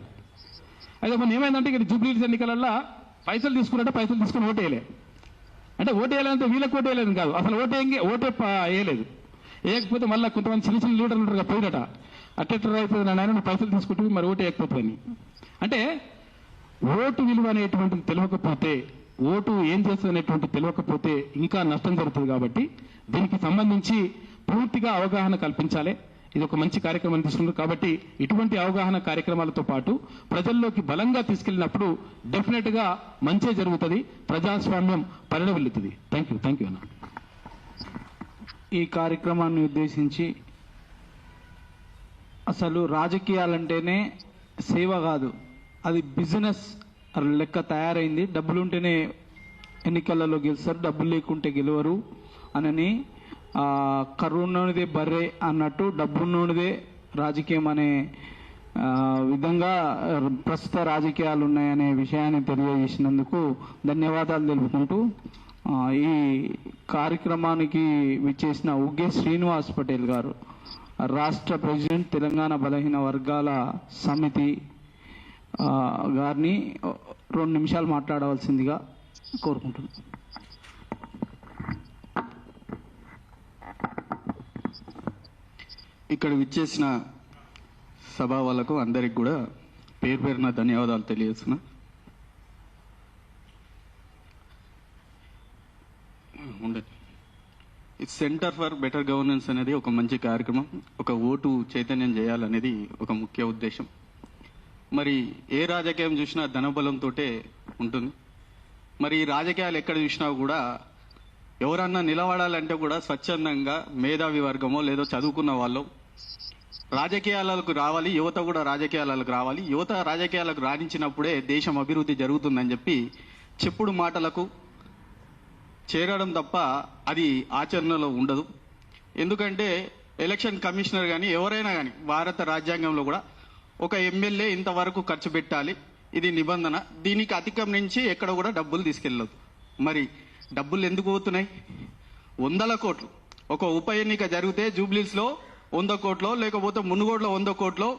అయితే కొన్ని ఏమైందంటే ఇక్కడ జూబ్లీహిల్స్ ఎన్నికలలో పైసలు తీసుకున్నట్టే పైసలు తీసుకుని ఓటేయలే, అంటే ఓటేయాలంటే వీళ్ళకి ఓటేయలేదు కాదు, అసలు ఓటే వేయలేదు. వేయకపోతే మళ్ళీ కొంతమంది చిన్న చిన్న లీడర్లు ఉంటారు పోయినట అట్టెట్టర్ అయిపోయింది నాయన నువ్వు పైసలు తీసుకుంటూ మరి ఓటు వేయకపోతుందని. అంటే ఓటు విలువ అనేటువంటిది తెలియకపోతే, ఓటు ఏం చేస్తుంది అనేటువంటి తెలియకపోతే ఇంకా నష్టం జరుగుతుంది. కాబట్టి దీనికి సంబంధించి పూర్తిగా అవగాహన కల్పించాలి. ఇది ఒక మంచి కార్యక్రమం తీసుకున్నారు. కాబట్టి ఇటువంటి అవగాహన కార్యక్రమాలతో పాటు ప్రజల్లోకి బలంగా తీసుకెళ్ళినప్పుడు డెఫినెట్ గా మంచే జరుగుతుంది, ప్రజాస్వామ్యం పరిణమిల్లుతుంది. థ్యాంక్ యూ అన్న. ఈ కార్యక్రమాన్ని ఉద్దేశించి అసలు రాజకీయాలంటేనే సేవ కాదు, అది బిజినెస్ లెక్క తయారైంది. డబ్బులుంటేనే ఎన్నికలలో గెలుస్తారు, డబ్బులు లేకుంటే గెలవరు అనని కరువున్నోనిదే బర్రె అన్నట్టు డబ్బున్నోనిదే రాజకీయం అనే విధంగా ప్రస్తుత రాజకీయాలు ఉన్నాయనే విషయాన్ని తెలియజేసినందుకు ధన్యవాదాలు తెలుపుకుంటూ ఈ కార్యక్రమానికి విచ్చేసిన ఉగ్గే శ్రీనివాస్ పటేల్ గారు, రాష్ట్ర ప్రెసిడెంట్ తెలంగాణ బలహీన వర్గాల సమితి గారిని 2 నిమిషాలు మాట్లాడవలసిందిగా కోరుకుంటున్నాను. ఇక్కడ విచ్చేసిన సభా వాళ్ళకు అందరికి కూడా పేరు పేరున ధన్యవాదాలు తెలియజేస్తున్నా. ఈ సెంటర్ ఫర్ బెటర్ గవర్నెన్స్ అనేది ఒక మంచి కార్యక్రమం. ఒక ఓటు చైతన్యం చేయాలనేది ఒక ముఖ్య ఉద్దేశం. మరి ఏ రాజకీయం చూసినా ధనబలంతో ఉంటుంది. మరి ఈ రాజకీయాలు ఎక్కడ చూసినా కూడా ఎవరన్నా నిలబడాలంటే కూడా స్వచ్ఛందంగా మేధావి వర్గమో లేదో చదువుకున్న వాళ్ళు రాజకీయాలకు రావాలి, యువత కూడా రాజకీయాలకు రావాలి. యువత రాజకీయాలకు రాణించినప్పుడే దేశం అభివృద్ధి జరుగుతుందని చెప్పి చెప్పుడు మాటలకు చేరడం తప్ప అది ఆచరణలో ఉండదు. ఎందుకంటే ఎలక్షన్ కమిషనర్ కానీ ఎవరైనా కానీ భారత రాజ్యాంగంలో కూడా ఒక ఎమ్మెల్యే ఇంతవరకు ఖర్చు పెట్టాలి, ఇది నిబంధన, దీనికి అతిక్రమించి ఎక్కడ కూడా డబ్బులు తీసుకెళ్ళదు. మరి డబ్బులు ఎందుకు పోతున్నాయి? 100 కోట్లు. ఒక ఉప ఎన్నిక జరిగితే జూబ్లీస్లో 100 కోట్లో, లేకపోతే మునుగోడులో 100 కోట్లో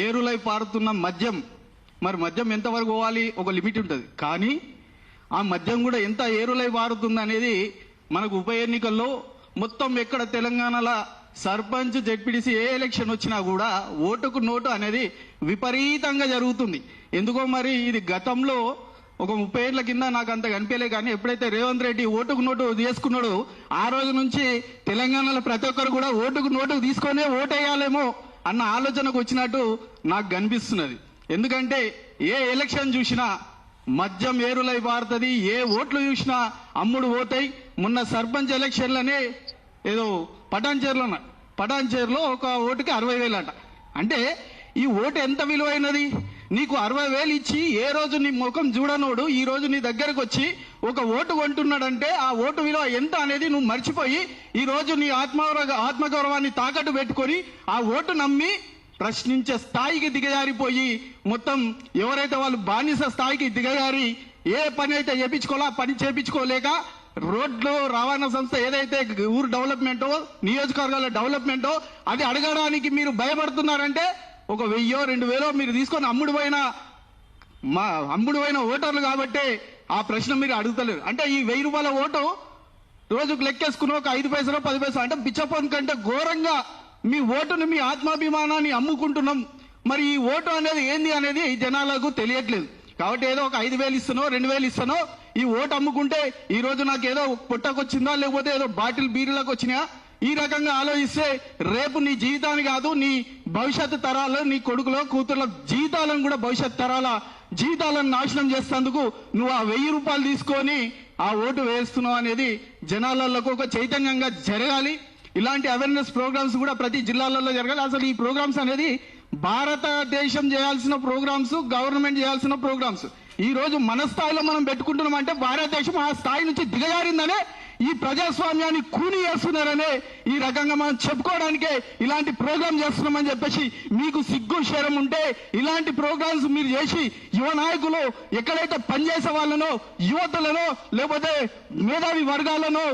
ఏరులై పారుతున్న మద్యం, మరి మద్యం ఎంతవరకు పోవాలి? ఒక లిమిట్ ఉంటుంది. కానీ ఆ మద్యం కూడా ఎంత ఏరులై పారుతుంది అనేది మనకు ఉప ఎన్నికల్లో మొత్తం ఎక్కడ తెలంగాణలో సర్పంచ్ జెడ్పీటీసీ ఏ ఎలక్షన్ వచ్చినా కూడా ఓటుకు నోటు అనేది విపరీతంగా జరుగుతుంది. ఎందుకో మరి ఇది గతంలో ఒక 30 ఏళ్ల కింద నాకు అంత కనిపించలే, కానీ ఎప్పుడైతే రేవంత్ రెడ్డి ఓటుకు నోటు చేసుకున్నాడో ఆ రోజు నుంచి తెలంగాణలో ప్రతి ఒక్కరు కూడా ఓటుకు నోటు తీసుకొనే ఓటేయాలేమో అన్న ఆలోచనకు వచ్చినట్టు నాకు కనిపిస్తున్నది. ఎందుకంటే ఏ ఎలక్షన్ చూసినా మద్యం ఏరులై పారుతుంది, ఏ ఓట్లు చూసినా అమ్ముడు పోతాయి. మొన్న సర్పంచ్ ఎలక్షన్లనే ఏదో పటాన్చేరులో ఒక ఓటుకి 60,000 అట. అంటే ఈ ఓటు ఎంత విలువైనది? నీకు 60,000 ఇచ్చి ఏ రోజు నీ ముఖం చూడనోడు ఈ రోజు నీ దగ్గరకు వచ్చి ఒక ఓటు కొంటున్నాడంటే ఆ ఓటు విలువ ఎంత అనేది నువ్వు మర్చిపోయి ఈ రోజు నీ ఆత్మగౌరవాన్ని తాకట్టు పెట్టుకొని ఆ ఓటు నమ్మి ప్రశ్నించే స్థాయికి దిగజారిపోయి మొత్తం ఎవరైతే వాళ్ళు బానిస స్థాయికి దిగజారి ఏ పని అయితే చేపించుకోవాలో ఆ పని చేపించుకోలేక రోడ్లు రవాణా సంస్థ ఏదైతే ఊరు డెవలప్మెంటో నియోజకవర్గాల డెవలప్మెంటో అది అడగడానికి మీరు భయపడుతున్నారంటే ఒక 1000-2000 మీరు తీసుకొని అమ్ముడుపోయిన ఓటర్లు కాబట్టి ఆ ప్రశ్న మీరు అడుగుతలేరు. అంటే ఈ 1000 రూపాయల ఓటు రోజుకు లెక్కేసుకుని ఒక 5 పైసలు 10 పైసలు అంటే బిచ్చపోన్ కంటే ఘోరంగా మీ ఓటును మీ ఆత్మాభిమానాన్ని అమ్ముకుంటున్నాం. మరి ఈ ఓటు అనేది ఏంది అనేది జనాలకు తెలియట్లేదు. కాబట్టి ఏదో ఒక 5,000 ఇస్తానో 2,000 ఇస్తానో ఈ ఓటు అమ్ముకుంటే ఈ రోజు నాకు ఏదో పుట్టకొచ్చిందా లేకపోతే ఏదో బాటిల్ బీరులకు వచ్చినాయా ఈ రకంగా ఆలోచిస్తే రేపు నీ జీవితాన్ని కాదు నీ భవిష్యత్తు తరాలు నీ కొడుకులో కూతుర్ల జీవితాలను కూడా భవిష్యత్ తరాల జీవితాలను నాశనం చేసేందుకు నువ్వు ఆ 1000 రూపాయలు తీసుకొని ఆ ఓటు వేస్తున్నావు అనేది జనాలలో ఒక చైతన్యంగా జరగాలి. ఇలాంటి అవేర్నెస్ ప్రోగ్రామ్స్ కూడా ప్రతి జిల్లాలలో జరగాలి. అసలు ఈ ప్రోగ్రామ్స్ అనేది భారతదేశం చేయాల్సిన ప్రోగ్రామ్స్, గవర్నమెంట్ చేయాల్సిన ప్రోగ్రామ్స్. ఈ రోజు మన స్థాయిలో మనం పెట్టుకుంటున్నాం అంటే భారతదేశం ఆ స్థాయి నుంచి దిగజారిందనే ఈ ప్రజాస్వామ్యాన్ని కూని చేస్తున్నారనే ఈ రకంగా మనం చెప్పుకోవడానికే ఇలాంటి ప్రోగ్రామ్ చేస్తున్నామని చెప్పేసి మీకు సిగ్గు శరం ఉంటే ఇలాంటి ప్రోగ్రామ్స్ మీరు చేసి యువ నాయకులు ఎక్కడైతే పనిచేసే వాళ్ళనో యువతలను లేకపోతే మేధావి వర్గాలను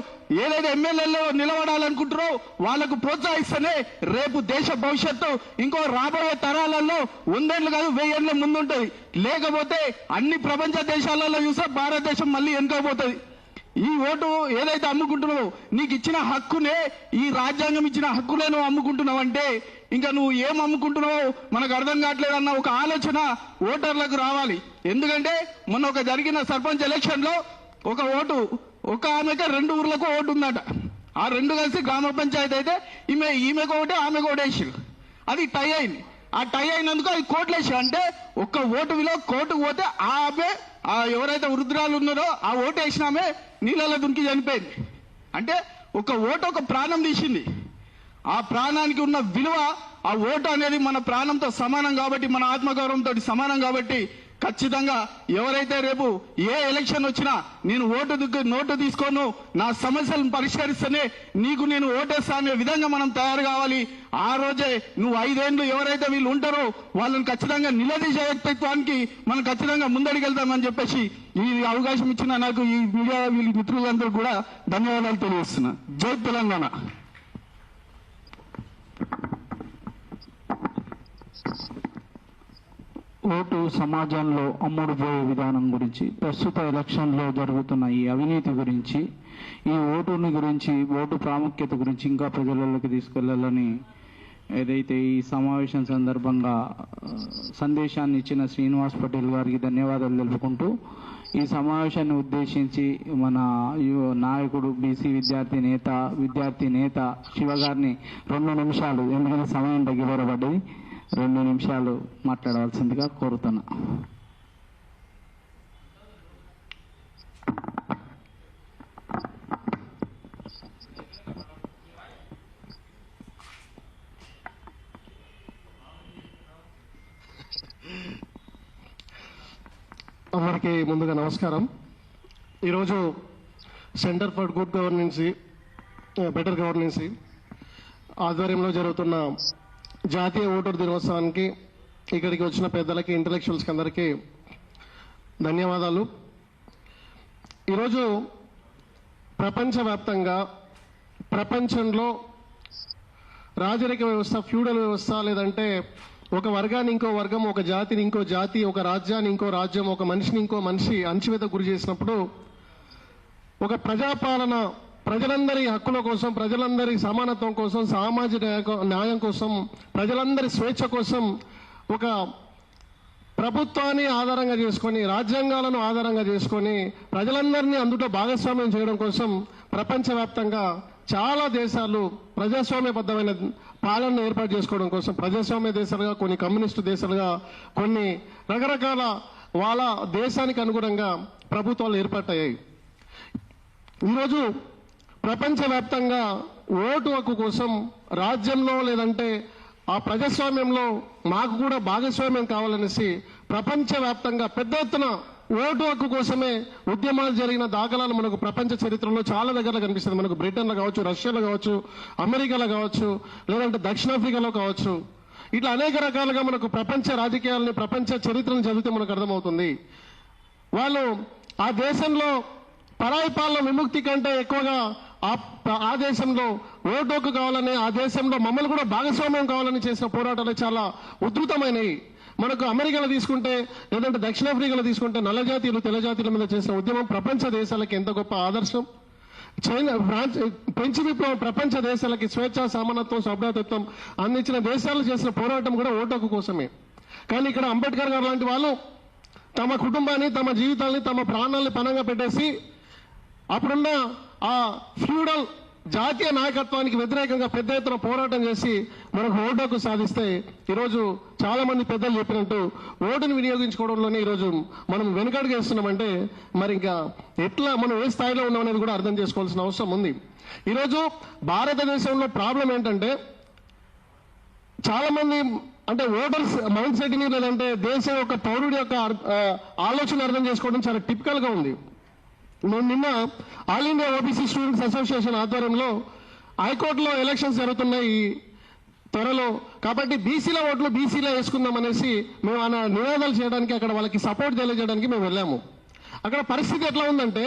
ఏదైతే ఎమ్మెల్యేలో నిలబడాలనుకుంటారో వాళ్లకు ప్రోత్సహిస్తేనే రేపు దేశ భవిష్యత్తు ఇంకో రాబోయే తరాలలో 100 ఏళ్ళు కాదు 1000 ఏళ్ళ ముందుంటుంది. లేకపోతే అన్ని ప్రపంచ దేశాలలో చూస్తే భారతదేశం మళ్ళీ వెనుకపోతుంది. ఈ ఓటు ఏదైతే అమ్ముకుంటున్నావో నీకు ఇచ్చిన హక్కునే ఈ రాజ్యాంగం ఇచ్చిన హక్కునే నువ్వు అమ్ముకుంటున్నావు అంటే ఇంకా నువ్వు ఏం అమ్ముకుంటున్నావో మనకు అర్థం కావట్లేదన్న ఒక ఆలోచన ఓటర్లకు రావాలి. ఎందుకంటే మొన్న ఒక జరిగిన సర్పంచ్ ఎలక్షన్ లో ఒక ఓటు ఒక ఆమెకి 2 ఊర్లకు ఓటు ఉందట. ఆ 2 కలిసి గ్రామ పంచాయతీ అయితే ఈమెకు ఒకటే ఆమెకు ఓటేసారు. అది టై అయింది. ఆ టై అయినందుకు అది కోట్లు వేసారు. అంటే ఒక్క ఓటు విలువ కోర్టుకు పోతే ఆమె ఎవరైతే వృద్ధురాలు ఉన్నారో ఆ ఓటు వేసినామే నీళ్ళలో దునికి చనిపోయింది. అంటే ఒక ఓటు ఒక ప్రాణం తీసింది. ఆ ప్రాణానికి ఉన్న విలువ ఆ ఓటు అనేది మన ప్రాణంతో సమానం కాబట్టి మన ఆత్మగౌరవంతో సమానం కాబట్టి ఖచ్చితంగా ఎవరైతే రేపు ఏ ఎలక్షన్ వచ్చినా నేను నోటు తీసుకోను నా సమస్యలను పరిష్కరిస్తేనే నీకు నేను ఓటేస్తా అనే విధంగా మనం తయారు కావాలి. ఆ రోజే నువ్వు 5 ఏళ్ళు ఎవరైతే వీళ్ళు ఉంటారో వాళ్ళని ఖచ్చితంగా నిలదీసే వ్యక్తిత్వానికి మనం ఖచ్చితంగా ముందడికెళ్తామని చెప్పేసి ఈ అవకాశం ఇచ్చిన నాకు ఈ మీడియా వీళ్ళ మిత్రులందరూ కూడా ధన్యవాదాలు తెలియజేస్తున్నా. జై తెలంగాణ. ఓటు సమాజంలో అమ్ముడుపోయే విధానం గురించి, ప్రస్తుత ఎలక్షన్లో జరుగుతున్న ఈ అవినీతి గురించి, ఈ ఓటుని గురించి, ఓటు ప్రాముఖ్యత గురించి ఇంకా ప్రజలలోకి తీసుకెళ్లాలని ఏదైతే ఈ సమావేశం సందర్భంగా సందేశాన్ని ఇచ్చిన శ్రీనివాస్ పటేల్ గారికి ధన్యవాదాలు తెలుపుకుంటూ ఈ సమావేశాన్ని ఉద్దేశించి మన నాయకుడు బీసీ విద్యార్థి నేత శివ గారిని 2 నిమిషాలు, ఎందుకంటే సమయం దగ్గరపడ్డది, 2 నిమిషాలు మాట్లాడవలసిందిగా కోరుతున్నా. అందరికీ ముందుగా నమస్కారం. ఈరోజు centre for good governance better governance ఆధ్వర్యంలో జరుగుతున్న జాతీయ ఓటర్ దినోత్సవానికి ఇక్కడికి వచ్చిన పెద్దలకి, ఇంటలెక్చువల్స్కి అందరికీ ధన్యవాదాలు. ఈరోజు ప్రపంచవ్యాప్తంగా ప్రపంచంలో రాజరిక వ్యవస్థ, ఫ్యూడల్ వ్యవస్థ, లేదంటే ఒక వర్గాన్ని ఇంకో వర్గం, ఒక జాతిని ఇంకో జాతి, ఒక రాజ్యాన్ని ఇంకో రాజ్యం, ఒక మనిషిని ఇంకో మనిషి అణచివేతకు గురి చేసినప్పుడు ఒక ప్రజాపాలన, ప్రజలందరి హక్కుల కోసం, ప్రజలందరి సమానత్వం కోసం, సామాజిక న్యాయం కోసం, ప్రజలందరి స్వేచ్ఛ కోసం ఒక ప్రభుత్వాన్ని ఆధారంగా చేసుకొని, రాజ్యాంగాలను ఆధారంగా చేసుకొని ప్రజలందరినీ అందులో భాగస్వామ్యం చేయడం కోసం ప్రపంచవ్యాప్తంగా చాలా దేశాలు ప్రజాస్వామ్యబద్ధమైన పాలనను ఏర్పాటు చేసుకోవడం కోసం, ప్రజాస్వామ్య దేశాలుగా, కొన్ని కమ్యూనిస్టు దేశాలుగా, కొన్ని రకరకాల వాళ్ళ దేశానికి అనుగుణంగా ప్రభుత్వాలు ఏర్పాటయ్యాయి. ఈరోజు ప్రపంచవ్యాప్తంగా ఓటు హక్కు కోసం రాజ్యంలో, లేదంటే ఆ ప్రజాస్వామ్యంలో మాకు కూడా భాగస్వామ్యం కావాలనేసి ప్రపంచవ్యాప్తంగా పెద్ద ఎత్తున ఓటు హక్కు కోసమే ఉద్యమాలు జరిగిన దాఖలాలు మనకు ప్రపంచ చరిత్రలో చాలా దగ్గరలో కనిపిస్తుంది. మనకు బ్రిటన్లో కావచ్చు, రష్యాలో కావచ్చు, అమెరికాలో కావచ్చు, లేదంటే దక్షిణాఫ్రికాలో కావచ్చు. ఇట్లా అనేక రకాలుగా మనకు ప్రపంచ రాజకీయాలని, ప్రపంచ చరిత్రను చదివితే మనకు అర్థమవుతుంది. వాళ్ళు ఆ దేశంలో పరాయి పాలన విముక్తి కంటే ఎక్కువగా ఆ దేశంలో ఓటు హక్కు కావాలని, ఆ దేశంలో మమ్మల్ని కూడా భాగస్వామ్యం కావాలని చేసిన పోరాటాలు చాలా ఉధృతమైనవి. మనకు అమెరికాలో తీసుకుంటే, లేదంటే దక్షిణాఫ్రికాలో తీసుకుంటే నల్ల జాతీయులు, తెల్ల జాతీయుల మీద చేసిన ఉద్యమం ప్రపంచ దేశాలకి ఎంత గొప్ప ఆదర్శం. చైనా, ఫ్రెంచ్ విప్లవం ప్రపంచ దేశాలకి స్వేచ్ఛ, సమానత్వం, సభ్యతత్వం అందించిన దేశాలు చేసిన పోరాటం కూడా ఓటు హక్కు కోసమే. కానీ ఇక్కడ అంబేద్కర్ గారు లాంటి వాళ్ళు తమ కుటుంబాన్ని, తమ జీవితాన్ని, తమ ప్రాణాలని పణంగా పెట్టేసి అప్పుడున్న ఆ ఫ్యూడల్ జాతీయ నాయకత్వానికి వ్యతిరేకంగా పెద్ద ఎత్తున పోరాటం చేసి మనకు ఓటు హక్కు సాధిస్తే, ఈరోజు చాలా మంది పెద్దలు చెప్పినట్టు ఓటును వినియోగించుకోవడంలోనే ఈరోజు మనం వెనుకడుగు వేస్తున్నామంటే మరి ఇంకా ఎట్లా మనం ఏ స్థాయిలో ఉన్నాం అనేది కూడా అర్థం చేసుకోవాల్సిన అవసరం ఉంది. ఈరోజు భారతదేశంలో ప్రాబ్లం ఏంటంటే చాలా మంది అంటే ఓటర్స్ మైండ్ సెట్ ని, లేదంటే దేశం యొక్క పౌరుడి యొక్క ఆలోచన అర్థం చేసుకోవడం చాలా టిపికల్ గా ఉంది. నేను నిన్న all India OBC students association ఆధ్వర్యంలో హైకోర్టులో ఎలక్షన్స్ జరుగుతున్నాయి త్వరలో, కాబట్టి బీసీల ఓట్లు బీసీలో వేసుకుందాం అనేసి మేము ఆ నినాదాలు చేయడానికి, అక్కడ వాళ్ళకి సపోర్ట్ తెలియజేయడానికి మేము వెళ్ళాము. అక్కడ పరిస్థితి ఎట్లా ఉందంటే,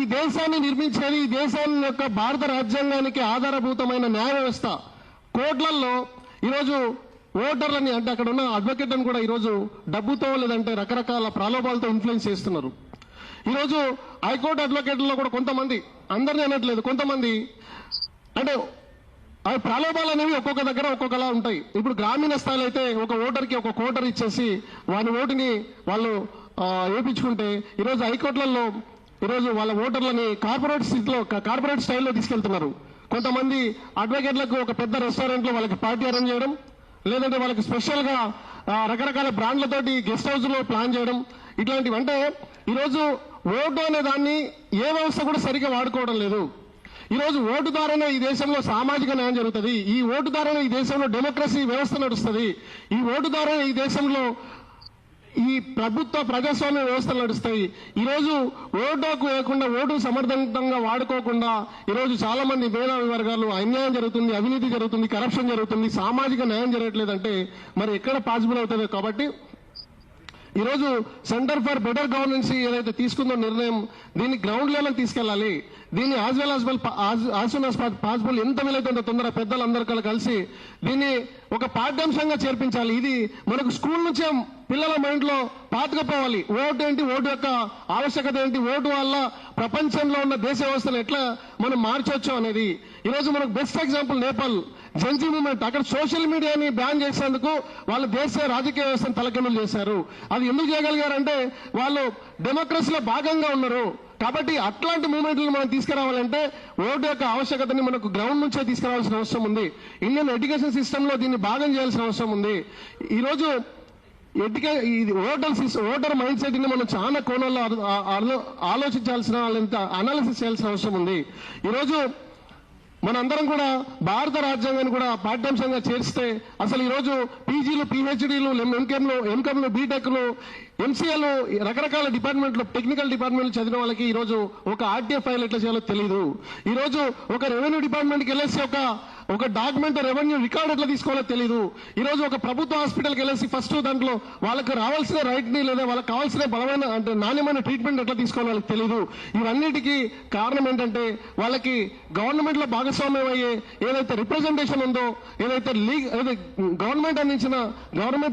ఈ దేశాన్ని నిర్మించేది, ఈ దేశాన్ని యొక్క భారత రాజ్యాంగానికి ఆధారభూతమైన న్యాయ వ్యవస్థ కోర్టులలో ఈరోజు ఓటర్లని, అంటే అక్కడ ఉన్న అడ్వకేట్లను కూడా ఈరోజు డబ్బుతో, లేదంటే రకరకాల ప్రలోభాలతో ఇన్ఫ్లుయెన్స్ చేస్తున్నారు. ఈరోజు హైకోర్టు అడ్వకేట్లలో కూడా కొంతమంది, అందరినీ అనట్లేదు, కొంతమంది అంటే ఆ ప్రలోభాలు అనేవి ఒక్కొక్క దగ్గర ఒక్కొక్కలా ఉంటాయి. ఇప్పుడు గ్రామీణ స్థాయిలో అయితే ఒక ఓటర్కి ఒక కోటర్ ఇచ్చేసి వాని ఓటుని వాళ్ళు వేయించుకుంటే, ఈరోజు హైకోర్టులలో ఈరోజు వాళ్ళ ఓటర్లని కార్పొరేట్ స్టైల్లో తీసుకెళ్తున్నారు. కొంతమంది అడ్వకేట్లకు ఒక పెద్ద రెస్టారెంట్లో వాళ్ళకి పార్టీ అరేంజ్ చేయడం, లేదంటే వాళ్ళకి స్పెషల్గా రకరకాల బ్రాండ్లతోటి గెస్ట్ హౌస్లో ప్లాన్ చేయడం, ఇట్లాంటివి. అంటే ఈరోజు ఓటు అనే దాన్ని ఏ వ్యవస్థ కూడా సరిగ్గా వాడుకోవడం లేదు. ఈరోజు ఓటు ద్వారానే ఈ దేశంలో సామాజిక న్యాయం జరుగుతుంది, ఈ ఓటు ద్వారానే ఈ దేశంలో డెమోక్రసీ వ్యవస్థ నడుస్తుంది, ఈ ఓటు ద్వారానే ఈ దేశంలో ఈ ప్రజాస్వామ్య వ్యవస్థలు నడుస్తాయి. ఈరోజు ఓటు హక్కు లేకుండా, ఓటు సమర్థవంతంగా వాడుకోకుండా ఈరోజు చాలా మంది మేధావి వర్గాలు అన్యాయం జరుగుతుంది, అవినీతి జరుగుతుంది, కరప్షన్ జరుగుతుంది, సామాజిక న్యాయం జరగట్లేదంటే మరి ఎక్కడ పాసిబుల్ అవుతుంది? కాబట్టి ఈరోజు సెంటర్ ఫర్ బెటర్ గవర్నెన్స్ ఏదైతే తీసుకుందో నిర్ణయం, దీన్ని గ్రౌండ్ లెవెల్ తీసుకెళ్లాలి. దీన్ని యాజ్ సూన్ యాజ్ పాసిబుల్ ఎంత వీలైతే అంత తొందర పెద్దలందరూ కలిసి దీన్ని ఒక పాఠ్యాంశంగా చేర్పించాలి. ఇది మనకు స్కూల్ నుంచే పిల్లల మైండ్ లో పాతుకుపోవాలి. ఓటు ఏంటి, ఓటు యొక్క ఆవశ్యకత ఏంటి, ఓటు వల్ల ప్రపంచంలో ఉన్న దేశ వ్యవస్థను ఎట్లా మనం మార్చొచ్చు అనేది. ఈరోజు మనకు best example Nepal Gen Z movement. అక్కడ సోషల్ మీడియాని బ్యాన్ చేసేందుకు వాళ్ళు దేశ రాజకీయ వ్యవస్థను తలకిందులు చేశారు. అది ఎందుకు చేయగలిగారంటే వాళ్ళు డెమోక్రసీలో భాగంగా ఉన్నారు. కాబట్టి అట్లాంటి మూవ్మెంట్లను మనం తీసుకురావాలంటే ఓటు యొక్క ఆవశ్యకతని మనకు గ్రౌండ్ నుంచే తీసుకురావాల్సిన అవసరం ఉంది. ఇండియన్ ఎడ్యుకేషన్ సిస్టమ్ లో దీన్ని భాగం చేయాల్సిన అవసరం ఉంది. ఈరోజు ఓటర్ మైండ్ సెట్ ని మనం చాలా కోణాల్లో ఆలోచించాల్సిన, అనాలిసిస్ చేయాల్సిన అవసరం ఉంది. ఈరోజు మనందరం కూడా భారత రాజ్యాంగాన్ని కూడా పాఠ్యాంశంగా చేర్చితే అసలు ఈరోజు పీజీలు, పిహెచ్డీలు, ఎంకామ్లు, బీటెక్లు ఎంసీఏలు రకరకాల డిపార్ట్మెంట్లు టెక్నికల్ డిపార్ట్మెంట్లు చదివిన వాళ్ళకి ఈరోజు ఒక ఆర్టీఏ ఫైల్ ఎట్లా చేయాలో తెలియదు. ఈరోజు ఒక రెవెన్యూ డిపార్ట్మెంట్కి వెళ్ళేసి ఒక డాక్యుమెంట్ రెవెన్యూ రికార్డ్ ఎట్లా తీసుకోవాలో తెలియదు. ఈరోజు ఒక ప్రభుత్వ హాస్పిటల్కి వెళ్ళేసి ఫస్ట్ దాంట్లో వాళ్ళకి రావాల్సిన రైట్ని లేదా వాళ్ళకి కావాల్సిన బలమైన అంటే నాణ్యమైన ట్రీట్మెంట్ ఎట్లా తీసుకోవాలో వాళ్ళకి తెలియదు. ఇవన్నిటికీ కారణం ఏంటంటే వాళ్ళకి గవర్నమెంట్ లో భాగస్వామ్యం అయ్యే ఏదైతే రిప్రజెంటేషన్ ఉందో, ఏదైతే గవర్నమెంట్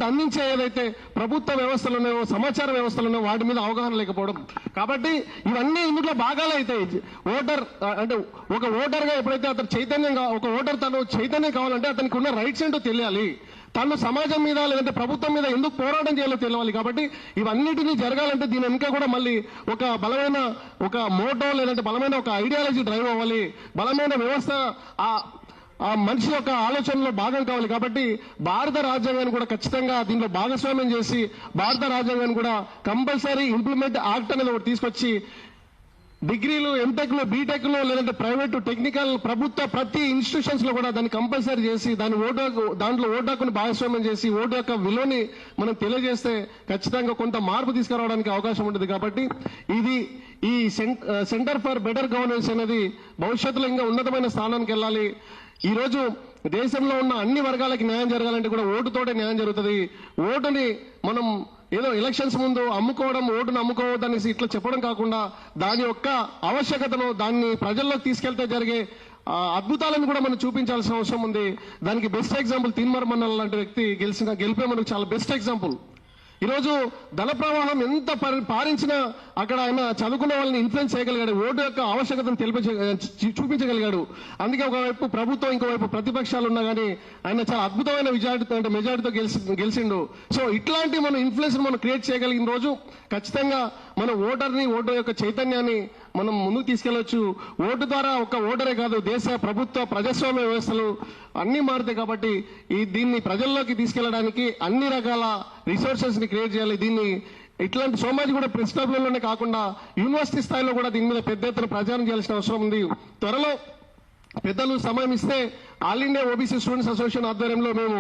అందించే ఏదైతే ప్రభుత్వ వ్యవస్థలు ఉన్నాయో, సమాచార వ్యవస్థలు ఉన్నాయో వాటి మీద అవగాహన లేకపోవడం. కాబట్టి ఇవన్నీ ఇందులో భాగాలు అవుతాయి. ఓటర్ అంటే ఒక ఓటర్ గా ఎప్పుడైతే అతను ఒక ఓటర్ తను చైతన్యం కావాలంటే అతనికి ఉన్న రైట్స్ ఏంటో తెలియాలి. తను సమాజం మీద లేదంటే ప్రభుత్వం మీద ఎందుకు పోరాటం చేయాలో తెలియాలి. కాబట్టి ఇవన్నిటినీ జరగాలంటే దీని వెనుక కూడా మళ్ళీ ఒక బలమైన ఒక మోటో లేదంటే బలమైన ఒక ఐడియాలజీ డ్రైవ్ అవ్వాలి. బలమైన వ్యవస్థ ఆ మనిషి యొక్క ఆలోచనలో భాగం కావాలి. కాబట్టి భారత రాజ్యాంగాన్ని కూడా ఖచ్చితంగా దీంట్లో భాగస్వామ్యం చేసి భారత రాజ్యాంగాన్ని కూడా కంపల్సరీ ఇంప్లిమెంట్ యాక్ట్ అనేది ఒకటి తీసుకొచ్చి డిగ్రీలు, ఎంటెక్లు, బీటెక్లు లేదంటే ప్రైవేటు టెక్నికల్ ప్రభుత్వ ప్రతి ఇన్స్టిట్యూషన్స్ లో కూడా దాన్ని కంపల్సరీ చేసి దాంట్లో ఓటు హక్కును భాగస్వామ్యం చేసి ఓటు యొక్క విలువని మనం తెలియజేస్తే ఖచ్చితంగా కొంత మార్పు తీసుకురావడానికి అవకాశం ఉంటుంది. కాబట్టి ఈ సెంటర్ ఫర్ బెటర్ గవర్నెన్స్ అనేది భవిష్యత్తులో ఇంకా ఉన్నతమైన స్థానానికి వెళ్ళాలి. ఈ రోజు దేశంలో ఉన్న అన్ని వర్గాలకి న్యాయం జరగాలంటే కూడా ఓటుతోటే న్యాయం జరుగుతుంది. ఓటుని మనం ఏదో ఎలక్షన్స్ ముందు ఓటును అమ్ముకోవద్దనేసి ఇట్లా చెప్పడం కాకుండా దాని యొక్క ఆవశ్యకతను దాన్ని ప్రజల్లోకి తీసుకెళ్తే జరిగే అద్భుతాలను కూడా మనం చూపించాల్సిన అవసరం ఉంది. దానికి బెస్ట్ ఎగ్జాంపుల్ తీన్మార్ మన్నల్ లాంటి వ్యక్తి గెలిపే మనకు చాలా బెస్ట్ ఎగ్జాంపుల్. ఈరోజు ధన ప్రవాహం ఎంత పారించినా అక్కడ ఆయన చదువుకున్న వాళ్ళని ఇన్ఫ్లుయెన్స్ చేయగలిగాడు, ఓటు యొక్క ఆవశ్యకతను చూపించగలిగాడు. అందుకే ఒకవైపు ప్రభుత్వం ఇంకోవైపు ప్రతిపక్షాలు ఉన్నా కానీ ఆయన చాలా అద్భుతమైన మెజారిటీతో గెలిచిండు. సో ఇట్లాంటి మన ఇన్ఫ్లుయెన్స్ మనం క్రియేట్ చేయగలిగిన రోజు ఖచ్చితంగా మన ఓటు యొక్క చైతన్యాన్ని మనం ముందుకు తీసుకెళ్లొచ్చు. ఓటు ద్వారా ఒక ఓటరే కాదు, దేశ ప్రభుత్వ ప్రజాస్వామ్య వ్యవస్థలు అన్ని మారుతాయి. కాబట్టి దీన్ని ప్రజల్లోకి తీసుకెళ్లడానికి అన్ని రకాల రిసోర్సెస్ ని క్రియేట్ చేయాలి. దీన్ని ఇట్లాంటి సోమాజి కూడా ప్రెస్ క్లబ్లలోనే కాకుండా యూనివర్సిటీ స్థాయిలో కూడా దీని మీద పెద్ద ఎత్తున ప్రచారం చేయాల్సిన అవసరం ఉంది. త్వరలో పెద్దలు సమయం ఇస్తే all India OBC students association ఆధ్వర్యంలో మేము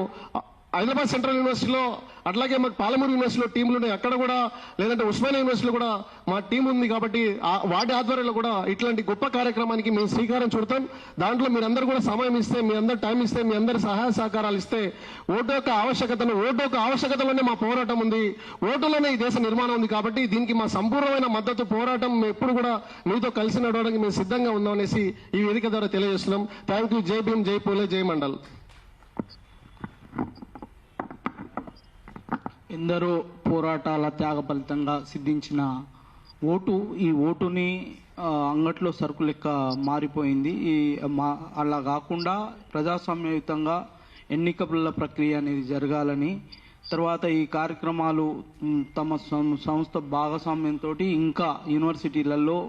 హైదరాబాద్ సెంట్రల్ యూనివర్సిటీలో అట్లాగే మాకు పాలమూరు యూనివర్సిటీలో టీంలు ఉన్నాయి, అక్కడ కూడా లేదంటే ఉస్మానియా యూనివర్సిటీలో కూడా మా టీం ఉంది. కాబట్టి వాటి ఆధ్వర్యంలో కూడా ఇట్లాంటి గొప్ప కార్యక్రమానికి మేము శ్రీకారం చుడతాం. దాంట్లో మీరందరూ కూడా సమయం ఇస్తే, మీ అందరు టైం ఇస్తే, మీ అందరి సహాయ సహకారాలు ఇస్తే ఓటు యొక్క ఆవశ్యకతలోనే మా పోరాటం ఉంది, ఓటులోనే ఈ దేశ నిర్మాణం ఉంది. కాబట్టి దీనికి మా సంపూర్ణమైన మద్దతు, పోరాటం ఎప్పుడు కూడా మీతో కలిసి నడవడానికి మేము సిద్ధంగా ఉన్నాం అనేసి ఈ వేదిక ద్వారా తెలియజేస్తున్నాం. Thank you. జై భీమ్, జై పూలే, జై మండల్. ఎందరో పోరాటాల త్యాగ ఫలితంగా సిద్ధించిన ఈ ఓటుని అంగట్లో సరుకు లెక్క మారిపోయింది. అలా కాకుండా ప్రజాస్వామ్యయుతంగా ఎన్నికల ప్రక్రియ అనేది జరగాలని, తర్వాత ఈ కార్యక్రమాలు తమ సంస్థ భాగస్వామ్యంతో ఇంకా యూనివర్సిటీలలో,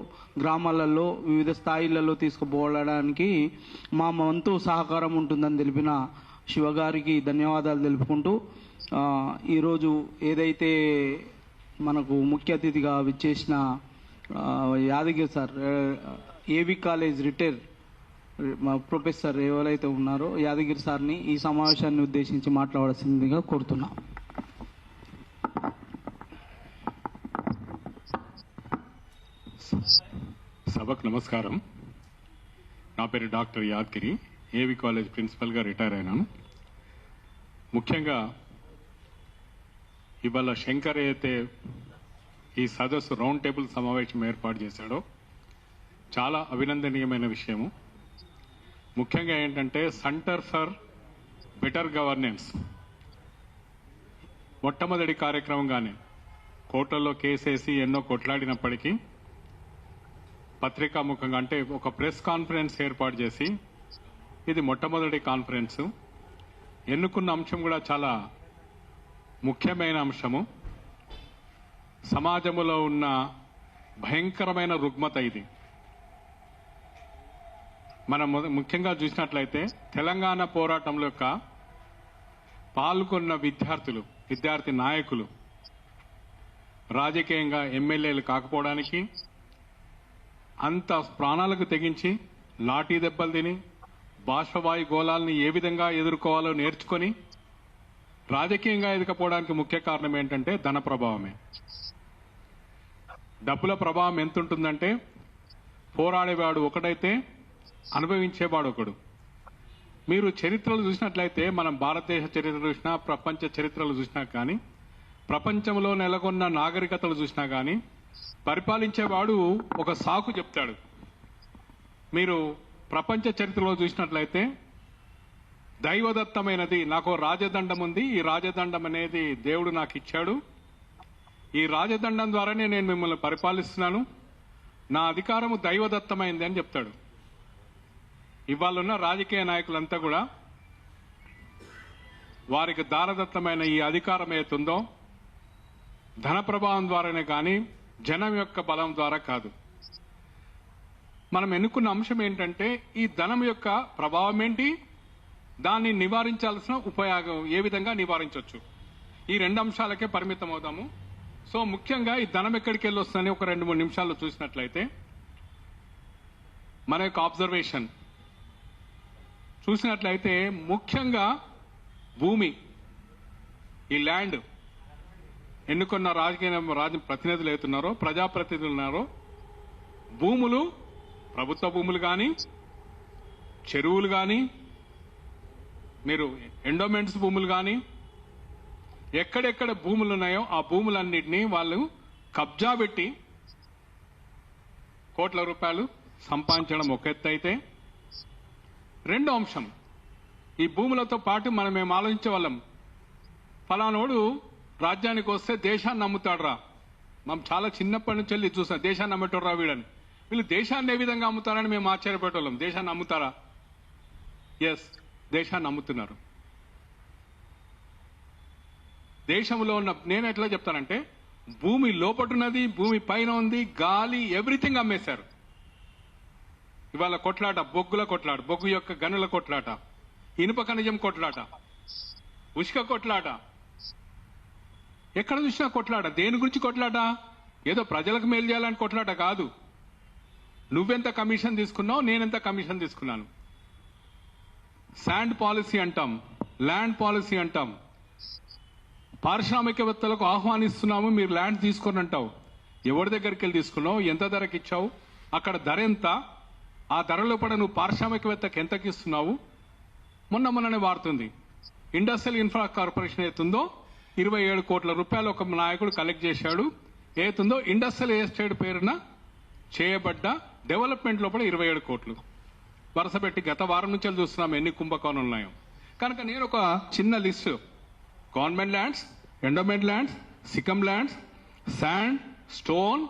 గ్రామాలలో, వివిధ స్థాయిలలో తీసుకుపోవడానికి మా వంతు సహకారం ఉంటుందని తెలిపిన శివగారికి ధన్యవాదాలు తెలుపుకుంటూ, ఈరోజు ఏదైతే మనకు ముఖ్య అతిథిగా విచ్చేసిన Yadagiri sir, AV college retire professor ఎవరైతే ఉన్నారో యాదగిరి సార్ని ఈ సమావేశాన్ని ఉద్దేశించి మాట్లాడాల్సిందిగా కోరుతున్నాం. సభకు నమస్కారం. నా పేరు doctor Yadagiri, AV college ప్రిన్సిపల్గా retire అయినాను. ముఖ్యంగా ఇవాళ శంకర్ అయితే ఈ సదస్సు రౌండ్ టేబుల్ సమావేశం ఏర్పాటు చేశాడో చాలా అభినందనీయమైన విషయము. ముఖ్యంగా ఏంటంటే సెంటర్ ఫర్ బెటర్ గవర్నెన్స్ మొట్టమొదటి కార్యక్రమంగానే కోర్టుల్లో కేసేసి ఎన్నో కొట్లాడినప్పటికీ పత్రికాముఖంగా అంటే ఒక ప్రెస్ కాన్ఫరెన్స్ ఏర్పాటు చేసి ఇది మొట్టమొదటి కాన్ఫరెన్స్. ఎన్నుకున్న అంశం కూడా చాలా ముఖ్యమైన అంశము. సమాజంలో ఉన్న భయంకరమైన రుగ్మత ఇది. మనం ముఖ్యంగా చూసినట్లయితే తెలంగాణ పోరాటంలో యొక్క పాల్గొన్న విద్యార్థి నాయకులు రాజకీయంగా ఎమ్మెల్యేలు కాకపోవడానికి అంత ప్రాణాలకు తెగించి లాఠీ దెబ్బలు తిని బాష్పవాయు గోళాలని ఏ విధంగా ఎదుర్కోవాలో నేర్చుకొని రాజకీయంగా ఎదకపోవడానికి ముఖ్య కారణం ఏంటంటే ధన ప్రభావమే. డబ్బుల ప్రభావం ఎంత ఉంటుందంటే పోరాడేవాడు ఒకడైతే అనుభవించేవాడు ఒకడు. మీరు చరిత్రలు చూసినట్లయితే మనం భారతదేశ చరిత్ర చూసినా, ప్రపంచ చరిత్రలు చూసినా కానీ, ప్రపంచంలో నెలకొన్న నాగరికతలు చూసినా కానీ పరిపాలించేవాడు ఒక సాకు చెప్తాడు. మీరు ప్రపంచ చరిత్రలో చూసినట్లయితే దైవదత్తమైనది, నాకు రాజదండం ఉంది, ఈ రాజదండం అనేది దేవుడు నాకు ఇచ్చాడు, ఈ రాజదండం ద్వారానే నేను మిమ్మల్ని పరిపాలిస్తున్నాను, నా అధికారము దైవదత్తమైంది అని చెప్తాడు. ఇవాళున్న రాజకీయ నాయకులంతా కూడా వారికి దారదత్తమైన ఈ అధికారం ఏతుందో ధన ప్రభావం ద్వారానే కానీ జనం యొక్క బలం ద్వారా కాదు. మనం ఎన్నుకున్న అంశం ఏంటంటే ఈ ధనం యొక్క ప్రభావం ఏంటి, దాన్ని నివారించాల్సిన ఉపయోగం ఏ విధంగా నివారించవచ్చు, ఈ రెండు అంశాలకే పరిమితం అవుదాము. సో ముఖ్యంగా ఈ ధనం ఎక్కడికి వెళ్ళి వస్తుందని ఒక 2-3 నిమిషాల్లో చూసినట్లయితే మన యొక్క అబ్జర్వేషన్ చూసినట్లయితే ముఖ్యంగా భూమి, ఈ ల్యాండ్ ఎన్నుకున్న రాజ ప్రతినిధులు అవుతున్నారో, ప్రజాప్రతినిధులు ఉన్నారో, భూములు, ప్రభుత్వ భూములు కానీ, చెరువులు కానీ, మీరు ఎండోమెంట్స్ భూములు కానీ, ఎక్కడెక్కడ భూములు ఉన్నాయో ఆ భూములన్నింటినీ వాళ్ళు కబ్జా పెట్టి కోట్ల రూపాయలు సంపాదించడం ఒక ఎత్తు అయితే, రెండో అంశం ఈ భూములతో పాటు మనం మేము ఆలోచించే వాళ్ళం, ఫలానోడు రాజ్యానికి వస్తే దేశాన్ని నమ్ముతాడురా, మనం చాలా చిన్నప్పటి నుంచి వెళ్ళి చూసాం దేశాన్ని నమ్మేటోడ్రా వీడని. వీళ్ళు దేశాన్ని ఏ విధంగా అమ్ముతారని మేము ఆశ్చర్యపెట్టేవాళ్ళం. దేశాన్ని అమ్ముతారా? ఎస్, దేశాన్ని అమ్ముతున్నారు. దేశంలో ఉన్న, నేను ఎట్లా చెప్తానంటే భూమి లోపటున్నది, భూమి పైన ఉంది, గాలి, ఎవ్రీథింగ్ అమ్మేశారు. ఇవాళ కొట్లాట, బొగ్గుల కొట్లాట, బొగ్గు యొక్క గనుల కొట్లాట, ఇనుప ఖనిజం కొట్లాట, ఉష్క కొట్లాట, ఎక్కడ చూసినా కొట్లాట. దేని గురించి కొట్లాట? ఏదో ప్రజలకు మేలు చేయాలని కొట్లాట కాదు. నువ్వెంత కమిషన్ తీసుకున్నావు, నేనెంత కమిషన్ తీసుకున్నాను. శాండ్ పాలసీ అంటాం, ల్యాండ్ పాలసీ అంటాం. పారిశ్రామికవేత్తలకు ఆహ్వానిస్తున్నాము, మీరు ల్యాండ్ తీసుకొని అంటావు. ఎవరి దగ్గరికి వెళ్ళి తీసుకున్నావు, ఎంత ధరకి ఇచ్చావు, అక్కడ ధర ఎంత, ఆ ధరలో పడ నువ్వు పారిశ్రామికవేత్తకు ఎంతకి ఇస్తున్నావు. మొన్ననే వాడుతుంది ఇండస్ట్రియల్ ఇన్ఫ్రా కార్పొరేషన్ ఏతుందో 27 కోట్ల రూపాయలు ఒక నాయకుడు కలెక్ట్ చేశాడు. ఏతుందో ఇండస్ట్రియల్ ఎస్టేట్ పేరున చేయబడ్డ డెవలప్మెంట్ లోపల 27 కోట్లు వరుస పెట్టి గత వారం నుంచి చూస్తున్నాం ఎన్ని కుంభకోణాలు ఉన్నాయో. కనుక నేను ఒక చిన్న list, government lands, endowment lands, సికమ్ ల్యాండ్స్, శాండ్, స్టోన్,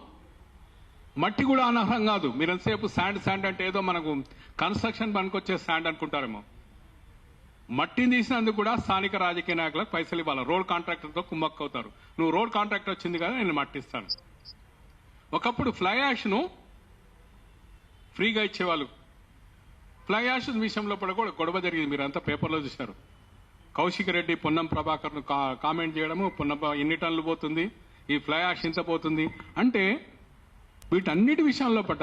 మట్టి కూడా అనర్హం కాదు. మీరు ఎంతసేపు శాండ్ అంటే ఏదో మనకు కన్స్ట్రక్షన్ పనికొచ్చే శాండ్ అనుకుంటారేమో. మట్టిని తీసినందుకు కూడా స్థానిక రాజకీయ నాయకులకు పైసలు ఇవ్వాలి. రోడ్ కాంట్రాక్టర్తో కుమ్మక్కు అవుతారు. నువ్వు రోడ్ కాంట్రాక్టర్ వచ్చింది కదా, నేను మట్టిస్తాను. ఒకప్పుడు ఫ్లై యాష్ను ఫ్రీగా ఇచ్చేవాళ్ళు. ఫ్లై యాష్ విషయంలో కూడా గొడవ జరిగింది, మీరు అంతా పేపర్లో చూశారు. కౌశిక్ రెడ్డి పొన్నం ప్రభాకర్ను కామెంట్ చేయడము, పొన్నం ఎన్ని టన్నులు పోతుంది, ఈ ఫ్లై యాష్ ఇంత పోతుంది అంటే, వీటన్నిటి విషయంలో పట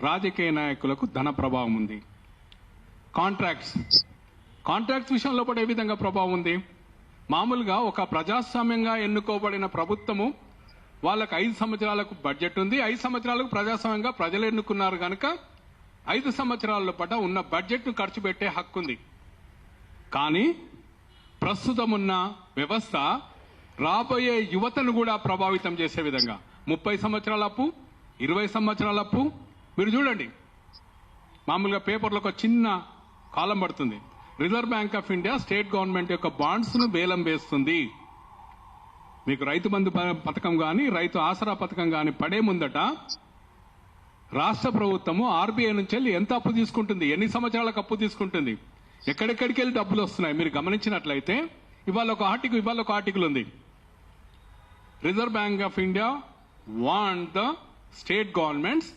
రాజకీయ నాయకులకు ధన ప్రభావం ఉంది. కాంట్రాక్ట్స్ విషయంలో పట ఏ విధంగా ప్రభావం ఉంది. మామూలుగా ఒక ప్రజాస్వామ్యంగా ఎన్నుకోబడిన ప్రభుత్వము వాళ్ళకు 5 సంవత్సరాలకు బడ్జెట్ ఉంది. 5 సంవత్సరాలకు ప్రజాస్వామ్యంగా ప్రజలు ఎన్నుకున్నారు కనుక 5 సంవత్సరాల పట ఉన్న బడ్జెట్ను ఖర్చు పెట్టే హక్కు ఉంది. కానీ ప్రస్తుతం ఉన్న వ్యవస్థ రాబోయే యువతను కూడా ప్రభావితం చేసే విధంగా 30 సంవత్సరాల అప్పు, 20 సంవత్సరాల అప్పు. మీరు చూడండి, మామూలుగా పేపర్లో ఒక చిన్న కాలం పడుతుంది, reserve bank of India state government యొక్క బాండ్స్ ను వేలం వేస్తుంది. మీకు రైతు బంధు పథకం కానీ, రైతు ఆసరా పథకం కానీ పడే ముందట రాష్ట్ర ప్రభుత్వము ఆర్బీఐ నుంచి వెళ్ళి ఎంత అప్పు తీసుకుంటుంది, ఎన్ని సంవత్సరాలకు అప్పు తీసుకుంటుంది, ఎక్కడెక్కడికి వెళ్ళి డబ్బులు వస్తున్నాయి. మీరు గమనించినట్లయితే ఇవాళ ఒక ఆర్టికల్ ఉంది, reserve bank of India want the state governments.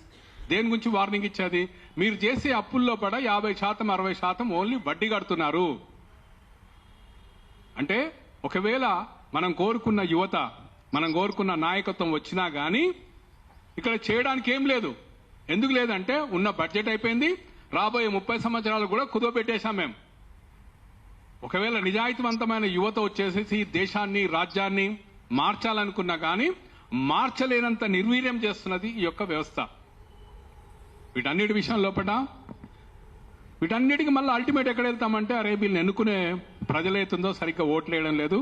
దేని గురించి వార్నింగ్ ఇచ్చేది? మీరు చేసే అప్పుల్లో పడ 50%, 60% ఓన్లీ వడ్డీ కడుతున్నారు. అంటే ఒకవేళ మనం కోరుకున్న యువత, మనం కోరుకున్న నాయకత్వం వచ్చినా కానీ ఇక్కడ చేయడానికి ఏం లేదు. ఎందుకు లేదంటే ఉన్న బడ్జెట్ అయిపోయింది, రాబోయే 30 సంవత్సరాలు కూడా కుదవబెట్టేశాం మేము. ఒకవేళ నిజాయితీవంతమైన యువత వచ్చేసేసి దేశాన్ని రాజ్యాన్ని మార్చాలనుకున్నా కానీ మార్చలేనంత నిర్వీర్యం చేస్తున్నది ఈ యొక్క వ్యవస్థ. వీటన్నిటి విషయం లోపల వీటన్నిటికీ మళ్ళీ అల్టిమేట్ ఎక్కడ వెళ్తామంటే అరే వీళ్ళని ఎన్నుకునే ప్రజలైతుందో సరిగ్గా ఓట్లు వేయడం లేదు,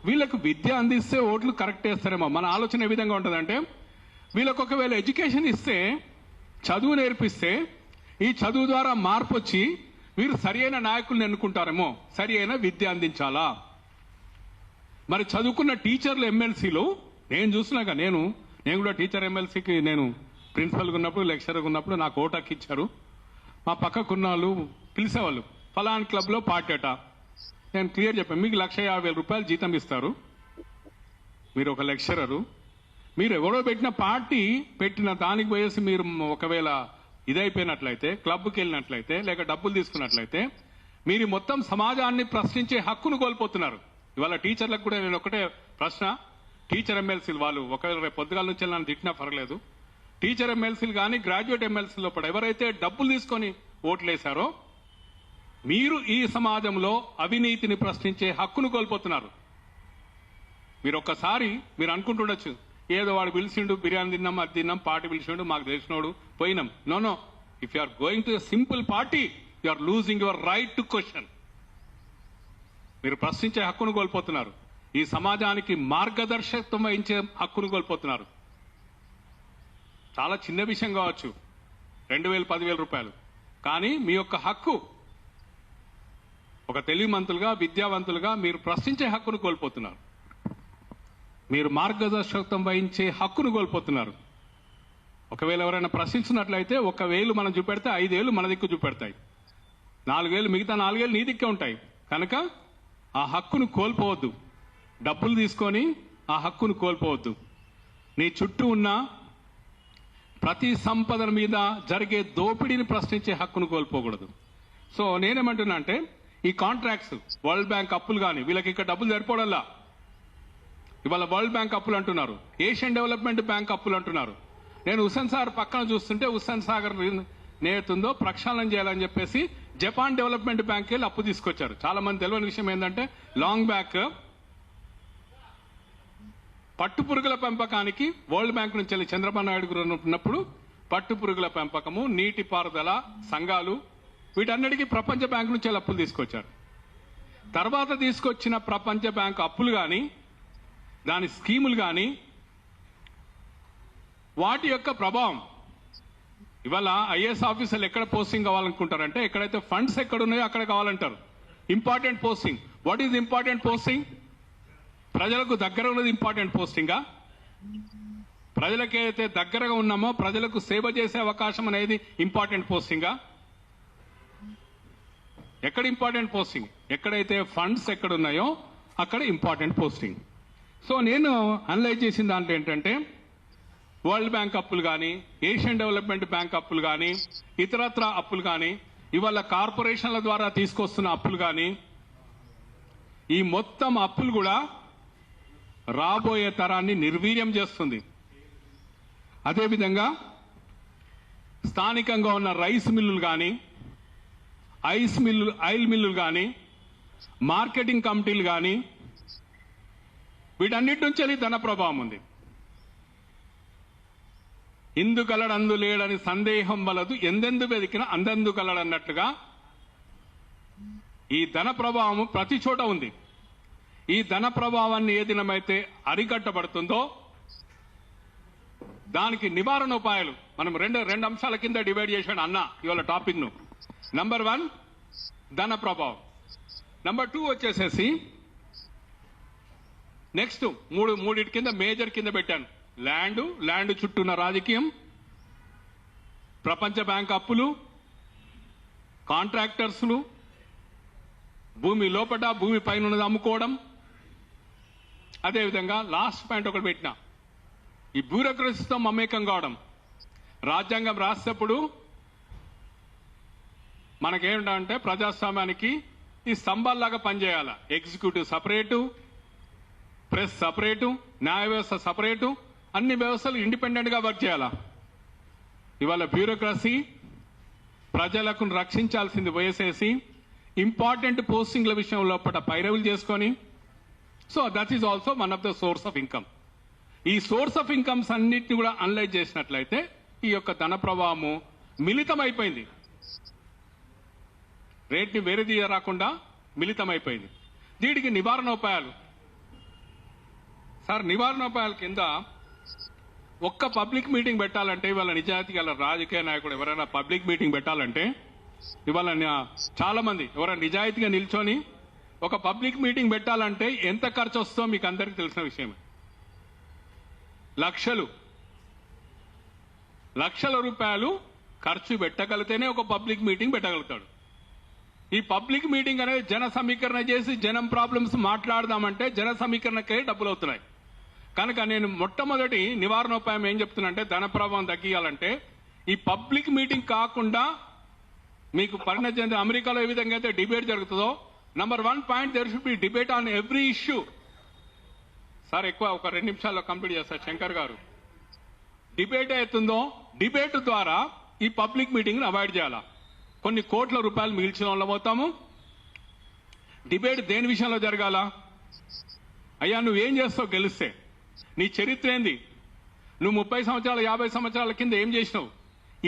వీళ్ళకు విద్య అందిస్తే ఓట్లు కరెక్ట్ వేస్తారేమో. మన ఆలోచన ఏ విధంగా ఉంటుందంటే వీళ్ళకు ఒకవేళ ఎడ్యుకేషన్ ఇస్తే, చదువు నేర్పిస్తే, ఈ చదువు ద్వారా మార్పు వచ్చి వీరు సరి అయిన నాయకుల్ని ఎన్నుకుంటారేమో, సరి అయిన విద్య అందించాలా. మరి చదువుకున్న టీచర్లు ఎమ్మెల్సీలు నేను చూసినాక నేను కూడా టీచర్ ఎమ్మెల్సీకి నేను ప్రిన్సిపల్గా ఉన్నప్పుడు లెక్చరర్గా ఉన్నప్పుడు నాకు ఓటు హక్కు ఇచ్చారు. మా పక్కకున్న వాళ్ళు పిలిచేవాళ్ళు, ఫలాన్ క్లబ్లో పార్టీ అట. నేను క్లియర్ చెప్పాను, మీకు 1,50,000 జీతం ఇస్తారు, మీరు ఒక లెక్చరరు, మీరు ఎవరో పెట్టిన పార్టీ పెట్టిన దానికి పోయేసి మీరు ఒకవేళ ఇదైపోయినట్లయితే, క్లబ్కి వెళ్ళినట్లయితే, లేక డబ్బులు తీసుకున్నట్లయితే మీరు మొత్తం సమాజాన్ని ప్రశ్నించే హక్కును కోల్పోతున్నారు. ఇవాళ టీచర్లకు కూడా నేను ఒకటే ప్రశ్న, టీచర్ ఎమ్మెల్సీలు వాళ్ళు ఒకవేళ రేపు పొద్దుగాల నుంచి నన్ను తిట్టినా పర్లేదు, టీచర్ ఎమ్మెల్సీలు కానీ గ్రాడ్యుయేట్ ఎమ్మెల్సీలు లోపల ఎవరైతే డబ్బులు తీసుకొని ఓట్లేశారో మీరు ఈ సమాజంలో అవినీతిని ప్రశ్నించే హక్కును కోల్పోతున్నారు. మీరు ఒక్కసారి మీరు అనుకుంటుండొచ్చు, ఏదో వాడు పిలిచిండు, బిర్యానీ తిన్నాం, అది తిన్నాం, పార్టీ పిలిచిండు, మాకు తెలిసినోడు పోయినాం. No, if you are going to a simple party you are losing your right to question. మీరు ప్రశ్నించే హక్కును కోల్పోతున్నారు. ఈ సమాజానికి మార్గదర్శకత్వం వహించే హక్కును కోల్పోతున్నారు. చాలా చిన్న విషయం కావచ్చు, 2,000 10,000 కానీ మీ యొక్క హక్కు ఒక తెలివిమంతులుగా విద్యావంతులుగా మీరు ప్రశ్నించే హక్కును కోల్పోతున్నారు. మీరు మార్గదర్శకత్వం వహించే హక్కును కోల్పోతున్నారు. ఒకవేళ ఎవరైనా ప్రశ్నించినట్లయితే 1,000 మనం చూపెడితే 5,000 మన దిక్కు చూపెడతాయి, 4,000 మిగతా 4,000 నీ దిక్కే ఉంటాయి. కనుక ఆ హక్కును కోల్పోవద్దు. డబ్బులు తీసుకొని ఆ హక్కును కోల్పోవద్దు. నీ చుట్టూ ఉన్న ప్రతి సంపద మీద జరిగే దోపిడీని ప్రశ్నించే హక్కును కోల్పోకూడదు. సో నేనేమంటున్నా అంటే ఈ కాంట్రాక్ట్స్, వరల్డ్ బ్యాంక్ అప్పులు కానీ వీళ్ళకి ఇక్కడ డబ్బులు సరిపోవడంలా. ఇవాళ వరల్డ్ బ్యాంక్ అప్పులు అంటున్నారు, ఏషియన్ డెవలప్మెంట్ బ్యాంక్ అప్పులు అంటున్నారు. నేను హుస్సేన్ సాగర్ పక్కన చూస్తుంటే హుస్సేన్ సాగర్ నేతుందో ప్రక్షాళన చేయాలని చెప్పేసి జపాన్ డెవలప్మెంట్ బ్యాంక్ వెళ్ళి అప్పు తీసుకొచ్చారు. చాలా మంది తెలియని విషయం ఏంటంటే లాంగ్ బ్యాక్ పట్టుపురుగుల పెంపకానికి వరల్డ్ బ్యాంక్ నుంచి వెళ్ళి చంద్రబాబు నాయుడు గారు ఉన్నప్పుడు పట్టుపురుగుల పెంపకము, నీటిపారుదల సంఘాలు వీటన్నిటికీ ప్రపంచ బ్యాంక్ నుంచి వెళ్ళి అప్పులు తీసుకొచ్చారు. తర్వాత తీసుకొచ్చిన ప్రపంచ బ్యాంక్ అప్పులు కానీ దాని స్కీములు కానీ వాటి యొక్క ప్రభావం ఇవాళ ఐఏఎస్ ఆఫీసర్లు ఎక్కడ పోస్టింగ్ కావాలనుకుంటారంటే ఎక్కడైతే ఫండ్స్ ఎక్కడ ఉన్నాయో అక్కడ కావాలంటారు. Important posting. What is important posting? ప్రజలకు దగ్గర ఉన్నది ఇంపార్టెంట్ పోస్టింగా? ప్రజలకైతే దగ్గరగా ఉన్నామో ప్రజలకు సేవ చేసే అవకాశం అనేది ఇంపార్టెంట్ పోస్టింగా? ఎక్కడ ఇంపార్టెంట్ పోస్టింగ్? ఎక్కడైతే ఫండ్స్ ఎక్కడ ఉన్నాయో అక్కడ ఇంపార్టెంట్ పోస్టింగ్. సో నేను అనలైజ్ చేసిన దాంట్లో ఏంటంటే వరల్డ్ బ్యాంక్ అప్పులు కానీ, ఏషియన్ డెవలప్మెంట్ బ్యాంక్ అప్పులు కానీ, ఇతరత్ర అప్పులు కానీ, ఇవాళ కార్పొరేషన్ల ద్వారా తీసుకొస్తున్న అప్పులు కానీ, ఈ మొత్తం అప్పులు కూడా రాబోయే తరాన్ని నిర్వీర్యం చేస్తుంది. అదేవిధంగా స్థానికంగా ఉన్న రైస్ మిల్లులు కానీ, ఆయిల్ మిల్లులు కానీ, మార్కెటింగ్ కమిటీలు కానీ వీటన్నిటి నుంచి ధన ప్రభావం ఉంది. ఇందు కలడందు లేడని సందేహం వలదు, ఎందెందు వెతికినా అందందు కలడన్నట్లుగా ఈ ధన ప్రభావం ప్రతి చోట ఉంది. ఈ ధన ప్రభావాన్ని ఏ దినమైతే అరికట్టబడుతుందో దానికి నివారణ ఉపాయాలు మనం రెండు అంశాల కింద డివైడ్ చేశాడు అన్న ఇవాళ టాపిక్ ను. నంబర్ 1 ధన ప్రభావం, నంబర్ 2 వచ్చేసేసి నెక్స్ట్ మూడింటి కింద మేజర్ కింద పెట్టాను. ల్యాండ్ చుట్టూ ఉన్న రాజకీయం, ప్రపంచ బ్యాంక్ అప్పులు, కాంట్రాక్టర్స్లు, భూమి లోపట భూమి పైన ఉన్నది అమ్ముకోవడం. అదేవిధంగా లాస్ట్ పాయింట్ ఒకటి పెట్టిన ఈ బ్యూరోక్రసీతో మమేకం కావడం. రాజ్యాంగం రాసేటప్పుడు మనకేమిటంటే ప్రజాస్వామ్యానికి ఈ స్తంభాల్లాగా పనిచేయాల. ఎగ్జిక్యూటివ్ సపరేటు, ప్రెస్ సపరేటు, న్యాయ వ్యవస్థ సపరేటు, అన్ని వ్యవస్థలు ఇండిపెండెంట్ గా వర్క్ చేయాలా. ఇవాళ బ్యూరోక్రసీ ప్రజలకు రక్షించాల్సింది పోయేసేసి ఇంపార్టెంట్ పోస్టింగ్ల విషయం లోపల పైరవులు చేసుకొని, so that is also one of the source of income. ఈ సోర్స్ ఆఫ్ ఇన్కమ్స్ అన్నిటిని కూడా అనలైజ్ చేసినట్లయితే ఈ యొక్క ధన ప్రవాహము మిళితమైపోయింది, రేట్ని వేరే రాకుండా మిళితమైపోయింది. దీనికి నివారణోపాయాలు సార్, నివారణోపాయాల కింద ఒక్క పబ్లిక్ మీటింగ్ పెట్టాలంటే, ఇవాళ నిజాయితీ గల రాజకీయ నాయకుడు ఎవరైనా పబ్లిక్ మీటింగ్ పెట్టాలంటే, ఇవాళ చాలా మంది ఎవరైనా నిజాయితీగా నిల్చొని ఒక పబ్లిక్ మీటింగ్ పెట్టాలంటే ఎంత ఖర్చు వస్తుందో మీకు అందరికీ తెలిసిన విషయమే. లక్షల రూపాయలు ఖర్చు పెట్టగలిగితేనే ఒక పబ్లిక్ మీటింగ్ పెట్టగలుగుతాడు. ఈ పబ్లిక్ మీటింగ్ అనేది జన సమీకరణ చేసి జనం ప్రాబ్లమ్స్ మాట్లాడదామంటే జన సమీకరణకే డబ్బులు అవుతున్నాయి. కనుక నేను మొట్టమొదటి నివారణోపాయం ఏం చెప్తున్నానంటే, ధన ప్రభావం తగ్గియాలంటే ఈ పబ్లిక్ మీటింగ్ కాకుండా మీకు పరిణతి అమెరికాలో ఏ విధంగా అయితే డిబేట్ జరుగుతుందో, number 1 point there should be debate on every issue. Sir ఎక్కువ ఒక 2 నిమిషాల్లో కంప్లీట్ చేస్తారు శంకర్ గారు. డిబేట్ అవుతుందో డిబేట్ ద్వారా ఈ పబ్లిక్ మీటింగ్ని అవాయిడ్ చేయాలా. కొన్ని కోట్ల రూపాయలు మిగిల్చిన వాళ్ళం అవుతాము. డిబేట్ దేని విషయంలో జరగాల? అయ్యా నువ్వేం చేస్తావు గెలిస్తే, నీ చరిత్ర ఏంది, నువ్వు 30 సంవత్సరాలు 50 సంవత్సరాల కింద ఏం చేసినావు,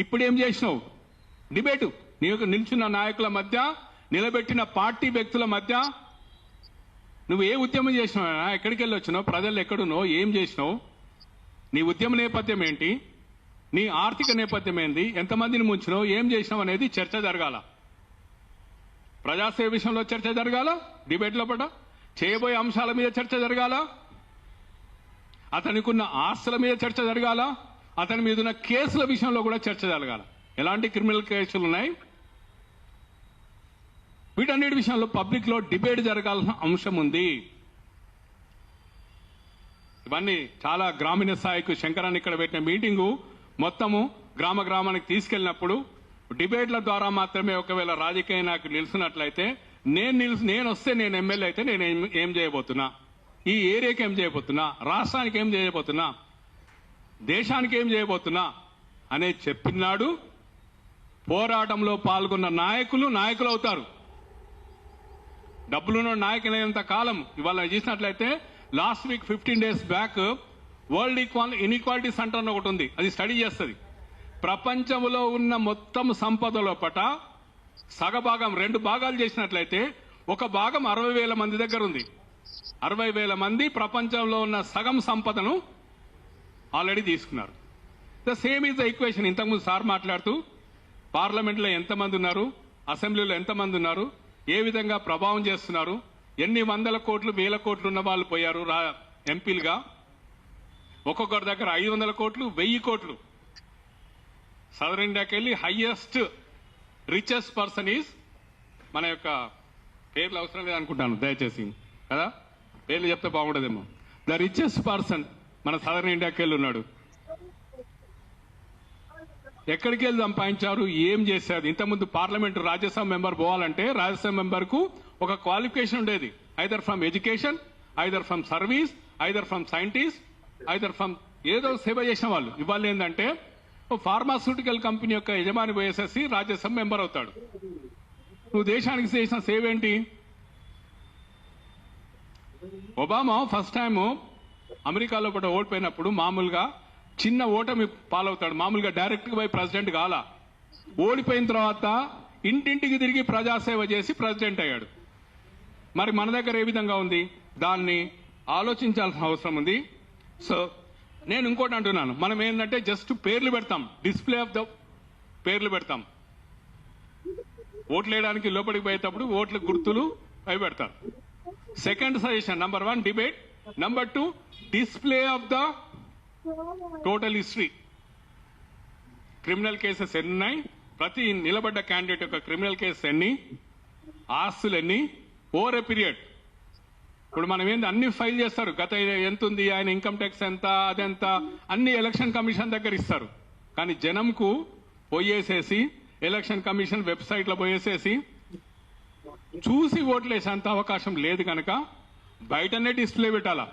ఇప్పుడు ఏం చేసినావు. డిబేటు నీకు నిల్చున్న నాయకుల మధ్య, నిలబెట్టిన పార్టీ వ్యక్తుల మధ్య నువ్వు ఏ ఉద్యమం చేసినావు, ఎక్కడికి వెళ్ళి వచ్చినావు, ప్రజలు ఎక్కడున్నావు, ఏం చేసినావు, నీ ఉద్యమ నేపథ్యం ఏంటి, నీ ఆర్థిక నేపథ్యం ఏంది, ఎంతమందిని ముంచినావు, ఏం చేసినావు అనేది చర్చ జరగాల. ప్రజాసేవ విషయంలో చర్చ జరగాల, డిబేట్ లోపల చేయబోయే అంశాల మీద చర్చ జరగాల, అతనికి ఉన్న ఆస్తుల మీద చర్చ జరగాల, అతని మీద ఉన్న కేసుల విషయంలో కూడా చర్చ జరగాల. ఎలాంటి క్రిమినల్ కేసులు ఉన్నాయి, వీటన్నిటి విషయంలో పబ్లిక్ లో డిబేట్ జరగాల్సిన అంశం ఉంది. ఇవన్నీ చాలా గ్రామీణ స్థాయికి శంకరాన్ని ఇక్కడ పెట్టిన మీటింగు మొత్తము గ్రామానికి తీసుకెళ్లినప్పుడు డిబేట్ల ద్వారా మాత్రమే ఒకవేళ రాజకీయ నాయకులు నిలిచినట్లయితే, నేను వస్తే నేను ఎమ్మెల్యే అయితే నేను ఏం చేయబోతున్నా, ఈ ఏరియాకి ఏం చేయబోతున్నా, రాష్ట్రానికి ఏం చేయబోతున్నా, దేశానికి ఏం చేయబోతున్నా అనేది చెప్పినాడు. పోరాటంలో పాల్గొన్న నాయకులు అవుతారు. డబ్బులున్న నాయకులైనంత కాలం ఇవాళ చూసినట్లయితే last week 15 days back world inequality centre అని ఒకటి ఉంది, అది స్టడీ చేస్తుంది. ప్రపంచంలో ఉన్న మొత్తం సంపద లోపట సగభాగం 2 భాగాలు చేసినట్లయితే ఒక భాగం 60,000 మంది దగ్గర ఉంది. 60,000 మంది ప్రపంచంలో ఉన్న సగం సంపదను ఆల్రెడీ తీసుకున్నారు. The same is the equation. ఇంతకుముందు సార్ మాట్లాడుతూ పార్లమెంట్లో ఎంతమంది ఉన్నారు, అసెంబ్లీలో ఎంతమంది ఉన్నారు, ఏ విధంగా ప్రభావం చేస్తున్నారు, ఎన్ని వందల కోట్లు 1000 కోట్లు ఉన్న వాళ్ళు పోయారు ఎంపీలుగా, ఒక్కొక్కరి దగ్గర 500 కోట్లు 1000 కోట్లు. సదరన్ ఇండియాకి వెళ్ళి హైయెస్ట్ రిచెస్ట్ పర్సన్ ఈజ్, మన యొక్క పేర్లు అవసరం లేదనుకుంటాను దయచేసి కదా, పేర్లు చెప్తే బాగుండదేమో. ద రిచెస్ట్ పర్సన్ మన సదరన్ ఇండియాకి వెళ్ళి ఉన్నాడు. ఎక్కడికి వెళ్ళి సంపాదించారు, ఏం చేశారు. ఇంతకుముందు పార్లమెంటు రాజ్యసభ మెంబర్ పోవాలంటే రాజ్యసభ మెంబర్ కు ఒక క్వాలిఫికేషన్ ఉండేది, either from education, either from service, either from scientist, either from ఏదో సేవ చేసిన వాళ్ళు. ఇవాళ ఏంటంటే ఫార్మాస్యూటికల్ కంపెనీ యొక్క యజమాని పోయేసేసి రాజ్యసభ మెంబర్ అవుతాడు. నువ్వు దేశానికి చేసిన సేవ ఏంటి? ఒబామా ఫస్ట్ టైం అమెరికాలో కూడా ఓడిపోయినప్పుడు మామూలుగా చిన్న ఓటమి పాలవుతాడు, మామూలుగా డైరెక్ట్ గా పోయి ప్రెసిడెంట్ కాలా. ఓడిపోయిన తర్వాత ఇంటింటికి తిరిగి ప్రజాసేవ చేసి ప్రెసిడెంట్ అయ్యాడు. మరి మన దగ్గర ఏ విధంగా ఉంది, దాన్ని ఆలోచించాల్సిన అవసరం ఉంది. సో నేను ఇంకోటి అంటున్నాను, మనం ఏంటంటే జస్ట్ పేర్లు పెడతాం, డిస్ప్లే ఆఫ్ ద పేర్లు పెడతాం. ఓట్లు వేయడానికి లోపలికి పోయేటప్పుడు ఓట్ల గుర్తులు అవి పెడతారు. Second suggestion, number 1 debate, number 2 display of the total history. Criminal cases ఎన్ని ఉన్నాయి, ప్రతి నిలబడ్డ క్యాండిడేట్ యొక్క క్రిమినల్ కేసెస్ ఎన్ని, ఆస్తులు ఎన్ని, ఓవర్ ఏ పీరియడ్. ఇప్పుడు మనం ఏంది అన్ని ఫైల్ చేస్తారు, గత ఎంత ఉంది, ఆయన ఇన్కమ్ ట్యాక్స్ ఎంత, అదెంత, అన్ని ఎలక్షన్ కమిషన్ దగ్గర ఇస్తారు. కానీ జనంకు పోయేసేసి ఎలక్షన్ కమిషన్ వెబ్సైట్ లో పోయేసేసి చూసి ఓట్లు వేసేంత అవకాశం లేదు. కనుక బయటనే డిస్ప్లే పెట్టాలా.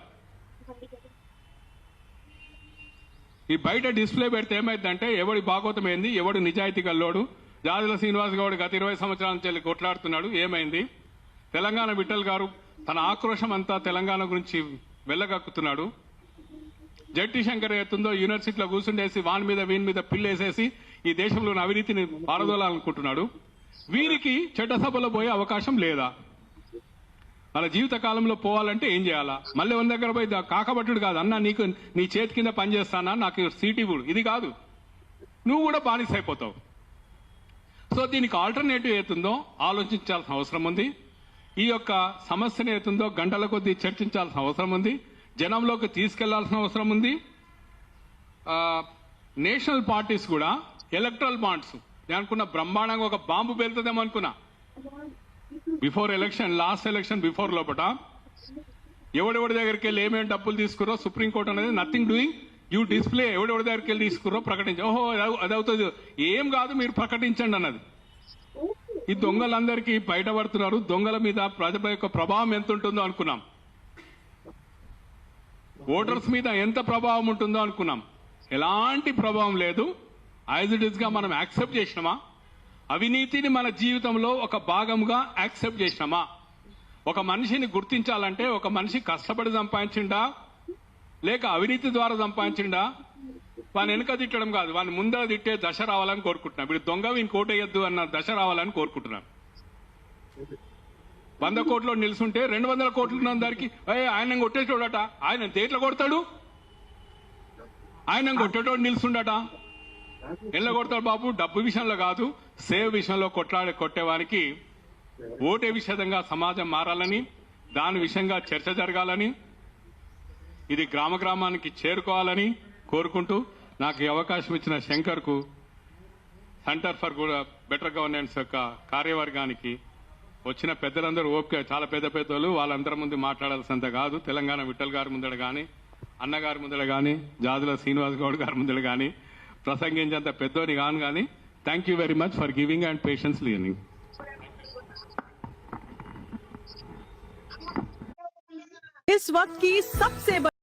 ఈ బయట డిస్ప్లే పెడితే ఏమైందంటే ఎవడి భాగవతం ఏంది, ఎవడు నిజాయితీ గల్లోడు, జాజుల శ్రీనివాస్ గౌడ్ గత 20 సంవత్సరాల నుంచి వెళ్ళి కొట్లాడుతున్నాడు. ఏమైంది? తెలంగాణ విఠల్ గారు తన ఆక్రోశం అంతా తెలంగాణ గురించి వెళ్ళగక్కుతున్నాడు. జట్టి శంకర్ ఎత్తుందో యూనివర్సిటీలో కూర్చుండేసి వాని మీద వీని మీద పిల్లేసేసి ఈ దేశంలోని అవినీతిని పారదోలాలనుకుంటున్నాడు. వీరికి చట్టసభలో పోయే అవకాశం లేదా? వాళ్ళ జీవిత కాలంలో పోవాలంటే ఏం చేయాలా? మళ్ళీ ఉన్న దగ్గర పోయి కాకబట్టుడు కాదు, అన్న నీకు నీ చేతి కింద పనిచేస్తానా, నాకు సీట్ ఇవ్వడు, ఇది కాదు. నువ్వు కూడా బానిస అయిపోతావు. సో దీనికి ఆల్టర్నేటివ్ ఏతుందో ఆలోచించాల్సిన అవసరం ఉంది. ఈ యొక్క సమస్యను ఏతుందో గంటల కొద్దీ చర్చించాల్సిన అవసరం ఉంది. జనంలోకి తీసుకెళ్లాల్సిన అవసరం ఉంది. నేషనల్ పార్టీస్ కూడా ఎలక్ట్రల్ బాండ్స్ నేను అనుకున్న బ్రహ్మాండంగా ఒక బాంబు పేలుతుందేమో అనుకున్నా. Before election, last election before లోపట ఎవడెవడి దగ్గరికి వెళ్ళి ఏమేమి డబ్బులు తీసుకురో సుప్రీంకోర్టు అనేది నథింగ్ డూయింగ్, యూ డిస్ప్లే ఎవడెవడి దగ్గరికి వెళ్ళి తీసుకురో ప్రకటించి, ఓహో అది అవుతుంది, ఏం కాదు మీరు ప్రకటించండి అన్నది. ఈ దొంగలందరికీ బయటపడుతున్నారు. దొంగల మీద ప్రజల యొక్క ప్రభావం ఎంత ఉంటుందో అనుకున్నాం. ఓటర్స్ మీద ఎంత ప్రభావం ఉంటుందో అనుకున్నాం. ఎలాంటి ప్రభావం లేదు. యాజ్ ఇట్ ఇస్ గా మనం యాక్సెప్ట్ చేసినామా? అవినీతిని మన జీవితంలో ఒక భాగంగా యాక్సెప్ట్ చేసినామా? ఒక మనిషిని గుర్తించాలంటే ఒక మనిషి కష్టపడి సంపాదించిండా లేక అవినీతి ద్వారా సంపాదించిండా? వాని వెనుక తిట్టడం కాదు, వాని ముందర తిట్టే దశ రావాలని కోరుకుంటున్నాం. ఇప్పుడు దొంగ వీని కోటేయద్దు అన్న దశ రావాలని కోరుకుంటున్నాం. 100 కోట్లు నిలుచుంటే 200 కోట్లు ఉన్న దానికి ఆయన కొట్టేటోడట, ఆయన దేంట్లో కొడతాడు? ఆయన కొట్టేటోడు నిలుచుండట. ఎల్ల కొడతాడు బాబు? డబ్బు విషయంలో కాదు, సేవ్ విషయంలో కొట్టేవానికి ఓటే విషయంగా సమాజం మారాలని, దాని విషయంగా చర్చ జరగాలని, ఇది గ్రామ గ్రామానికి చేరుకోవాలని కోరుకుంటూ నాకు ఈ అవకాశం ఇచ్చిన శంకర్కు, సెంటర్ ఫర్ బెటర్ గవర్నెన్స్ యొక్క కార్యవర్గానికి, వచ్చిన పెద్దలందరూ ఓపిక, చాలా పెద్ద పెద్దలు, వాళ్ళందరి ముందు మాట్లాడాల్సినంత కాదు. తెలంగాణ విఠల్ గారి ముందర కానీ, అన్నగారి ముందర కానీ, జాజుల శ్రీనివాస్ గౌడ్ గారి ముందర కానీ ప్రసంగించేంత పెద్దోని కాను. కానీ thank you very much for giving and patience leaning. इस वक्त की सबसे